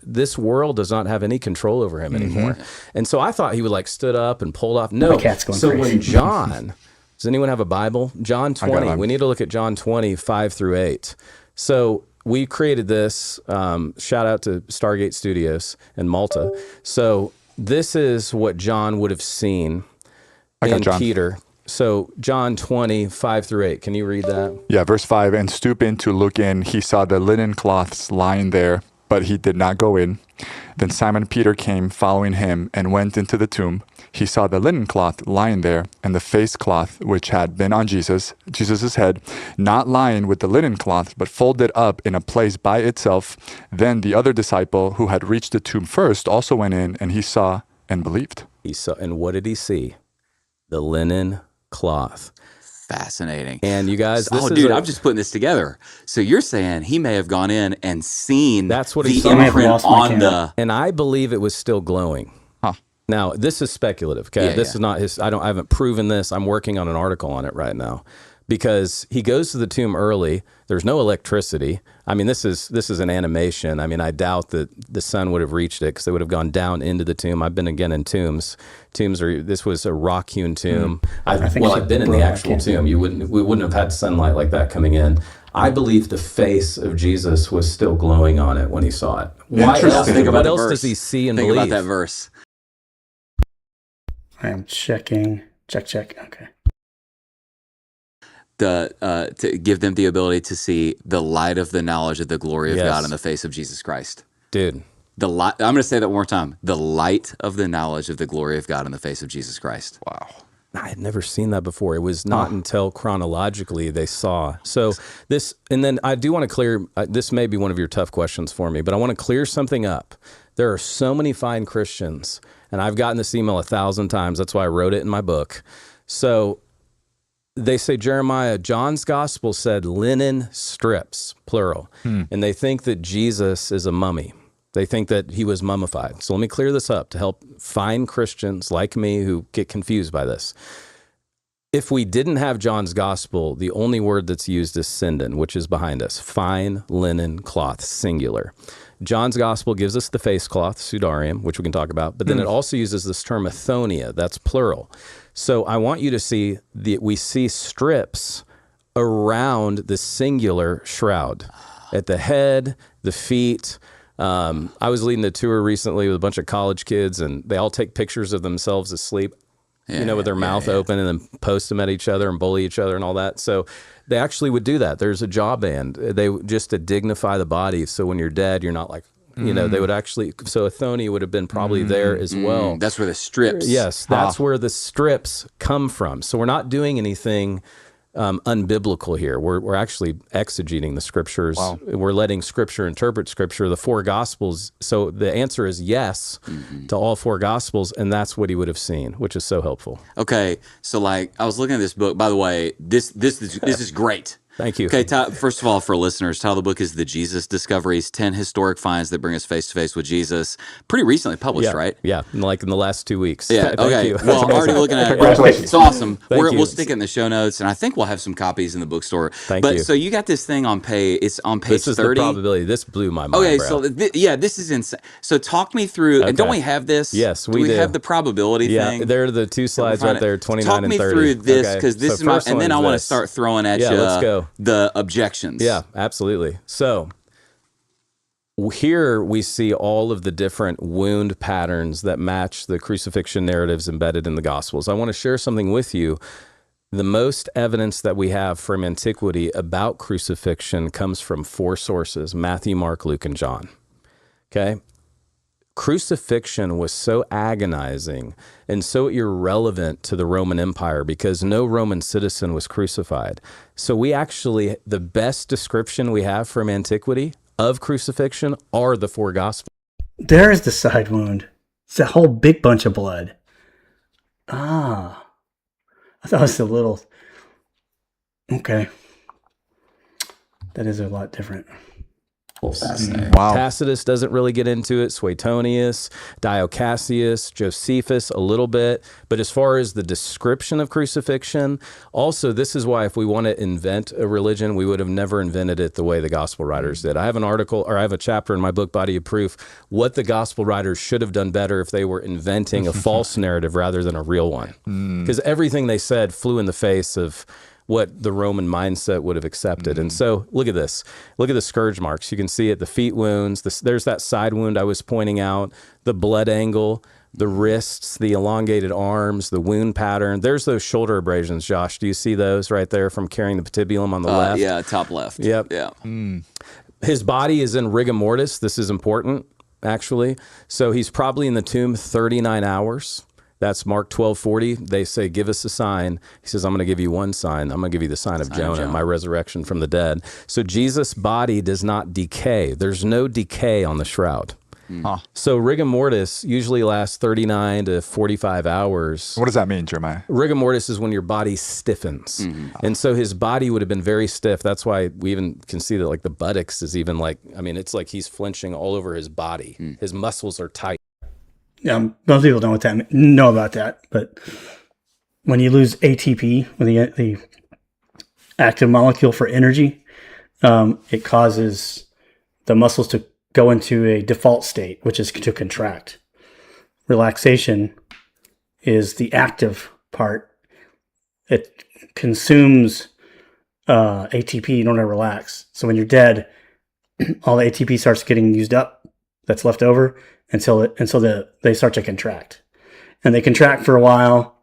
this world does not have any control over him anymore. And so I thought he would like stood up and pulled off. No. My cat's going so crazy. when John, does anyone have a Bible? John 20. We need to look at John 20, 5 through 8. So we created this, shout out to Stargate Studios in Malta. So this is what John would have seen in Peter. So John 20, 5 through 8. Can you read that? Yeah, verse 5. And stooping to look in, he saw the linen cloths lying there, but he did not go in. Then Simon Peter came following him and went into the tomb. He saw the linen cloth lying there, and the face cloth which had been on Jesus' head, not lying with the linen cloth, but folded up in a place by itself. Then the other disciple who had reached the tomb first also went in, and he saw and believed. He saw, and what did he see? The linen cloth. Fascinating. And you guys, I'm just putting this together. So you're saying he may have gone in and seen that's what he the saw. imprint on the... And I believe it was still glowing. Now, this is speculative, okay? This is not his, I haven't proven this. I'm working on an article on it right now. Because he goes to the tomb early. There's no electricity. I mean, this is an animation. I mean, I doubt that the sun would have reached it because they would have gone down into the tomb. I've been again in tombs. This was a rock-hewn tomb. I've been in the actual tomb. We wouldn't have had sunlight like that coming in. I believe the face of Jesus was still glowing on it when he saw it. What else does he see and believe? Think about that verse. I am checking. Check. Okay. To give them the ability to see the light of the knowledge of the glory of God in the face of Jesus Christ. Dude. The light. I'm going to say that one more time. The light of the knowledge of the glory of God in the face of Jesus Christ. Wow. I had never seen that before. It was not until chronologically they saw. So this, and then I do want to clear, this may be one of your tough questions for me, but I want to clear something up. There are so many fine Christians, and I've gotten this email 1,000 times. That's why I wrote it in my book. So they say, Jeremiah, John's gospel said linen strips, plural. And they think that Jesus is a mummy. They think that he was mummified. So let me clear this up to help fine Christians like me who get confused by this. If we didn't have John's gospel, the only word that's used is sinden, which is behind us. Fine linen cloth, singular. John's gospel gives us the face cloth, sudarium, which we can talk about, but then it also uses this term athonia, that's plural. So I want you to see we see strips around the singular shroud at the head, the feet. I was leading a tour recently with a bunch of college kids, and they all take pictures of themselves asleep, with their mouth open, and then post them at each other and bully each other and all that. So they actually would do that. There's a jaw band. They just to dignify the body. So when you're dead, you're not like, they would actually, so Athonia would have been probably there as well. That's where the strips. Yes, that's where the strips come from. So we're not doing anything unbiblical here. We're actually exegeting the scriptures. Wow. We're letting scripture interpret scripture. The four gospels. So the answer is yes to all four gospels, and that's what he would have seen, which is so helpful. Okay, so like I was looking at this book. By the way, this is great. Thank you. Okay, first of all, for listeners, title of the book is The Jesus Discoveries, 10 Historic Finds That Bring Us Face to Face with Jesus. Pretty recently published, right? Yeah, like in the last 2 weeks. Yeah, Thank okay. you. Well, already looking at it. Congratulations. It's awesome. Thank you. We'll stick it in the show notes, and I think we'll have some copies in the bookstore. Thank you. So you got this thing on page, it's on page 30. This is the probability. This blew my mind, Okay, bro. so this is insane. So talk me through, and don't we have this? Yes, do we do. have the probability thing? Yeah, there are the two slides right there, 29 talk and me 30. through this, Okay, because this so is my, first and one then is I want to this. start throwing at you let's go. the objections. Yeah, absolutely. So here we see all of the different wound patterns that match the crucifixion narratives embedded in the Gospels. I want to share something with you. The most evidence that we have from antiquity about crucifixion comes from 4 sources: Matthew, Mark, Luke, and John. Okay? Crucifixion was so agonizing and so irrelevant to the Roman Empire because no Roman citizen was crucified. So we actually, the best description we have from antiquity of crucifixion are the 4 Gospels. There's the side wound. It's a whole big bunch of blood. Ah. I thought it was a little... Okay. That is a lot different. Fascinating. Wow. Tacitus doesn't really get into it. Suetonius, Dio Cassius, Josephus a little bit. But as far as the description of crucifixion, also this is why if we want to invent a religion, we would have never invented it the way the gospel writers did. I have an article, or I have a chapter in my book, Body of Proof, what the gospel writers should have done better if they were inventing a false narrative rather than a real one. Because everything they said flew in the face of what the Roman mindset would have accepted. And so look at this. Look at the scourge marks. You can see it, the feet wounds. There's that side wound I was pointing out, the blood angle, the wrists, the elongated arms, the wound pattern. There's those shoulder abrasions, Josh. Do you see those right there from carrying the patibulum on the left? Yeah, top left. Yep. Yeah. His body is in rigor mortis. This is important, actually. So he's probably in the tomb 39 hours. That's Mark 12:40. They say, give us a sign. He says, I'm going to give you one sign. I'm going to give you the sign of Jonah, my resurrection from the dead. So Jesus' body does not decay. There's no decay on the shroud. So rigor mortis usually lasts 39 to 45 hours. What does that mean, Jeremiah? Rigor mortis is when your body stiffens. And so his body would have been very stiff. That's why we even can see that like the buttocks is even like, I mean, it's like he's flinching all over his body. His muscles are tight. Yeah, most people know about that, but when you lose ATP, when the active molecule for energy, it causes the muscles to go into a default state, which is to contract. Relaxation is the active part. It consumes ATP in order to relax. So when you're dead, all the ATP starts getting used up that's left over until they start to contract. And they contract for a while,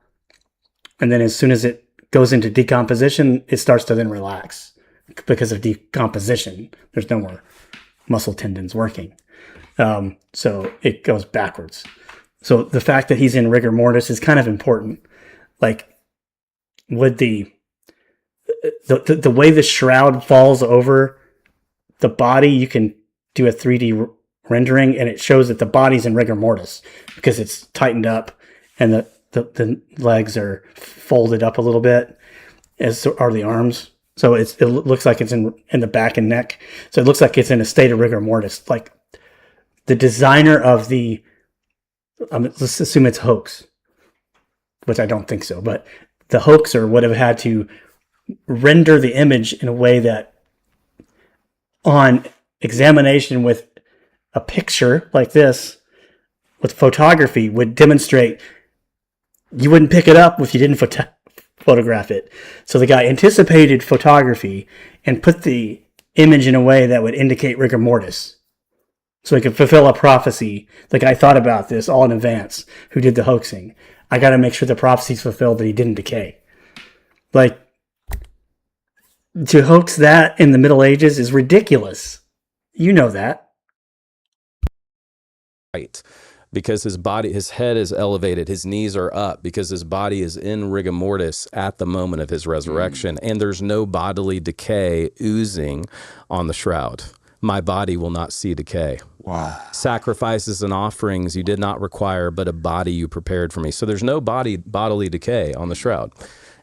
and then as soon as it goes into decomposition, it starts to then relax. Because of decomposition, there's no more muscle tendons working. So it goes backwards. So the fact that he's in rigor mortis is kind of important. Like, would the way the shroud falls over the body, you can do a 3D rendering, and it shows that the body's in rigor mortis because it's tightened up and the legs are folded up a little bit, as are the arms. So it looks like it's in the back and neck. So it looks like it's in a state of rigor mortis. Like the designer of let's assume it's hoax, which I don't think so, but the hoaxer would have had to render the image in a way that on examination with a picture like this, with photography, would demonstrate you wouldn't pick it up if you didn't photograph it. So the guy anticipated photography and put the image in a way that would indicate rigor mortis. So he could fulfill a prophecy. The guy thought about this all in advance, who did the hoaxing. I got to make sure the prophecy's fulfilled that he didn't decay. Like, to hoax that in the Middle Ages is ridiculous. You know that. Right. Because his head is elevated, his knees are up, because his body is in rigor mortis at the moment of his resurrection, and there's no bodily decay oozing on the shroud. My body will not see decay. Wow. Sacrifices and offerings you did not require, but a body you prepared for me. So there's no bodily decay on the shroud.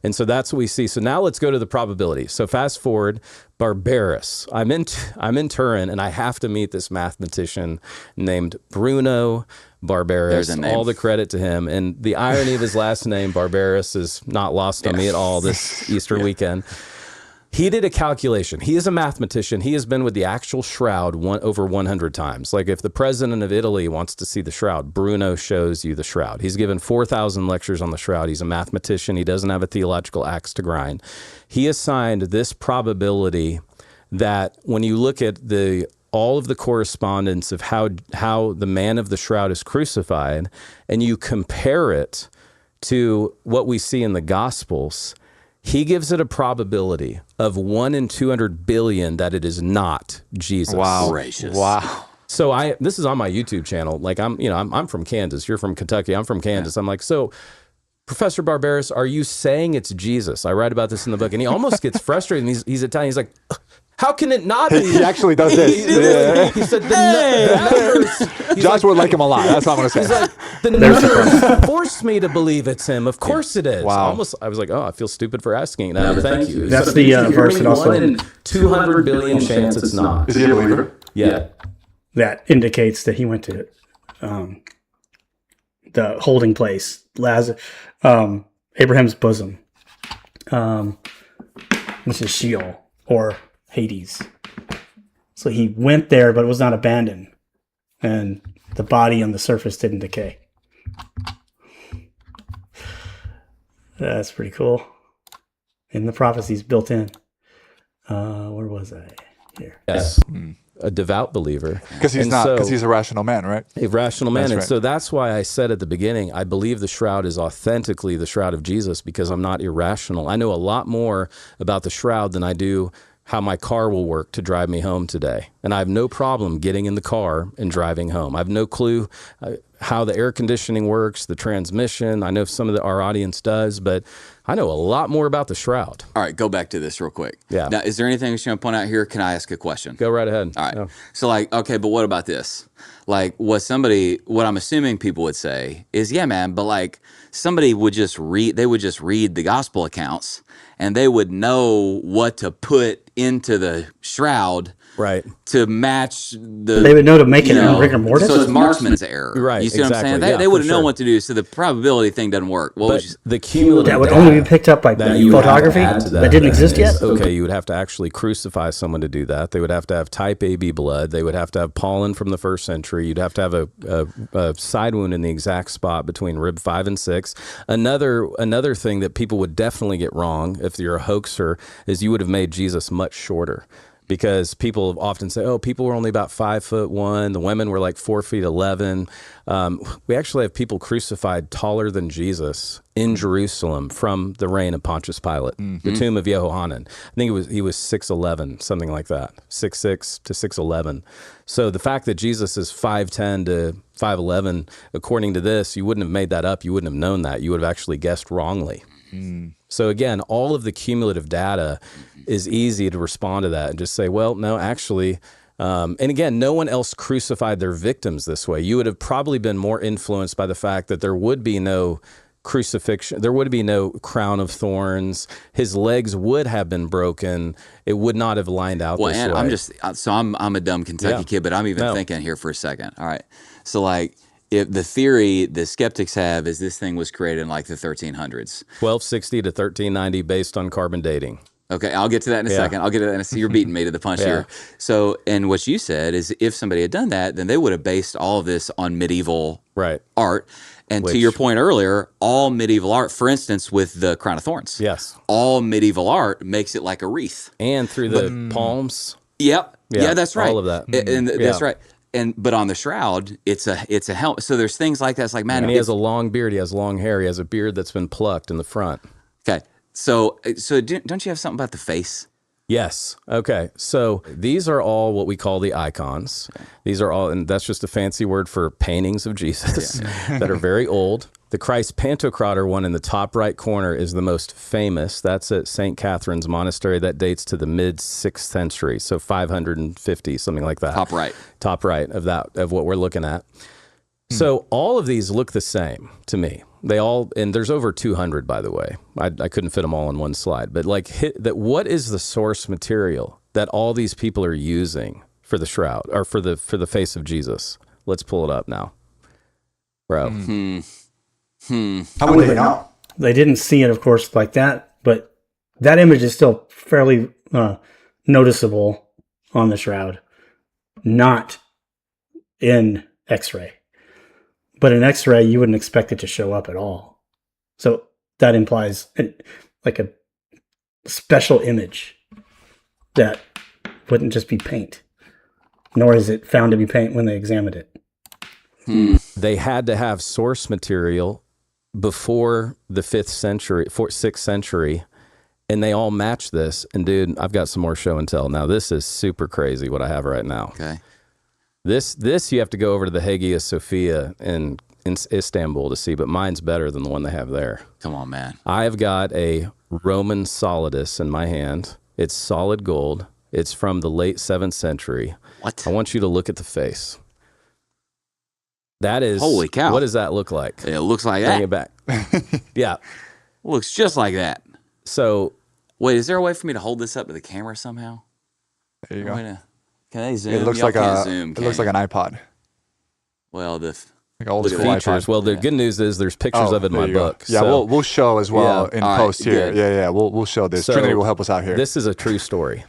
And so that's what we see. So now let's go to the probability. So fast forward, Barbarus. I'm in Turin, and I have to meet this mathematician named Bruno Barbarus. All the credit to him. And the irony of his last name, Barbarus, is not lost on me at all this Easter weekend. He did a calculation. He is a mathematician. He has been with the actual Shroud over 100 times. Like if the president of Italy wants to see the Shroud, Bruno shows you the Shroud. He's given 4,000 lectures on the Shroud. He's a mathematician. He doesn't have a theological axe to grind. He assigned this probability that when you look at all of the correspondence of how the man of the Shroud is crucified, and you compare it to what we see in the Gospels, he gives it a probability of 1 in 200 billion that it is not Jesus. Wow. Gracious. Wow. So this is on my YouTube channel. Like I'm from Kansas. You're from Kentucky. I'm from Kansas. I'm like, so Professor Barbarus, are you saying it's Jesus? I write about this in the book, and he almost gets frustrated. And he's Italian. He's like, how can it not be? He actually does this. He said, the numbers. Josh would like him a lot. That's what I'm going to say. He's like, the numbers forced me to believe it's him. Of course it is. Wow. I was like, oh, I feel stupid for asking. No, thank you. That's the verse that also 1 in 200 billion chance it's not. Is he a believer? Yeah. that indicates that he went to the holding place, Abraham's bosom, which is Sheol or Hades. So he went there, but it was not abandoned, and the body on the surface didn't decay. That's pretty cool. And the prophecy's built in. Where was I? Here. Yes. A devout believer. Because he's a rational man, right? A rational man. That's and right. so that's why I said at the beginning, I believe the Shroud is authentically the Shroud of Jesus, because I'm not irrational. I know a lot more about the Shroud than I do how my car will work to drive me home today. And I have no problem getting in the car and driving home. I have no clue how the air conditioning works, the transmission. I know some of our audience does, but I know a lot more about the Shroud. All right, go back to this real quick. Yeah. Now, is there anything that you want to point out here? Can I ask a question? Go right ahead. All right. Oh. So, like, okay, but what about this? Like, what I'm assuming people would say is, yeah, man, but like somebody would just read the gospel accounts and they would know what to put into the Shroud. Right. To match the... They would know to make it in rigor mortis? So it's marksman's error. Right, You see what I'm saying? exactly. They would have known what to do, so the probability thing doesn't work. But the cumulative That would data only be picked up by that you would have to photography add to that didn't exist is, yet? okay, you would have to actually crucify someone to do that. They would have to have type AB blood. They would have to have pollen from the first century. You'd have to have a side wound in the exact spot between rib 5 and 6. Another thing that people would definitely get wrong if you're a hoaxer is you would have made Jesus much shorter. Because people often say, oh, people were only about 5'1". The women were like 4'11". We actually have people crucified taller than Jesus in Jerusalem from the reign of Pontius Pilate, the tomb of Yehohanan. I think he was 6'11", something like that, 6'6" to 6'11". So the fact that Jesus is 5'10" to 5'11", according to this, you wouldn't have made that up. You wouldn't have known that. You would have actually guessed wrongly. So again, all of the cumulative data is easy to respond to that and just say, well, no, actually, and again, no one else crucified their victims this way. You would have probably been more influenced by the fact that there would be no crucifixion, there would be no crown of thorns. His legs would have been broken. It would not have lined out this and way. I'm a dumb Kentucky kid, but I'm even thinking here for a second. All right, so like, if the theory the skeptics have is this thing was created in like the 1300s. 1260 to 1390 based on carbon dating. Okay, I'll get to that in a second. I'll get to that in a second. You're beating me to the punch here. So, and what you said is if somebody had done that, then they would have based all of this on medieval art. And to your point earlier, all medieval art, for instance, with the crown of thorns. Yes. All medieval art makes it like a wreath. And through the palms. Yep. Yeah, that's right. All of that. And that's right. But on the Shroud, it's a helmet. So there's things like that. It's like, man, and he has a long beard. He has long hair. He has a beard that's been plucked in the front. Okay. So don't you have something about the face? Yes. Okay. So these are all what we call the icons. These are all, and that's just a fancy word for paintings of Jesus that are very old. The Christ Pantocrator one in the top right corner is the most famous. That's at St. Catherine's Monastery. That dates to the mid-6th century, so 550, something like that. Top right. Top right of what we're looking at. So all of these look the same to me. They all, and there's over 200, by the way. I couldn't fit them all on one slide, but what is the source material that all these people are using for the shroud or for the face of Jesus? Let's pull it up now, bro. How would they know? They didn't see it, of course, like that, but that image is still fairly noticeable on the shroud, not in X-ray. But in X-ray, you wouldn't expect it to show up at all. So that implies like a special image that wouldn't just be paint, nor is it found to be paint when they examined it. They had to have source material before the 6th century, and they all match this. And dude, I've got some more show and tell. Now, this is super crazy what I have right now. Okay. This you have to go over to the Hagia Sophia in Istanbul to see, but mine's better than the one they have there. Come on, man. I've got a Roman solidus in my hand. It's solid gold. It's from the late 7th century. What? I want you to look at the face. That is... Holy cow. What does that look like? It looks like Bring that. it back. Yeah. Looks just like that. So... Wait, is there a way for me to hold this up to the camera somehow? There you go. Can they zoom? It looks Y'all like can't zoom, it looks can like you? an iPod. Well, Like old the school features. iPod. Well, the good news is there's pictures of it in there my you go. book. Yeah, so, we'll show as well in All right, post here. good. Yeah, we'll show this. So, Trinity will help us out here. This is a true story.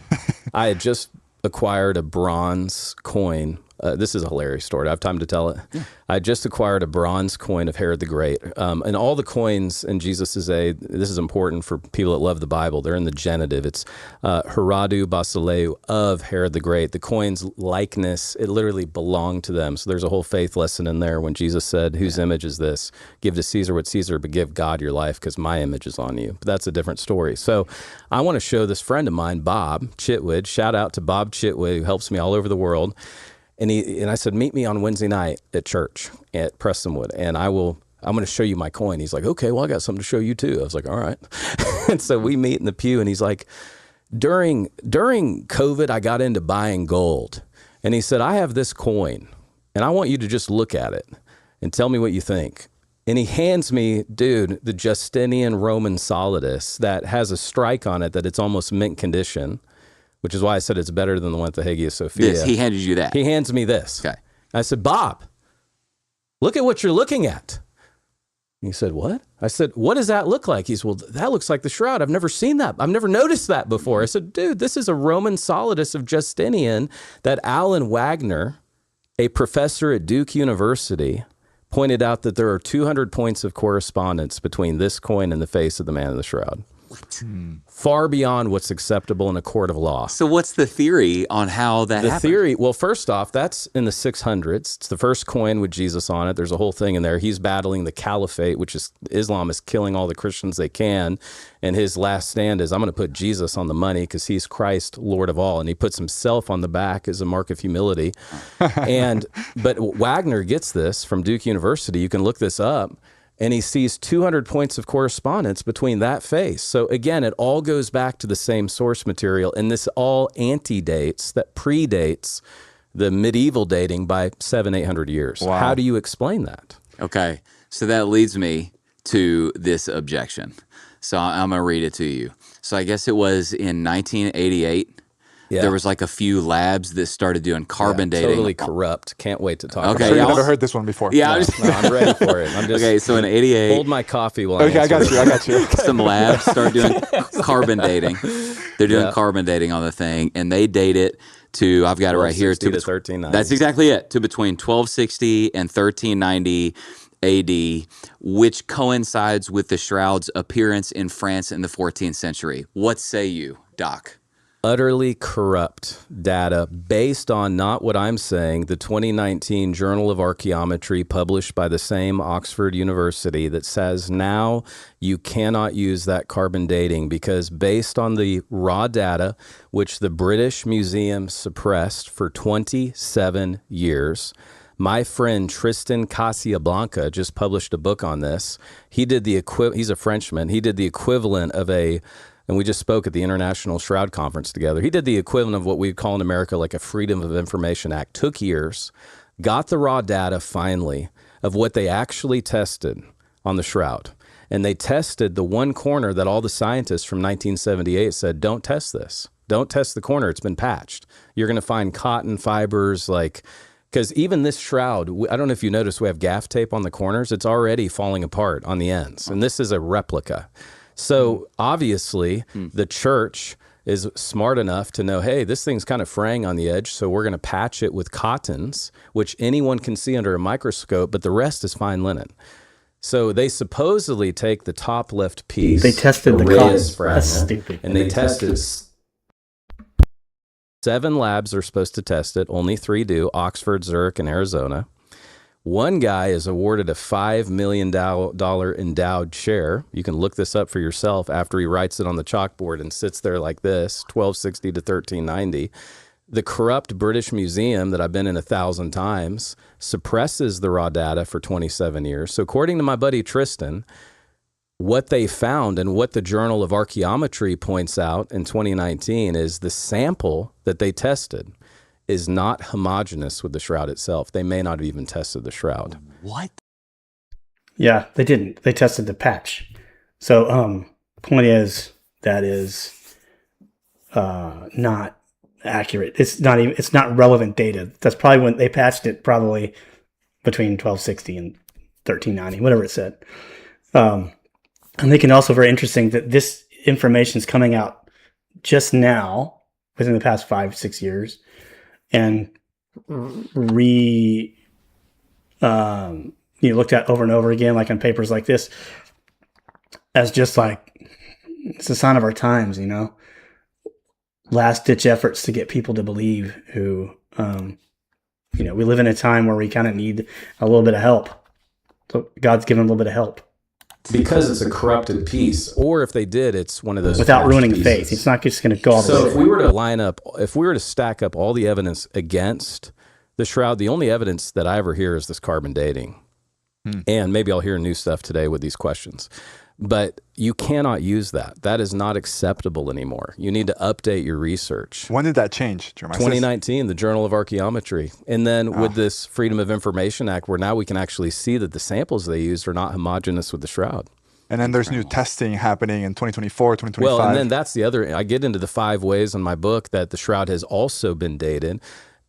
I had just acquired a bronze coin. This is a hilarious story. Do I have time to tell it? Yeah. I just acquired a bronze coin of Herod the Great. And all the coins in Jesus' age, this is important for people that love the Bible, they're in the genitive. It's Heradu Basileu of Herod the Great. The coin's likeness, it literally belonged to them. So there's a whole faith lesson in there when Jesus said, whose image is this? Give to Caesar what Caesar, but give God your life because my image is on you. But that's a different story. So I want to show this friend of mine, Bob Chitwood. Shout out to Bob Chitwood, who helps me all over the world. And I said, meet me on Wednesday night at church at Prestonwood, and I'm going to show you my coin. He's like, okay, well, I got something to show you too. I was like, all right. And so we meet in the pew, and he's like, during COVID, I got into buying gold. And he said, I have this coin, and I want you to just look at it and tell me what you think. And he hands me, dude, the Justinian Roman solidus that has a strike on it that it's almost mint condition, which is why I said it's better than the one at the Hagia Sophia. He handed you that. He hands me this. Okay. I said, Bob, look at what you're looking at. He said, what? I said, what does that look like? He said, well, that looks like the shroud. I've never seen that. I've never noticed that before. I said, dude, this is a Roman solidus of Justinian that Alan Wagner, a professor at Duke University, pointed out that there are 200 points of correspondence between this coin and the face of the man in the shroud. What? Far beyond what's acceptable in a court of law. So what's the theory on how that happened? The theory, well, first off, that's in the 600s. It's the first coin with Jesus on it. There's a whole thing in there. He's battling the caliphate, which is Islam is killing all the Christians they can. And his last stand is, I'm going to put Jesus on the money because he's Christ, Lord of all. And he puts himself on the back as a mark of humility. But Wagner gets this from Duke University. You can look this up. And he sees 200 points of correspondence between that face. So again, it all goes back to the same source material. And this all antedates, that predates the medieval dating by 700-800 years. Wow. How do you explain that? Okay. So that leads me to this objection. So I'm going to read it to you. So I guess it was in 1988. Yeah. There was like a few labs that started doing carbon dating. Totally corrupt. Can't wait to talk Okay, about Sure, it. you've y'all- never heard this one before. Yeah, No, I'm ready for it. I'm just okay. So in '88, hold my coffee while Okay, I I got you. some labs start doing carbon dating. They're doing carbon dating on the thing, and they date it to, I've got it right here, 1260 to 1390. That's exactly it, to between 1260 and 1390 AD, which coincides with the shroud's appearance in France in the 14th century. What say you, Doc? Utterly corrupt data based on not what I'm saying, the 2019 Journal of Archaeometry published by the same Oxford University that says now you cannot use that carbon dating because based on the raw data, which the British Museum suppressed for 27 years, my friend Tristan Casablanca just published a book on this. He did the he's a Frenchman. He did the equivalent of and we just spoke at the International Shroud Conference together. He did the equivalent of what we call in America like a Freedom of Information Act. Took years, got the raw data finally, of what they actually tested on the shroud. And they tested the one corner that all the scientists from 1978 said, don't test this. Don't test the corner. It's been patched. You're going to find cotton fibers, like, because even this shroud, I don't know if you notice, we have gaff tape on the corners. It's already falling apart on the ends. And this is a replica. So obviously the church is smart enough to know, hey, this thing's kind of fraying on the edge, so we're going to patch it with cottons, which anyone can see under a microscope, but the rest is fine linen. So they supposedly take the top left piece. They tested the cottons. That's stupid. And they tested 7 labs are supposed to test it. Only 3 do, Oxford, Zurich, and Arizona. One guy is awarded a $5 million endowed share. You can look this up for yourself after he writes it on the chalkboard and sits there like this, 1260 to 1390. The corrupt British Museum that I've been in 1,000 times suppresses the raw data for 27 years. So according to my buddy Tristan, what they found and what the Journal of Archaeometry points out in 2019 is the sample that they tested is not homogeneous with the shroud itself. They may not have even tested the shroud. What? Yeah, they didn't. They tested the patch. So, point is, that is not accurate. It's not relevant data. That's probably when they patched it, probably between 1260 and 1390, whatever it said. And they can also, very interesting that this information is coming out just now, within the past 5-6 years, and looked at over and over again, like on papers like this, as just like, it's a sign of our times, last ditch efforts to get people to believe who, we live in a time where we kind of need a little bit of help. So God's given a little bit of help. Because it's a corrupted piece. Or if they did, it's one of those without ruining pieces. faith. It's not just going to go all the way. So if we were to stack up all the evidence against the shroud, the only evidence that I ever hear is this carbon dating. And maybe I'll hear new stuff today with these questions. But you cannot use that. That is not acceptable anymore. You need to update your research. When did that change, Jeremiah? 2019, the Journal of Archaeometry. And then with this Freedom of Information Act, where now we can actually see that the samples they used are not homogeneous with the shroud. And then there's new testing happening in 2024, 2025. Well, and then that's the other, I get into the 5 ways in my book that the shroud has also been dated.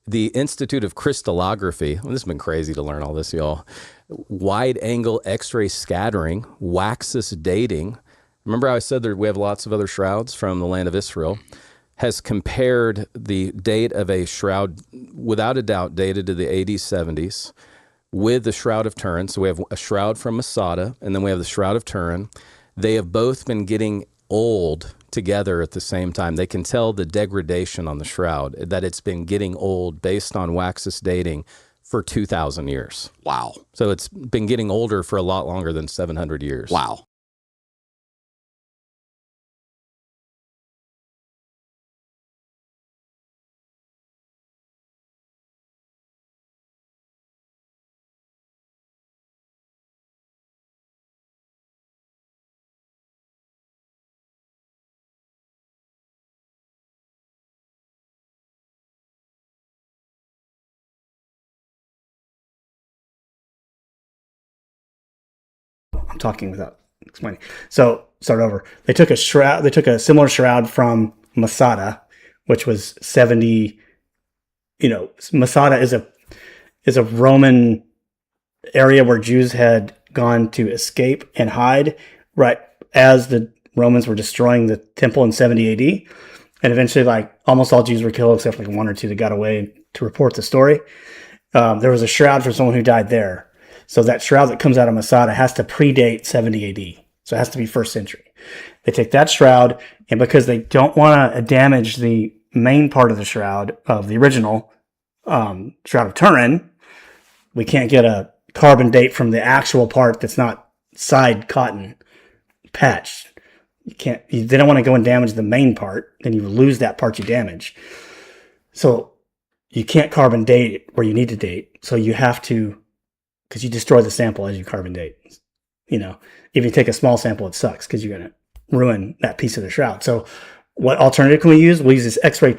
The Institute of Crystallography, this has been crazy to learn all this, y'all. Wide angle X-ray scattering, Waxus dating. Remember how I said that we have lots of other shrouds from the land of Israel? Has compared the date of a shroud, without a doubt, dated to the AD 70s, with the Shroud of Turin. So we have a shroud from Masada, and then we have the Shroud of Turin. They have both been getting old together at the same time. They can tell the degradation on the shroud, that it's been getting old based on Waxus dating for 2,000 years. Wow. So it's been getting older for a lot longer than 700 years. Wow. I'm talking without explaining. So start over. They took a shroud. They took a similar shroud from Masada, which was 70. Masada is a Roman area where Jews had gone to escape and hide right as the Romans were destroying the temple in 70 AD. And eventually, like, almost all Jews were killed except like 1 or 2 that got away to report the story. There was a shroud for someone who died there. So that shroud that comes out of Masada has to predate 70 AD. So it has to be 1st century. They take that shroud, and because they don't want to damage the main part of the shroud of the original Shroud of Turin, we can't get a carbon date from the actual part that's not side cotton patched. They don't want to go and damage the main part, then you lose that part you damage. So you can't carbon date it where you need to date. So you have to, because you destroy the sample as you carbon date. If you take a small sample, it sucks because you're going to ruin that piece of the shroud. So what alternative can we use? We'll use this X-ray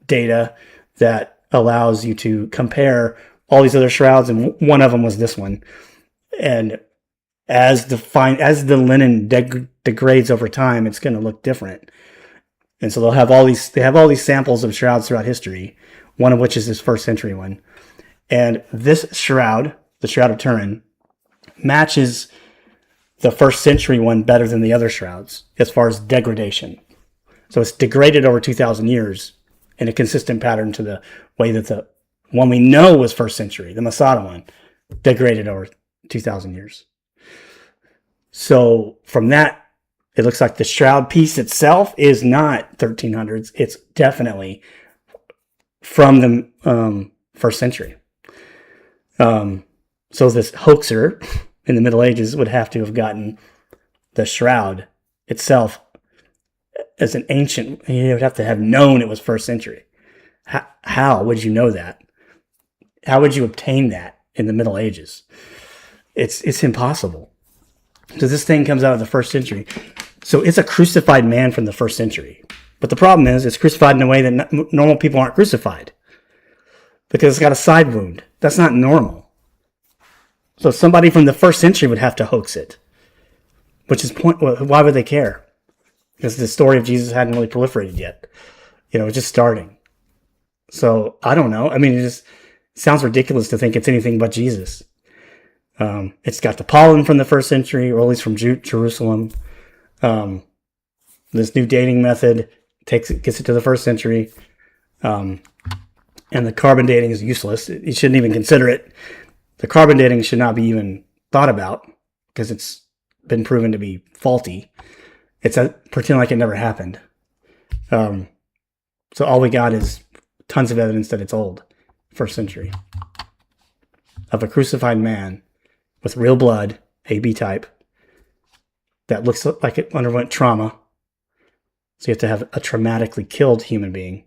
data that allows you to compare all these other shrouds, and one of them was this one. And as the linen degrades over time, it's going to look different. And so they have all these samples of shrouds throughout history, one of which is this first century one. And this shroud, the Shroud of Turin, matches the first century one better than the other shrouds as far as degradation. So it's degraded over 2,000 years in a consistent pattern to the way that the one we know was first century, the Masada one, degraded over 2,000 years. So from that, it looks like the shroud piece itself is not 1300s. It's definitely from the first century. So this hoaxer in the Middle Ages would have to have gotten the shroud itself as an ancient. He would have to have known it was first century. How would you know that? How would you obtain that in the Middle Ages? It's impossible. So this thing comes out of the first century. So it's a crucified man from the first century. But the problem is it's crucified in a way that normal people aren't crucified. Because it's got a side wound. That's not normal. So somebody from the first century would have to hoax it. Which is why would they care? Because the story of Jesus hadn't really proliferated yet. It was just starting. So I don't know. I mean, it just sounds ridiculous to think it's anything but Jesus. It's got the pollen from the first century, or at least from Jerusalem. This new dating method gets it to the first century. And the carbon dating is useless. You shouldn't even consider it. The carbon dating should not be even thought about because it's been proven to be faulty. It's pretend like it never happened. So all we got is tons of evidence that it's old, first century, of a crucified man with real blood, AB type, that looks like it underwent trauma. So you have to have a traumatically killed human being.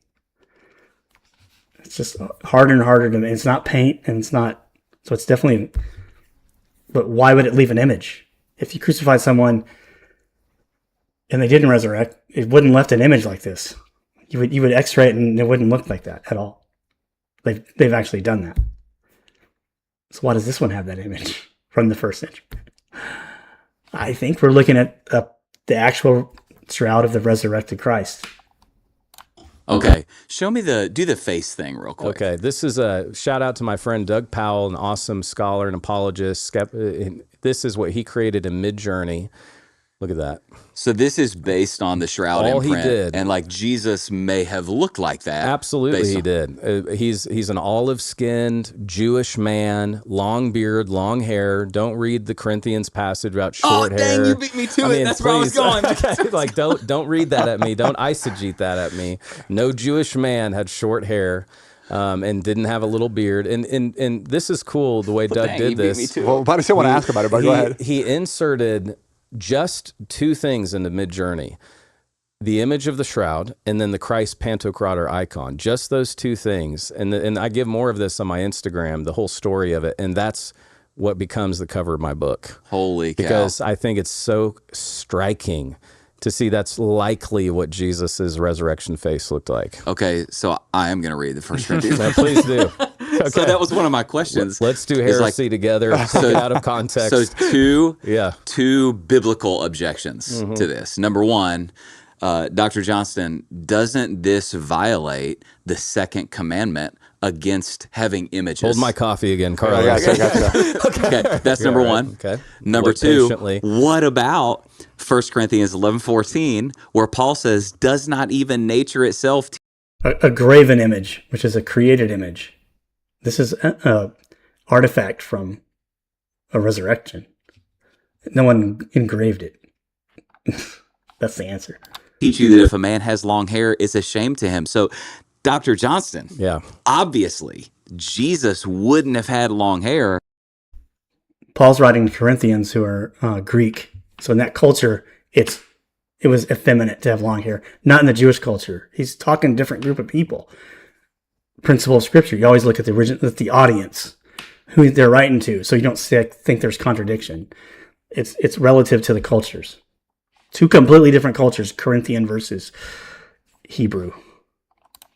It's just harder and harder to. It's not paint, and it's not. So it's definitely. But why would it leave an image? If you crucified someone and they didn't resurrect, it wouldn't left an image like this. You would X-ray it and it wouldn't look like that at all. They've actually done that. So why does this one have that image from the first century? I think we're looking at the actual shroud of the resurrected Christ. Okay. Show me do the face thing real quick. Okay. This is a shout out to my friend Doug Powell, an awesome scholar and apologist. This is what he created in Midjourney. Look at that. So this is based on the shroud All imprint. he did. And like Jesus may have looked like that. Absolutely he did. He's an olive-skinned Jewish man, long beard, long hair. Don't read the Corinthians passage about short hair. Oh, dang, you beat me to it. That's where I was going. Okay, like, don't read that at me. Don't eisegete that at me. No Jewish man had short hair. And didn't have a little beard. And this is cool, the way Doug did this. Well, I still want to ask about it, but go ahead. He inserted just two things into Midjourney: the image of the shroud and then the Christ Pantocrator icon. Just those two things. And I give more of this on my Instagram, the whole story of it. And that's what becomes the cover of my book. Holy cow. Because I think it's so striking to see that's likely what Jesus's resurrection face looked like. Okay, so I am going to read the first Corinthians. No, please do. Okay. So that was one of my questions. Let's do heresy together, take it out of context. So two biblical objections to this. Number one, Dr. Johnston, doesn't this violate the second commandment against having images? Hold my coffee again, Carl. I gotcha. Okay, that's number one. Okay. Number two, what about 1 Corinthians 11:14, where Paul says, does not even nature itself A graven image, which is a created image. This is an artifact from a resurrection. No one engraved it. That's the answer. teach you that if a man has long hair, it's a shame to him? So, Dr. Johnston, obviously, Jesus wouldn't have had long hair. Paul's writing to Corinthians who are Greek. So in that culture, it was effeminate to have long hair. Not in the Jewish culture. He's talking to a different group of people. Principle of Scripture. You always look at the audience, who they're writing to, so you don't think there's contradiction. It's relative to the cultures. Two completely different cultures, Corinthian versus Hebrew.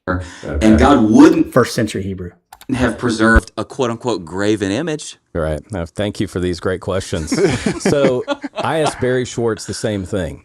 And God wouldn't. First century Hebrew. have preserved a quote unquote graven image. Right. Now, thank you for these great questions. So I asked Barry Schwartz the same thing.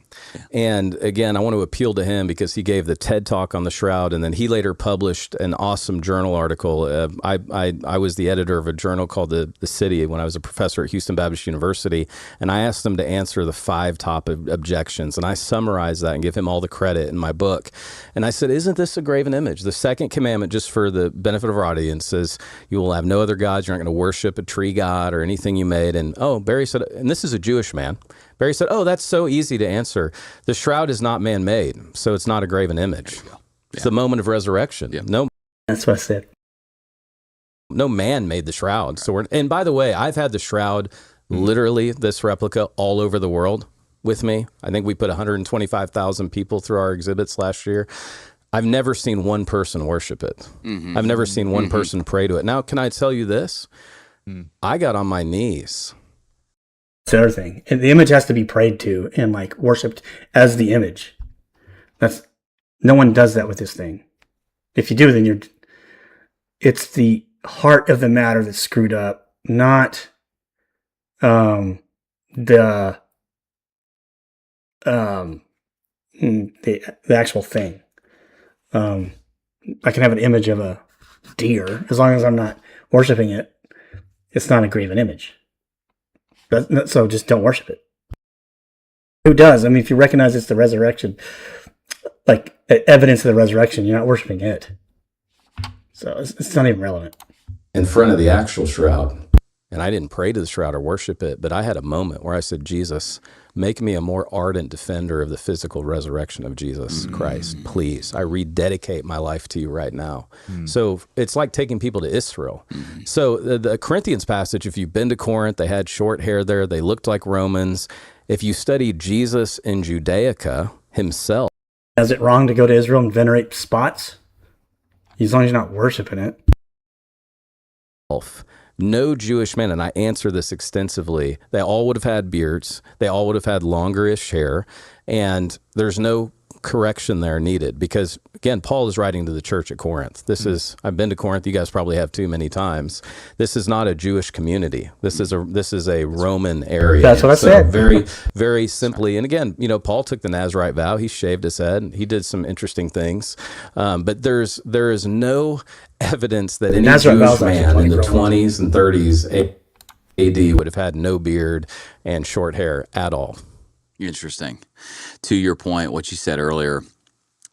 And again, I want to appeal to him because he gave the TED Talk on the Shroud, and then he later published an awesome journal article. I was the editor of a journal called The City when I was a professor at Houston Baptist University, and I asked him to answer the 5 top objections, and I summarized that and give him all the credit in my book. And I said, isn't this a graven image? The second commandment, just for the benefit of our audience, says you will have no other gods. You're not going to worship a tree god or anything you made. And Barry said, and this is a Jewish man, Barry said, that's so easy to answer. The shroud is not man-made, so it's not a graven image. It's the moment of resurrection. Yeah. No, that's what I said. No man made the shroud. And by the way, I've had the shroud, literally this replica, all over the world with me. I think we put 125,000 people through our exhibits last year. I've never seen one person worship it. I've never seen one person pray to it. Now, can I tell you this? I got on my knees. That's the other thing. And the image has to be prayed to and like worshipped as the image. No one does that with this thing. If you do, then it's the heart of the matter that's screwed up, not the actual thing. I can have an image of a deer as long as I'm not worshiping it. It's not a graven image. So just don't worship it. Who does? I mean, if you recognize it's the resurrection, like evidence of the resurrection, you're not worshiping it. So it's not even relevant. In front of the actual shroud. And I didn't pray to the shroud or worship it, but I had a moment where I said, Jesus, make me a more ardent defender of the physical resurrection of Jesus Christ, please. I rededicate my life to you right now. So it's like taking people to Israel. So the Corinthians passage, if you've been to Corinth, they had short hair there. They looked like Romans. If you study Jesus in Judaica himself. Is it wrong to go to Israel and venerate spots? As long as you're not worshiping it. No Jewish man, and I answer this extensively, they all would have had beards. They all would have had longer-ish hair. And there's no correction there needed because, again, Paul is writing to the church at Corinth. I've been to Corinth. You guys probably have too many times. This is not a Jewish community. This is a Roman area. That's what I said. Very, very simply. And again, Paul took the Nazirite vow. He shaved his head. He did some interesting things. But there is no evidence that any Jewish man in the 20s and 30s AD would have had no beard and short hair at all. Interesting. To your point, what you said earlier,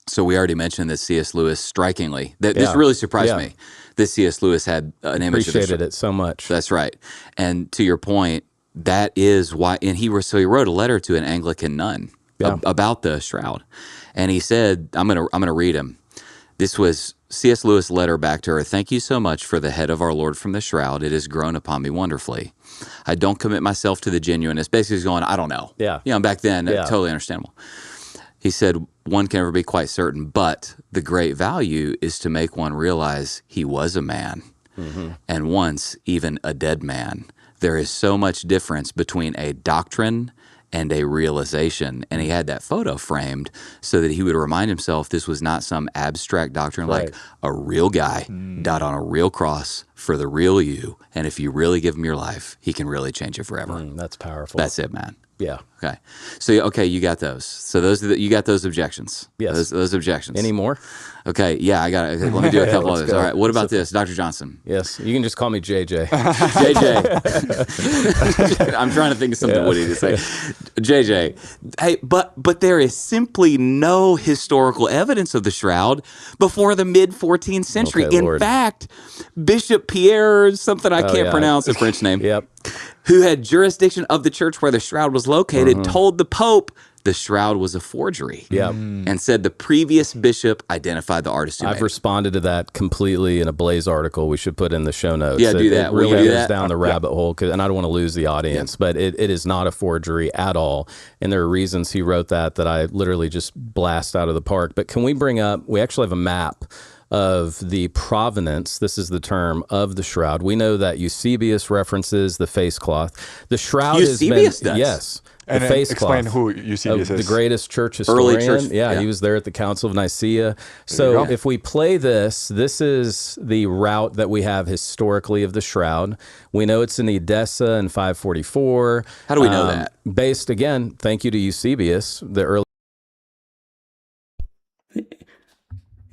so we already mentioned that C.S. Lewis strikingly, this really surprised me, that C.S. Lewis had an image of Appreciated it so much. That's right. And to your point, that is why, and he wrote a letter to an Anglican nun about the shroud. And he said, I'm gonna read him. This was C.S. Lewis' letter back to her. Thank you so much for the head of our Lord from the shroud. It has grown upon me wonderfully. I don't commit myself to the genuineness. Basically, he's going, I don't know. Yeah. Back then, totally understandable. He said, one can never be quite certain, but the great value is to make one realize he was a man, and once even a dead man. There is so much difference between a doctrine and a realization. And he had that photo framed so that he would remind himself this was not some abstract doctrine, like a real guy died on a real cross for the real you. And if you really give him your life, he can really change it forever. That's powerful. That's it, man. Yeah. Okay. So, you got those. So you got those objections. Yes. Those objections. Any more? Okay. Yeah, I got it. Let me do a couple others. All right. What about this? Dr. Johnson. Yes. You can just call me JJ. JJ. I'm trying to think of something witty to say. JJ. Hey, but there is simply no historical evidence of the shroud before the mid 14th century. Okay, In Lord. fact, Bishop Pierre, something I can't pronounce, a French name. Yep. Who had jurisdiction of the church where the shroud was located, told the Pope the shroud was a forgery. Yep. And said the previous bishop identified the artist who made I've it. responded to that completely in a Blaze article we should put in the show notes. Yeah, do that. It Will you really do goes that? down the rabbit hole, and I don't want to lose the audience, but it is not a forgery at all. And there are reasons he wrote that I literally just blast out of the park. But can we bring up, we actually have a map of the provenance, this is the term, of the shroud. We know that Eusebius references the face cloth. The shroud Eusebius has been, does? yes, And the face explain cloth. who Eusebius The is. greatest church Early historian. church, Yeah, yeah. he was there at the Council of Nicaea. So if we play this is the route that we have historically of the shroud. We know it's in Edessa in 544. How do we know that? Based, again, thank you to Eusebius, the early.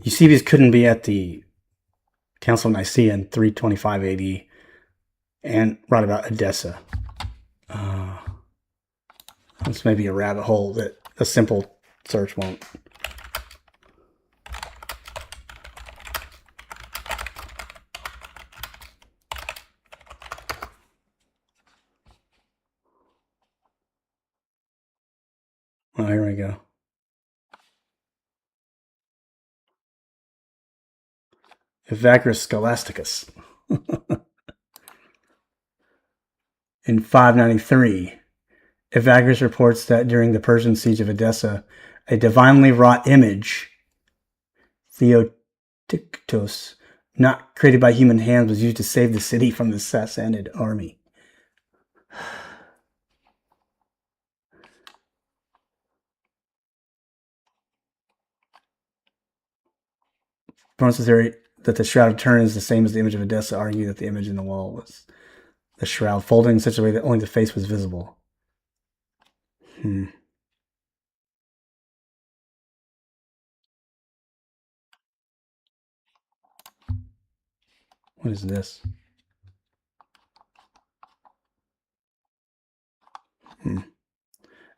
Eusebius couldn't be at the Council of Nicaea in 325 AD and write about Edessa. This may be a rabbit hole that a simple search won't. Oh, here we go. Evagrius Scholasticus. In 593, Evagrius reports that during the Persian siege of Edessa, a divinely wrought image, Theotoktos, not created by human hands, was used to save the city from the Sassanid army. Opponents of the theory that the Shroud of Turin is the same as the image of Edessa argue that the image in the wall was the shroud, folded in such a way that only the face was visible. What is this?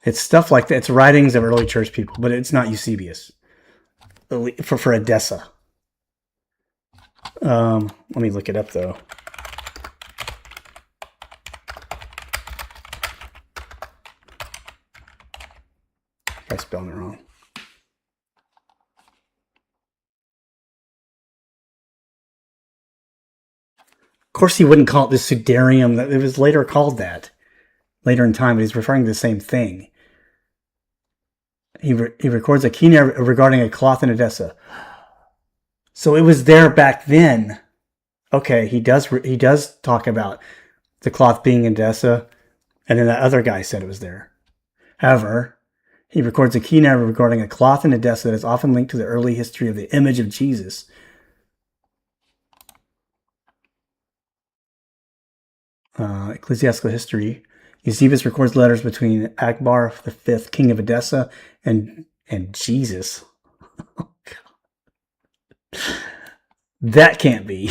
It's stuff like that. It's writings of early church people, but it's not Eusebius. For Edessa. Let me look it up, though. I spelled it wrong. Of course, he wouldn't call it the Sudarium. It was later called that. Later in time, but he's referring to the same thing. He records a key narrative regarding a cloth in Edessa. So it was there back then. Okay, he does talk about the cloth being in Edessa, and then that other guy said it was there. However, he records a key narrative regarding a cloth in Edessa that is often linked to the early history of the image of Jesus. Ecclesiastical history. Eusebius records letters between Akbar V, king of Edessa, and Jesus. Oh, God. That can't be.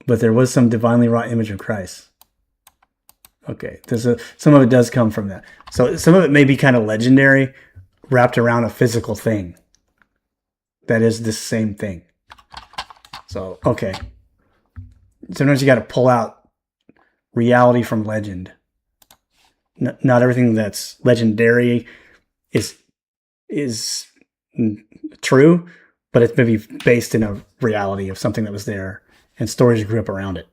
But there was some divinely wrought image of Christ. Okay, some of it does come from that. So some of it may be kind of legendary, wrapped around a physical thing. That is the same thing. So, okay. Sometimes you got to pull out reality from legend. Not everything that's legendary is true, but it's maybe based in a reality of something that was there, and stories grew up around it.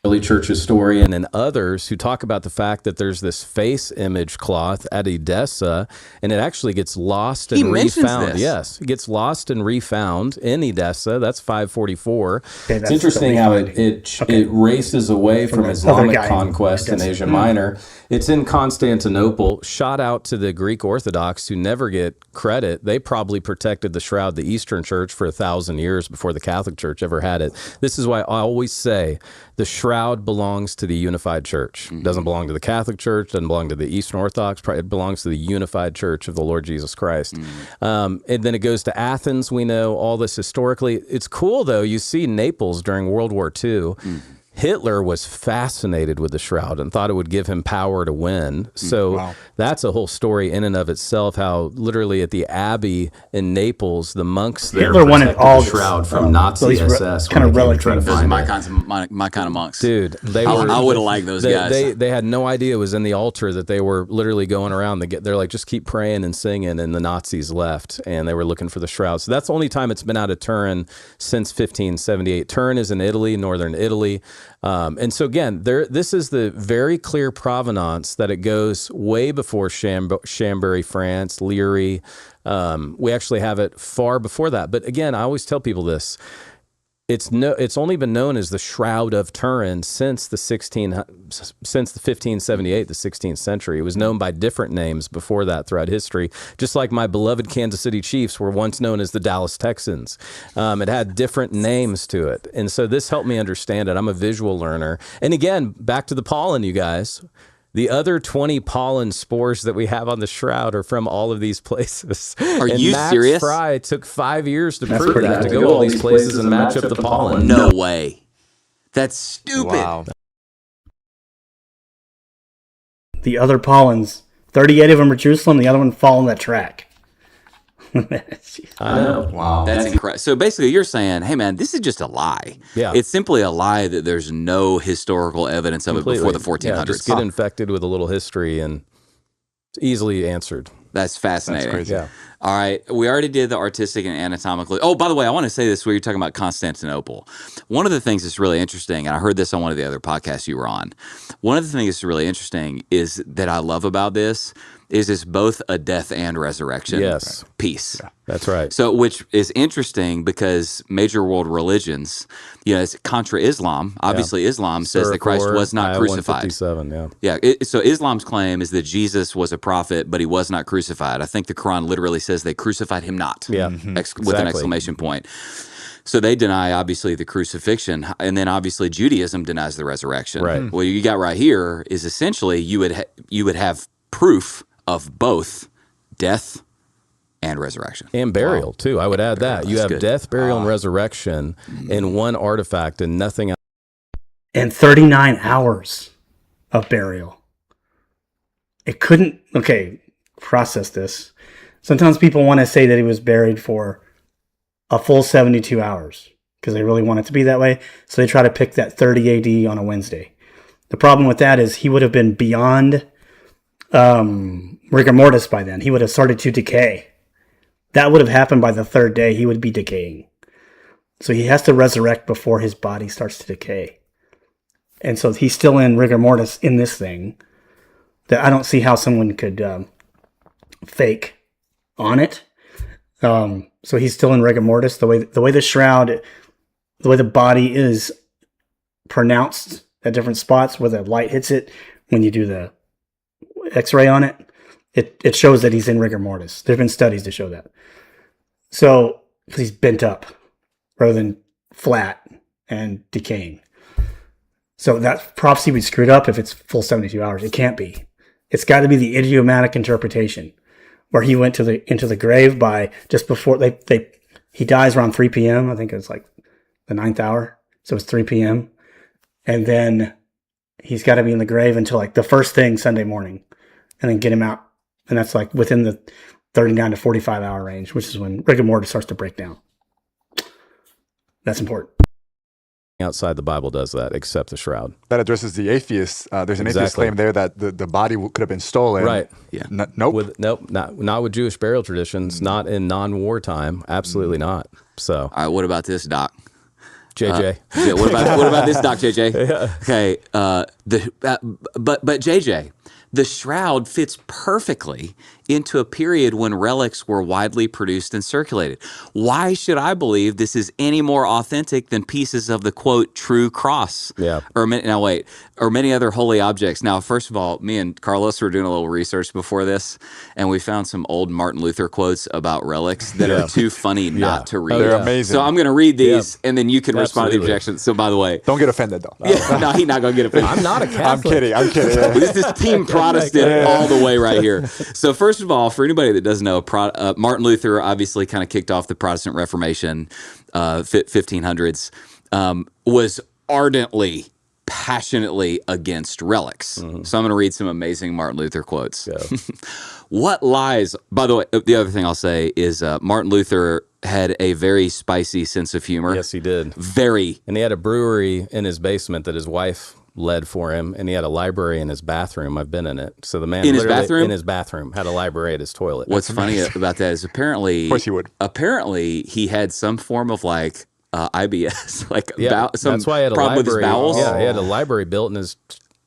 Early church historian and others who talk about the fact that there's this face image cloth at Edessa, and it actually gets lost and refound. Yes, it gets lost and refound in Edessa. That's 544. Okay, it's interesting how it races away from Islamic conquest in Asia Minor. It's in Constantinople. Shout out to the Greek Orthodox who never get credit. They probably protected the shroud, the Eastern Church, for 1,000 years before the Catholic Church ever had it. This is why I always say the shroud belongs to the unified church. It doesn't belong to the Catholic Church, doesn't belong to the Eastern Orthodox. It belongs to the unified church of the Lord Jesus Christ. And then it goes to Athens. We know all this historically. It's cool, though. You see Naples during World War II. Hitler was fascinated with the shroud and thought it would give him power to win. So that's a whole story in and of itself, how literally at the Abbey in Naples, the monks there Hitler wanted all the shroud from Nazi SS. Kind of relic. Those are my kind of monks. Dude, I would have liked those guys. They had no idea it was in the altar that they were literally going around. They're like, just keep praying and singing, and the Nazis left, and they were looking for the shroud. So that's the only time it's been out of Turin since 1578. Turin is in Italy, northern Italy. And so again, this is the very clear provenance that it goes way before Chambéry, France, Leary. We actually have it far before that. But again, I always tell people this. It's only been known as the Shroud of Turin since the 1578, the 16th century. It was known by different names before that throughout history. Just like my beloved Kansas City Chiefs were once known as the Dallas Texans. It had different names to it. And so this helped me understand it. I'm a visual learner. And again, back to the pollen, you guys. The other 20 pollen spores that we have on the Shroud are from all of these places. Are you serious? Fry took 5 years to prove that, to go all these places and match up the pollen. No way. That's stupid. Wow. The other pollens, 38 of them are Jerusalem, the other one fall on that track. I know. Wow. That's incredible. So basically you're saying, hey man, this is just a lie. Yeah. It's simply a lie that there's no historical evidence of it before the 1400s. Yeah, just get infected with a little history and it's easily answered. That's fascinating. That's crazy. Yeah. All right. We already did the artistic and anatomically. Oh, by the way, I want to say this where you're talking about Constantinople. One of the things that's really interesting, and I heard this on one of the other podcasts you were on. One of the things that's really interesting is that I love about this is it's both a death and resurrection piece. Yeah. That's right. So, which is interesting because major world religions, it's contra Islam. Obviously, Islam says that Christ was not crucified. 157, Yeah. So Islam's claim is that Jesus was a prophet, but he was not crucified. I think the Quran literally says they crucified him not. Yeah. With an exclamation point. So they deny, obviously, the crucifixion. And then, obviously, Judaism denies the resurrection. Right. What you got right here is essentially you would have proof of both death and resurrection. And burial, too. I would add that. You have good. death, burial, and resurrection in one artifact and nothing else. And 39 hours of burial. It couldn't, process this. Sometimes people want to say that he was buried for a full 72 hours because they really want it to be that way. So they try to pick that 30 AD on a Wednesday. The problem with that is he would have been beyond rigor mortis by then. He would have started to decay. That would have happened by the third day. He would be decaying. So he has to resurrect before his body starts to decay. And so he's still in rigor mortis in this thing that I don't see how someone could fake on it. So he's still in rigor mortis. The way the shroud, the way the body is pronounced at different spots where the light hits it, when you do the X-ray on it, it shows that he's in rigor mortis. There's been studies to show that. So, because he's bent up rather than flat and decaying. So that prophecy would be screwed up if it's full 72 hours. It can't be. It's got to be the idiomatic interpretation where he went into the grave by just before he dies around 3 p.m. I think it's like the 9th hour. So it's 3 p.m. And then he's got to be in the grave until like the first thing Sunday morning and then get him out. And that's like within the 39 to 45 hour range, which is when rigor mortis starts to break down. That's important. Outside the Bible does that, except the shroud. That addresses the atheists. There's an atheist claim there that the body could have been stolen. Right. Yeah. Nope. Not with Jewish burial traditions, not in non-war time. Absolutely not. So. All right, what about this, Doc? JJ. What about this, Doc JJ? Yeah. Okay. But JJ, the shroud fits perfectly into a period when relics were widely produced and circulated. Why should I believe this is any more authentic than pieces of the, quote, true cross? Yeah. Or many other holy objects. Now, first of all, me and Carlos were doing a little research before this, and we found some old Martin Luther quotes about relics that are too funny not to read. They're amazing. So I'm going to read these, and then you can respond to the objections. So, by the way. Don't get offended, though. No, he's not going to get offended. I'm not a Catholic. I'm kidding. This is Team Protestant all the way right here. So first of all, for anybody that doesn't know, Martin Luther obviously kind of kicked off the Protestant Reformation, 1500s, was ardently, passionately against relics. Mm-hmm. So I'm going to read some amazing Martin Luther quotes. Yeah. What lies, by the way, the other thing I'll say is Martin Luther had a very spicy sense of humor. Yes, he did. Very. And he had a brewery in his basement that his wife led for him, and he had a library in his bathroom. I've been in it. So the man in his bathroom had a library at his toilet. What's funny about that is apparently, of course he would. Apparently, he had some form of like IBS, like some that's why he had a problem with his library. bowels. Yeah, he had a library built in his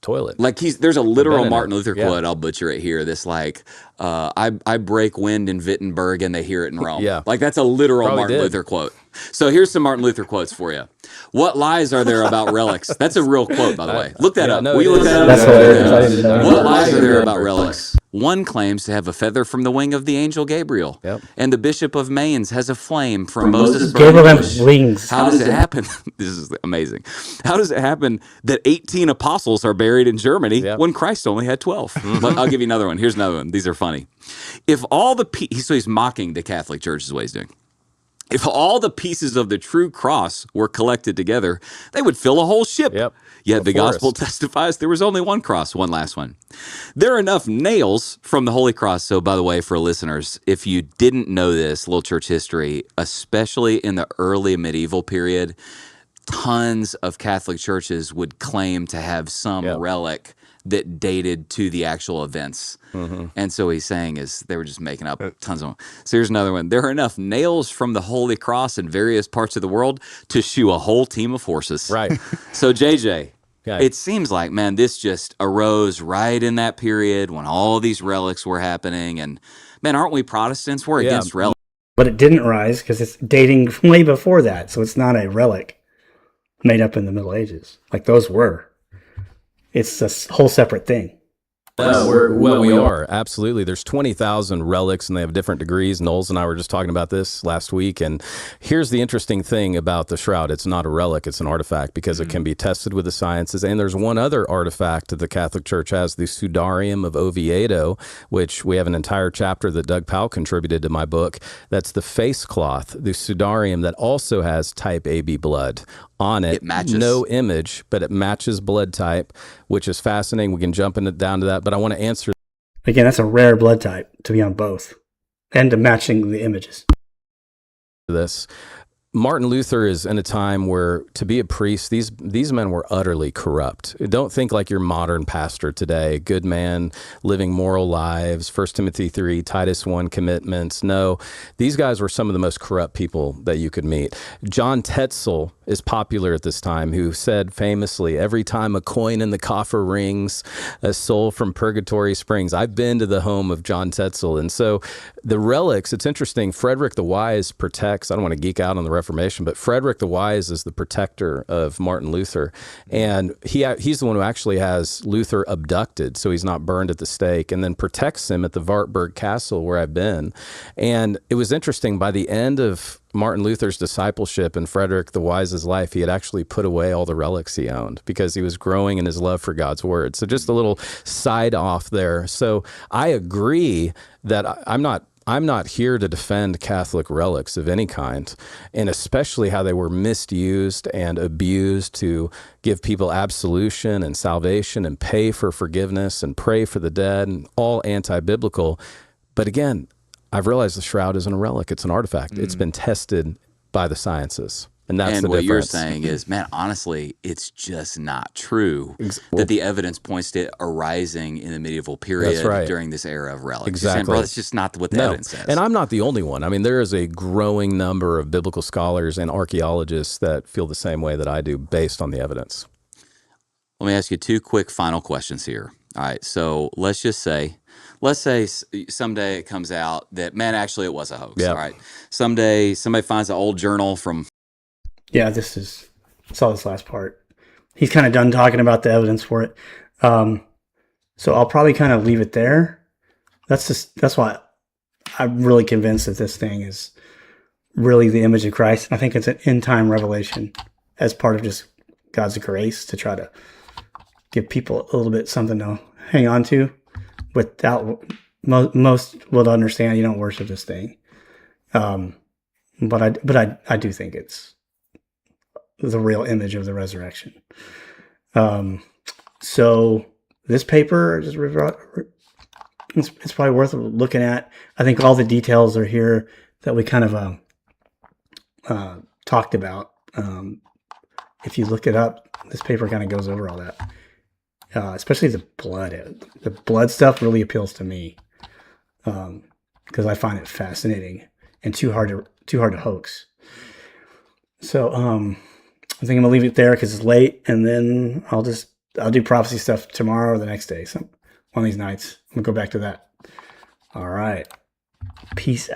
toilet. Like there's a literal in Martin it. Luther quote. I'll butcher it here. This like, I break wind in Wittenberg and they hear it in Rome. Yeah. Like that's a literal Probably Martin did. Luther quote. So here's some Martin Luther quotes for you. What lies are there about relics? That's a real quote, by the way. Look that up. no, Will you it look is. that up? That's hilarious. I didn't know. What lies are there about relics? One claims to have a feather from the wing of the angel Gabriel. Yep. And the Bishop of Mainz has a flame from Moses' Gabriel burning has bush. wings. How does it happen? This is amazing. How does it happen that 18 apostles are buried in Germany when Christ only had 12? I'll give you another one. Here's another one. These are funny. If all the so he's mocking the Catholic Church is what he's doing. If all the pieces of the true cross were collected together, they would fill a whole ship. Yep. Yet the forest. gospel testifies there was only one cross, one last one. There are enough nails from the Holy Cross. So, by the way, for listeners, if you didn't know this, little church history, especially in the early medieval period, tons of Catholic churches would claim to have some relic that dated to the actual events. And so he's saying is they were just making up tons of them. So here's another one. There are enough nails from the Holy Cross in various parts of the world to shoe a whole team of horses. Right. So JJ, Yeah. it seems like, man, this just arose right in that period when all these relics were happening. And man, aren't we Protestants? We're against relics. But it didn't rise because it's dating way before that. So it's not a relic made up in the Middle Ages like those were. It's a whole separate thing. We are. Absolutely. There's 20,000 relics and they have different degrees. Knowles and I were just talking about this last week. And here's the interesting thing about the shroud. It's not a relic. It's an artifact because it can be tested with the sciences. And there's one other artifact that the Catholic Church has, the Sudarium of Oviedo, which we have an entire chapter that Doug Powell contributed to my book. That's the face cloth, the Sudarium that also has type AB blood on it. It matches. No image, but it matches blood type, which is fascinating. We can jump down to that, but I want to answer. Again, that's a rare blood type to be on both and to matching the images. This. Martin Luther is in a time where to be a priest, these men were utterly corrupt. Don't think like your modern pastor today, good man, living moral lives, 1 Timothy 3, Titus 1 commitments. No, these guys were some of the most corrupt people that you could meet. John Tetzel is popular at this time, who said famously, every time a coin in the coffer rings, a soul from purgatory springs. I've been to the home of John Tetzel. And so the relics, it's interesting, Frederick the Wise protects, I don't want to geek out on the Reformation, but Frederick the Wise is the protector of Martin Luther. And he's the one who actually has Luther abducted, so he's not burned at the stake, and then protects him at the Wartburg Castle where I've been. And it was interesting, by the end of Martin Luther's discipleship and Frederick the Wise's life, he had actually put away all the relics he owned because he was growing in his love for God's word. So just a little side off there. So I agree that I'm not here to defend Catholic relics of any kind, and especially how they were misused and abused to give people absolution and salvation and pay for forgiveness and pray for the dead, and all anti-biblical. But again, I've realized the shroud isn't a relic. It's an artifact. It's been tested by the sciences. And that's the what difference. You're saying is, man, honestly, it's just not true that the evidence points to it arising in the medieval period during this era of relics. Exactly. You're saying, bro, that's just not what the evidence says. And I'm not the only one. I mean, there is a growing number of biblical scholars and archaeologists that feel the same way that I do based on the evidence. Let me ask you two quick final questions here. All right, so let's say someday it comes out that, man, actually it was a hoax. Yep. All right, someday somebody finds an old journal from... Yeah, I saw this last part. He's kind of done talking about the evidence for it. So I'll probably kind of leave it there. That's why I'm really convinced that this thing is really the image of Christ. I think it's an end time revelation as part of just God's grace to try to give people a little bit something to hang on to without most will understand you don't worship this thing. But I do think it's the real image of the resurrection. So this paper, it's probably worth looking at. I think all the details are here that we kind of talked about. If you look it up, this paper kind of goes over all that. Especially the blood. The blood stuff really appeals to me because I find it fascinating and too hard to hoax. So I think I'm gonna leave it there because it's late, and then I'll do prophecy stuff tomorrow or the next day. So one of these nights, I'm gonna go back to that. All right. Peace out.